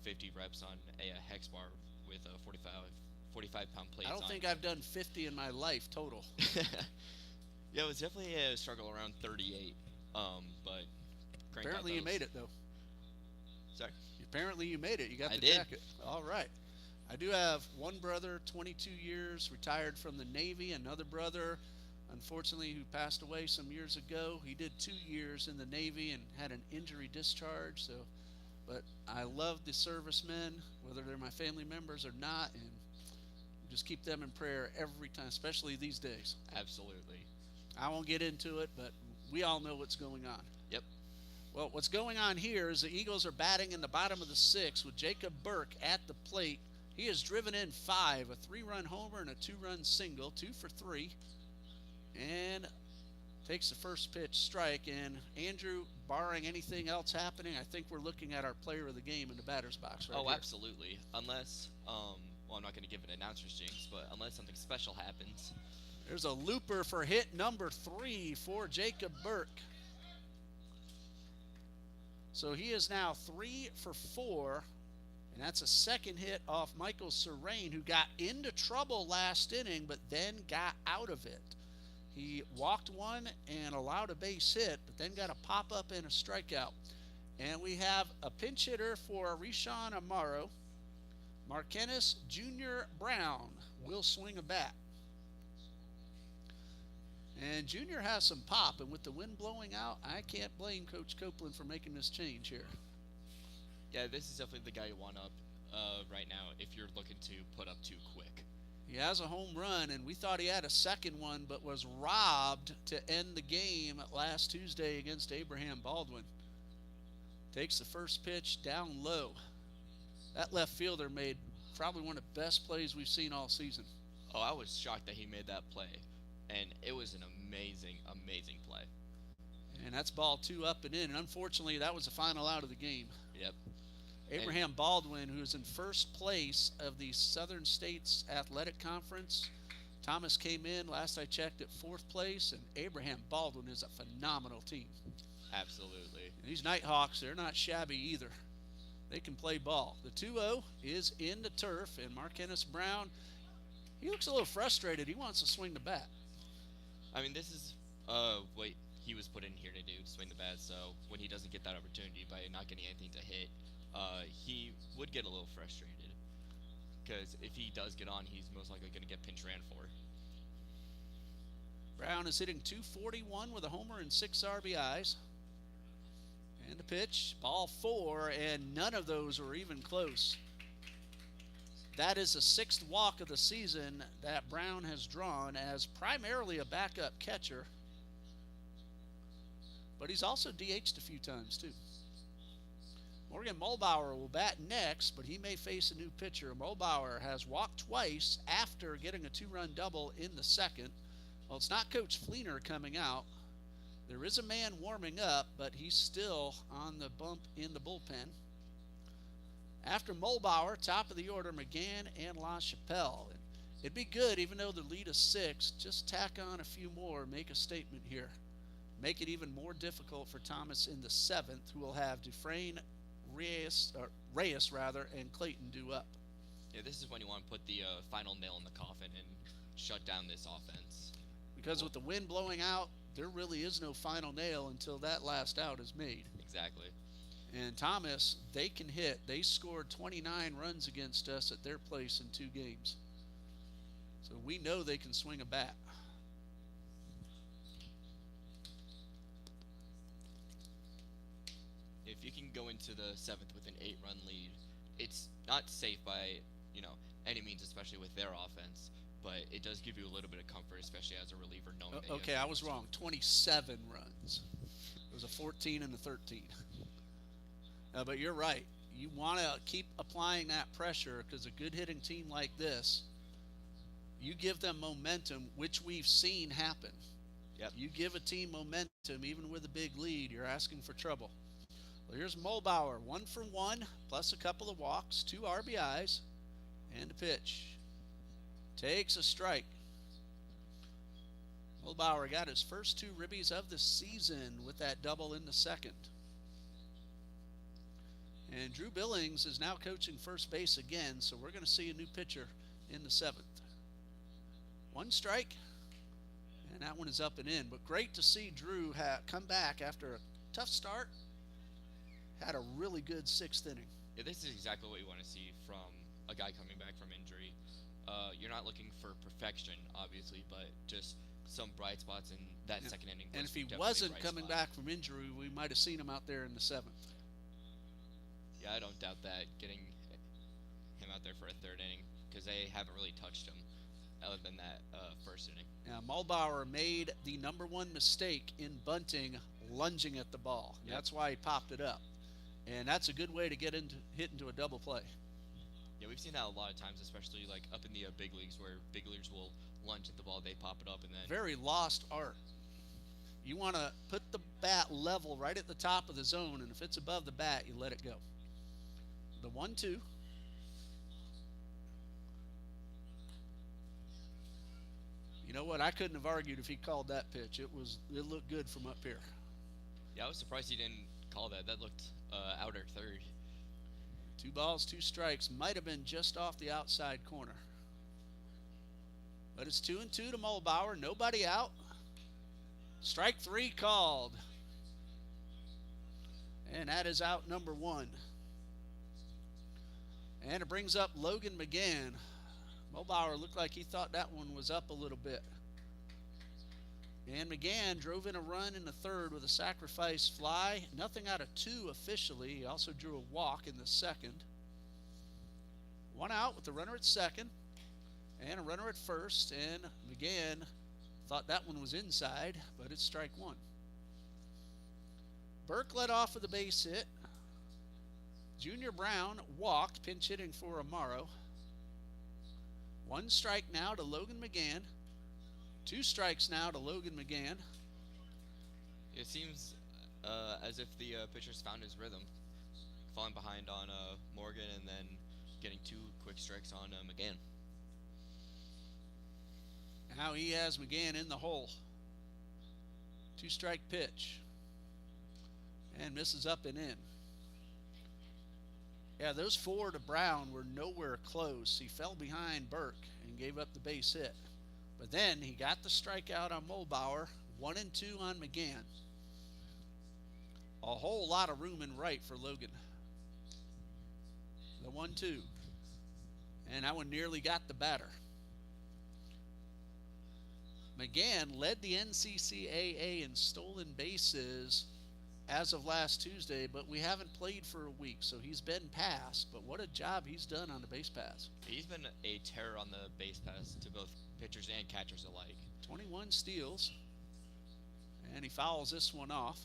50 reps on a hex bar with a 45 pound plates I don't on. think I've done 50 in my life total. Yeah, it was definitely a struggle around 38. But cranked out Apparently you those. made it, though. Sorry. Apparently you made it. You got I the did. jacket. All right. I do have one brother, 22 years, retired from the Navy. Another brother, unfortunately, who passed away some years ago. He did 2 years in the Navy and had an injury discharge. So, but I love the servicemen, whether they're my family members or not, and just keep them in prayer every time, especially these days. Absolutely. I won't get into it, but we all know what's going on. Yep. Well, what's going on here is the Eagles are batting in the bottom of the sixth with Jacob Burke at the plate. He has driven in 5, a 3-run homer and a 2-run single, 2 for 3, and takes the first pitch strike. And Andrew, barring anything else happening, I think we're looking at our player of the game in the batter's box right Oh, here. absolutely. Unless, well, I'm not going to give an announcer's jinx, but unless something special happens. There's a looper for hit number 3 for Jacob Burke. So he is now 3 for 4. And that's a second hit off Michael Serrain, who got into trouble last inning, but then got out of it. He walked one and allowed a base hit, but then got a pop-up and a strikeout. And we have a pinch hitter for Rishawn Amaro. Marquennis Jr. Brown will swing a bat. And Junior has some pop, and with the wind blowing out, I can't blame Coach Copeland for making this change here. Yeah, this is definitely the guy you want up right now if you're looking to put up too quick. He has a home run, and we thought he had a second one, but was robbed to end the game last Tuesday against Abraham Baldwin. Takes the first pitch down low. That left fielder made probably one of the best plays we've seen all season. Oh, I was shocked that he made that play, and it was an amazing, amazing play. And that's ball 2 up and in. And unfortunately, that was the final out of the game. Yep. Abraham Baldwin, who is in first place of the Southern States Athletic Conference. Thomas came in, last I checked, at 4th place. And Abraham Baldwin is a phenomenal team. Absolutely. And these Nighthawks, they're not shabby either. They can play ball. The 2-0 is in the turf. And Marquennis Brown, he looks a little frustrated. He wants to swing the bat. I mean, this is what he was put in here to do, to swing the bat. So when he doesn't get that opportunity by not getting anything to hit, he would get a little frustrated. Because if he does get on, he's most likely going to get pinch ran for. Brown is hitting .241 with a homer and 6 RBIs. And the pitch, ball 4, and none of those were even close. That is the 6th walk of the season that Brown has drawn as primarily a backup catcher. But he's also DH'd a few times, too. Morgan Mulbauer will bat next, but he may face a new pitcher. Mulbauer has walked twice after getting a 2-run double in the second. Well, it's not Coach Fleener coming out. There is a man warming up, but he's still on the bump in the bullpen. After Mulbauer, top of the order, McGann and LaChapelle. It'd be good, even though the lead is 6, just tack on a few more, make a statement here. Make it even more difficult for Thomas in the 7th, who will have Dufresne, Reyes rather, and Clayton due up. Yeah, this is when you want to put the final nail in the coffin and shut down this offense. Because with the wind blowing out, there really is no final nail until that last out is made. Exactly. And Thomas, they can hit. They scored 29 runs against us at their place in 2 games. So we know they can swing a bat. If you can go into the 7th with an 8-run lead, it's not safe by, any means, especially with their offense, but it does give you a little bit of comfort, especially as a reliever, knowing that Okay, I was wrong. 27 runs. It was a 14 and a 13. But you're right. You want to keep applying that pressure because a good hitting team like this, you give them momentum, which we've seen happen. Yep. You give a team momentum, even with a big lead, you're asking for trouble. Well, here's Mulbauer, 1 for 1, plus a couple of walks, 2 RBIs, and a pitch. Takes a strike. Mulbauer got his first 2 ribbies of the season with that double in the 2nd. And Drew Billings is now coaching first base again, so we're going to see a new pitcher in the 7th. 1 strike, and that one is up and in. But great to see Drew come back after a tough start. Had a really good 6th inning. Yeah, this is exactly what you want to see from a guy coming back from injury. You're not looking for perfection, obviously, but just some bright spots in that 2nd inning. And if he wasn't coming back from injury, we might have seen him out there in the 7th. Yeah, I don't doubt that, getting him out there for a 3rd inning, because they haven't really touched him other than that 1st inning. Now, Mulbauer made the number 1 mistake in bunting, lunging at the ball. Yep. That's why he popped it up. And that's a good way to hit into a double play. Yeah, we've seen that a lot of times, especially like up in the big leagues, where big leaguers will lunge at the ball, they pop it up, and then very lost art. You want to put the bat level right at the top of the zone, and if it's above the bat, you let it go. The 1-2. You know what? I couldn't have argued if he called that pitch. It looked good from up here. Yeah, I was surprised he didn't call that. That looked outer 3rd. 2 balls, 2 strikes. Might have been just off the outside corner. But it's 2-2 to Mulbauer. Nobody out. Strike 3 called. And that is out number 1. And it brings up Logan McGann. Mulbauer looked like he thought that one was up a little bit. And McGann drove in a run in the 3rd with a sacrifice fly. Nothing out of 2 officially. He also drew a walk in the 2nd. 1 out with the runner at 2nd and a runner at 1st. And McGann thought that one was inside, but it's strike 1. Burke led off with a base hit. Junior Brown walked, pinch hitting for Amaro. 1 strike now to Logan McGann. 2 strikes now to Logan McGann. It seems as if the pitcher's found his rhythm, falling behind on Morgan and then getting 2 quick strikes on McGann. Now he has McGann in the hole. 2-strike pitch. And misses up and in. Yeah, those 4 to Brown were nowhere close. He fell behind Burke and gave up the base hit. But then he got the strikeout on Mulbauer, 1-2 on McGann. A whole lot of room in right for Logan. The 1-2. And that one nearly got the batter. McGann led the NCCAA in stolen bases as of last Tuesday, but we haven't played for a week, so he's been passed. But what a job he's done on the base pass. He's been a terror on the base pass to both pitchers and catchers alike. 21 steals, and he fouls this one off.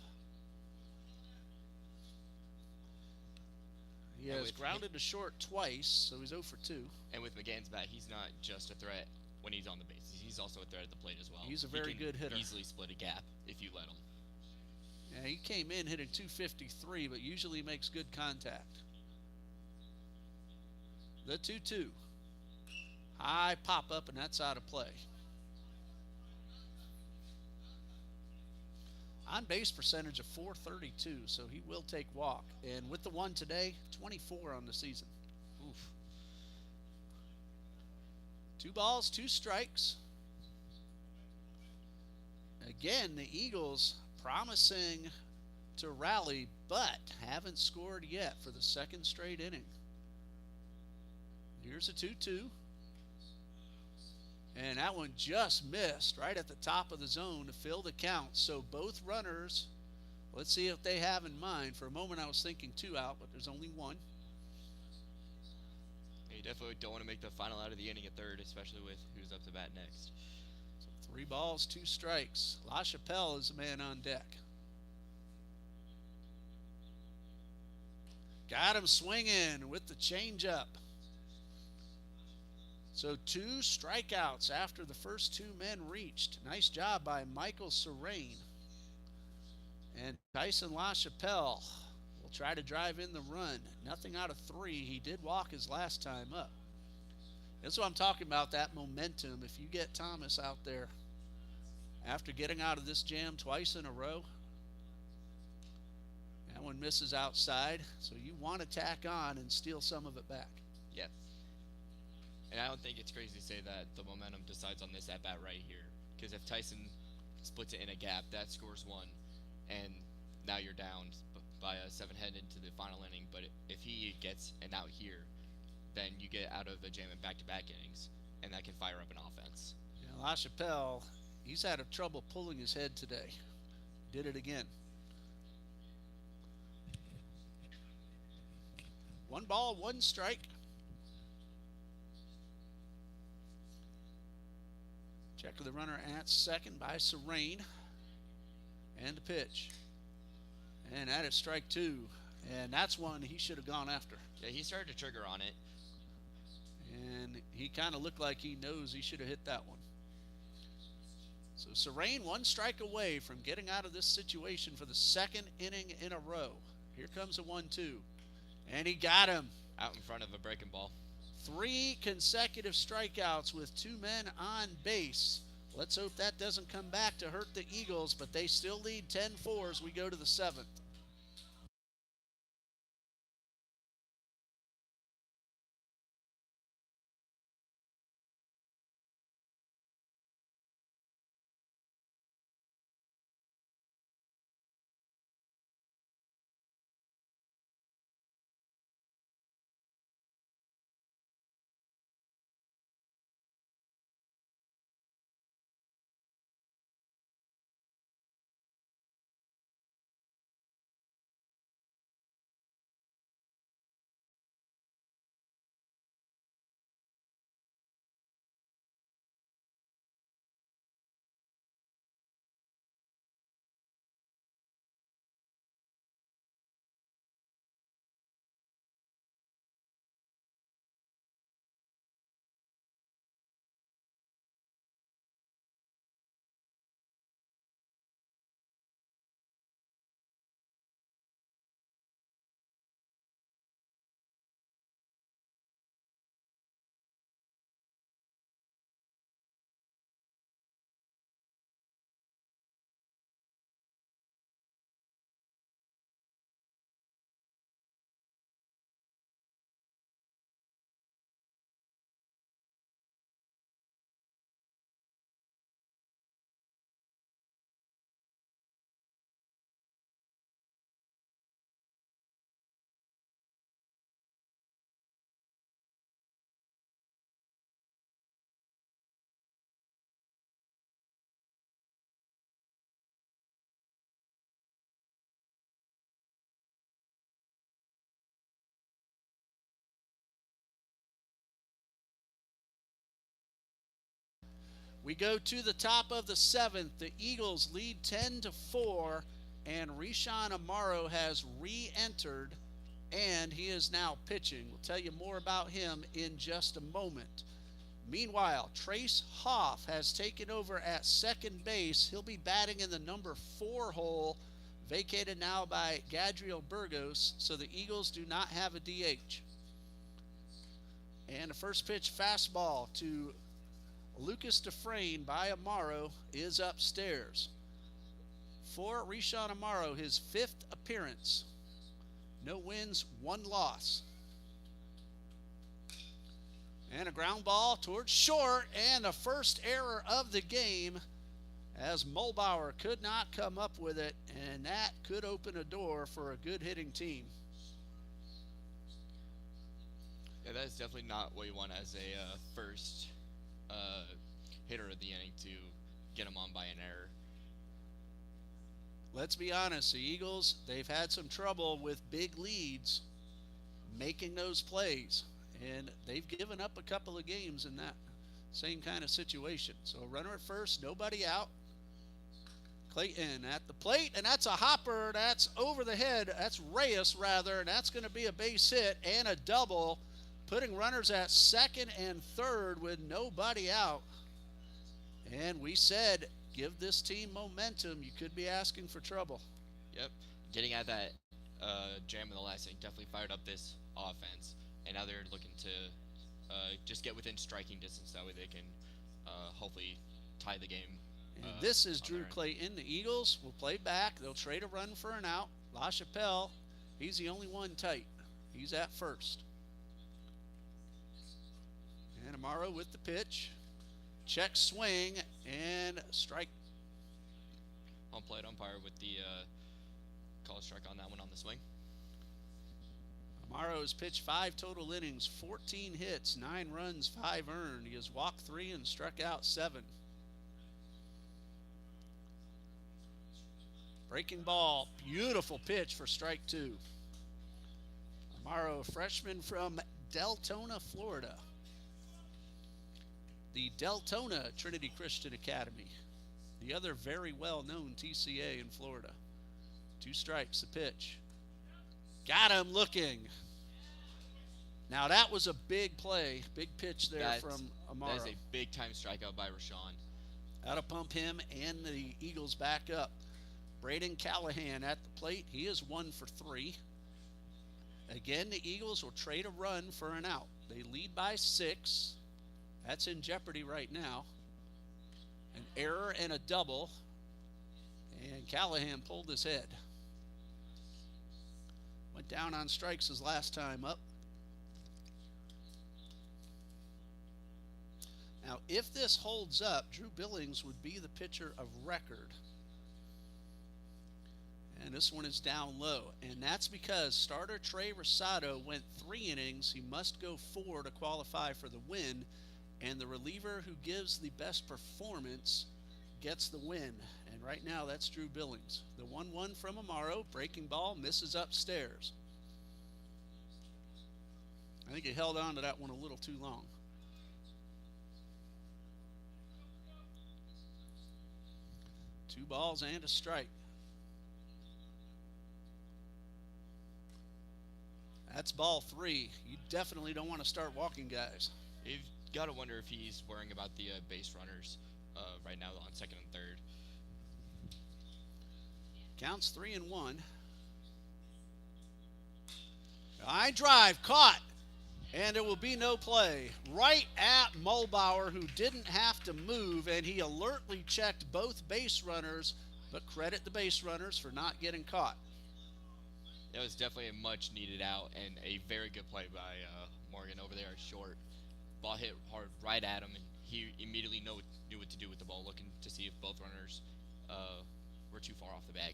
He has grounded to short twice, so he's 0 for 2. And with McGann's bat, he's not just a threat when he's on the bases. He's also a threat at the plate as well. He's a very good hitter. Easily split a gap if you let him. Yeah, he came in hitting 253, but usually makes good contact. The 2-2. High pop up, and that's out of play. On base percentage of 432, so he will take walk. And with the one today, 24 on the season. Oof. 2 balls, 2 strikes. Again, the Eagles promising to rally, but haven't scored yet for the second straight inning. Here's a 2-2. And that one just missed right at the top of the zone to fill the count. So both runners, let's see if they have in mind. For a moment I was thinking 2 out, but there's only 1. You definitely don't want to make the final out of the inning at third, especially with who's up to bat next. So 3 balls, 2 strikes. LaChapelle is the man on deck. Got him swinging with the changeup. So 2 strikeouts after the first 2 men reached. Nice job by Michael Serene. And Tyson LaChapelle will try to drive in the run. Nothing out of 3. He did walk his last time up. That's what I'm talking about, that momentum. If you get Thomas out there after getting out of this jam twice in a row, that one misses outside. So you want to tack on and steal some of it back. Yes. And I don't think it's crazy to say that the momentum decides on this at-bat right here. Because if Tyson splits it in a gap, that scores 1. And now you're down by a 7 headed into the final inning. But if he gets an out here, then you get out of the jam in back-to-back innings. And that can fire up an offense. Yeah, LaChapelle, he's had trouble pulling his head today. Did it again. 1 ball, 1 strike. Check of the runner at second by Serene. And the pitch. And that is strike 2. And that's one he should have gone after. Yeah, he started to trigger on it. And he kind of looked like he knows he should have hit that one. So Serene 1 strike away from getting out of this situation for the second inning in a row. Here comes a 1-2. And he got him. Out in front of a breaking ball. 3 consecutive strikeouts with 2 men on base. Let's hope that doesn't come back to hurt the Eagles, but they still lead 10-4 as we go to the 7th. We go to the top of the 7th. The Eagles lead 10-4, and Rishan Amaro has re-entered, and he is now pitching. We'll tell you more about him in just a moment. Meanwhile, Trace Hoff has taken over at second base. He'll be batting in the number 4 hole, vacated now by Gadriel Burgos, so the Eagles do not have a DH. And the first pitch fastball to Lucas Dufresne by Amaro is upstairs. For Rishawn Amaro, his 5th appearance. No wins, 1 loss. And a ground ball towards short, and the first error of the game as Mulbauer could not come up with it, and that could open a door for a good hitting team. Yeah, that is definitely not what you want as a first hitter of the inning, to get him on by an error. Let's be honest, the Eagles, they've had some trouble with big leads making those plays, and they've given up a couple of games in that same kind of situation. So a runner at first, nobody out. Clayton at the plate, and that's a hopper. That's over the head. That's Reyes, rather, and that's going to be a base hit and a double, putting runners at second and third with nobody out. And we said, give this team momentum. You could be asking for trouble. Yep. Getting at that jam in the last inning definitely fired up this offense. And now they're looking to just get within striking distance. That way they can hopefully tie the game. And this is Drew Clayton. The Eagles will play back. They'll trade a run for an out. LaChapelle, he's the only one tight. He's at first. And Amaro with the pitch. Check swing and strike. Home plate umpire with the call strike on that one on the swing. Amaro has pitched 5 total innings, 14 hits, 9 runs, 5 earned. He has walked 3 and struck out 7. Breaking ball, beautiful pitch for strike 2. Amaro, a freshman from Deltona, Florida. The Deltona Trinity Christian Academy, the other very well-known TCA in Florida. 2 strikes, the pitch. Got him looking. Now that was a big play, big pitch there from Amaro. That is a big-time strikeout by Rashawn. That'll pump him and the Eagles back up. Braden Callahan at the plate. He is 1 for 3. Again, the Eagles will trade a run for an out. They lead by 6. That's in jeopardy right now. An error and a double. And Callahan pulled his head. Went down on strikes his last time up. Now, if this holds up, Drew Billings would be the pitcher of record. And this one is down low. And that's because starter Trey Rosado went 3 innings. He must go 4 to qualify for the win. And the reliever who gives the best performance gets the win. And right now, that's Drew Billings. The 1-1 from Amaro. Breaking ball, misses upstairs. I think he held on to that one a little too long. Two balls and a strike. That's ball 3. You definitely don't want to start walking guys. You've got to wonder if he's worrying about the base runners right now on second and third. Counts 3-1. High drive caught, and there will be no play. Right at Mulbauer, who didn't have to move, and he alertly checked both base runners, but credit the base runners for not getting caught. That was definitely a much needed out and a very good play by Morgan over there at short. Ball hit hard right at him, and he immediately knew what to do with the ball, looking to see if both runners were too far off the bag.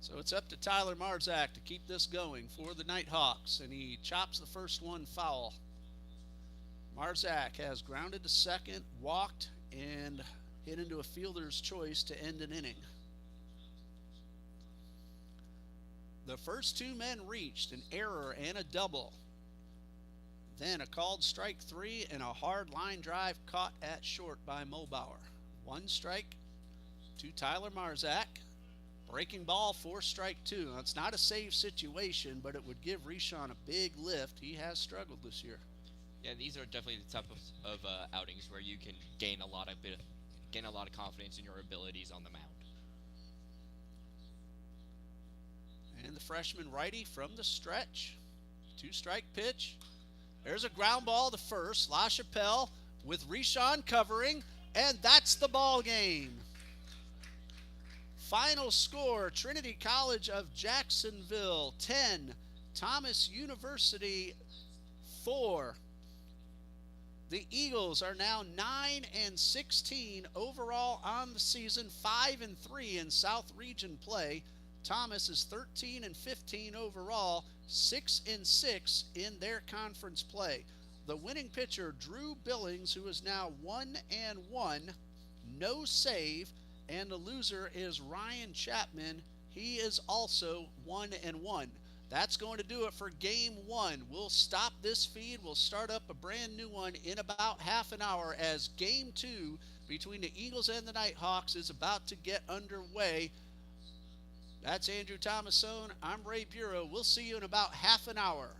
So it's up to Tyler Marzak to keep this going for the Nighthawks, and he chops the first one foul. Marzak has grounded to second, walked, and hit into a fielder's choice to end an inning. The first 2 men reached, an error and a double. Then a called strike 3 and a hard line drive caught at short by Mulbauer. 1 strike to Tyler Marzak. Breaking ball for strike 2. Now, it's not a save situation, but it would give Rishawn a big lift. He has struggled this year. Yeah, these are definitely the type of outings where you can gain a lot of confidence in your abilities on the mound. And the freshman righty from the stretch. 2-strike pitch. There's a ground ball to first. LaChapelle with Rishon covering, and that's the ball game. Final score, Trinity College of Jacksonville 10, Thomas University 4. The Eagles are now 9-16 overall on the season, 5-3 in South Region play. Thomas is 13-15 overall, 6-6 in their conference play. The winning pitcher, Drew Billings, who is now 1-1, no save, and the loser is Ryan Chapman. He is also 1-1. That's going to do it for game one. We'll stop this feed. We'll start up a brand new one in about half an hour as game two between the Eagles and the Nighthawks is about to get underway. That's Andrew Thomasone. I'm Ray Bureau. We'll see you in about half an hour.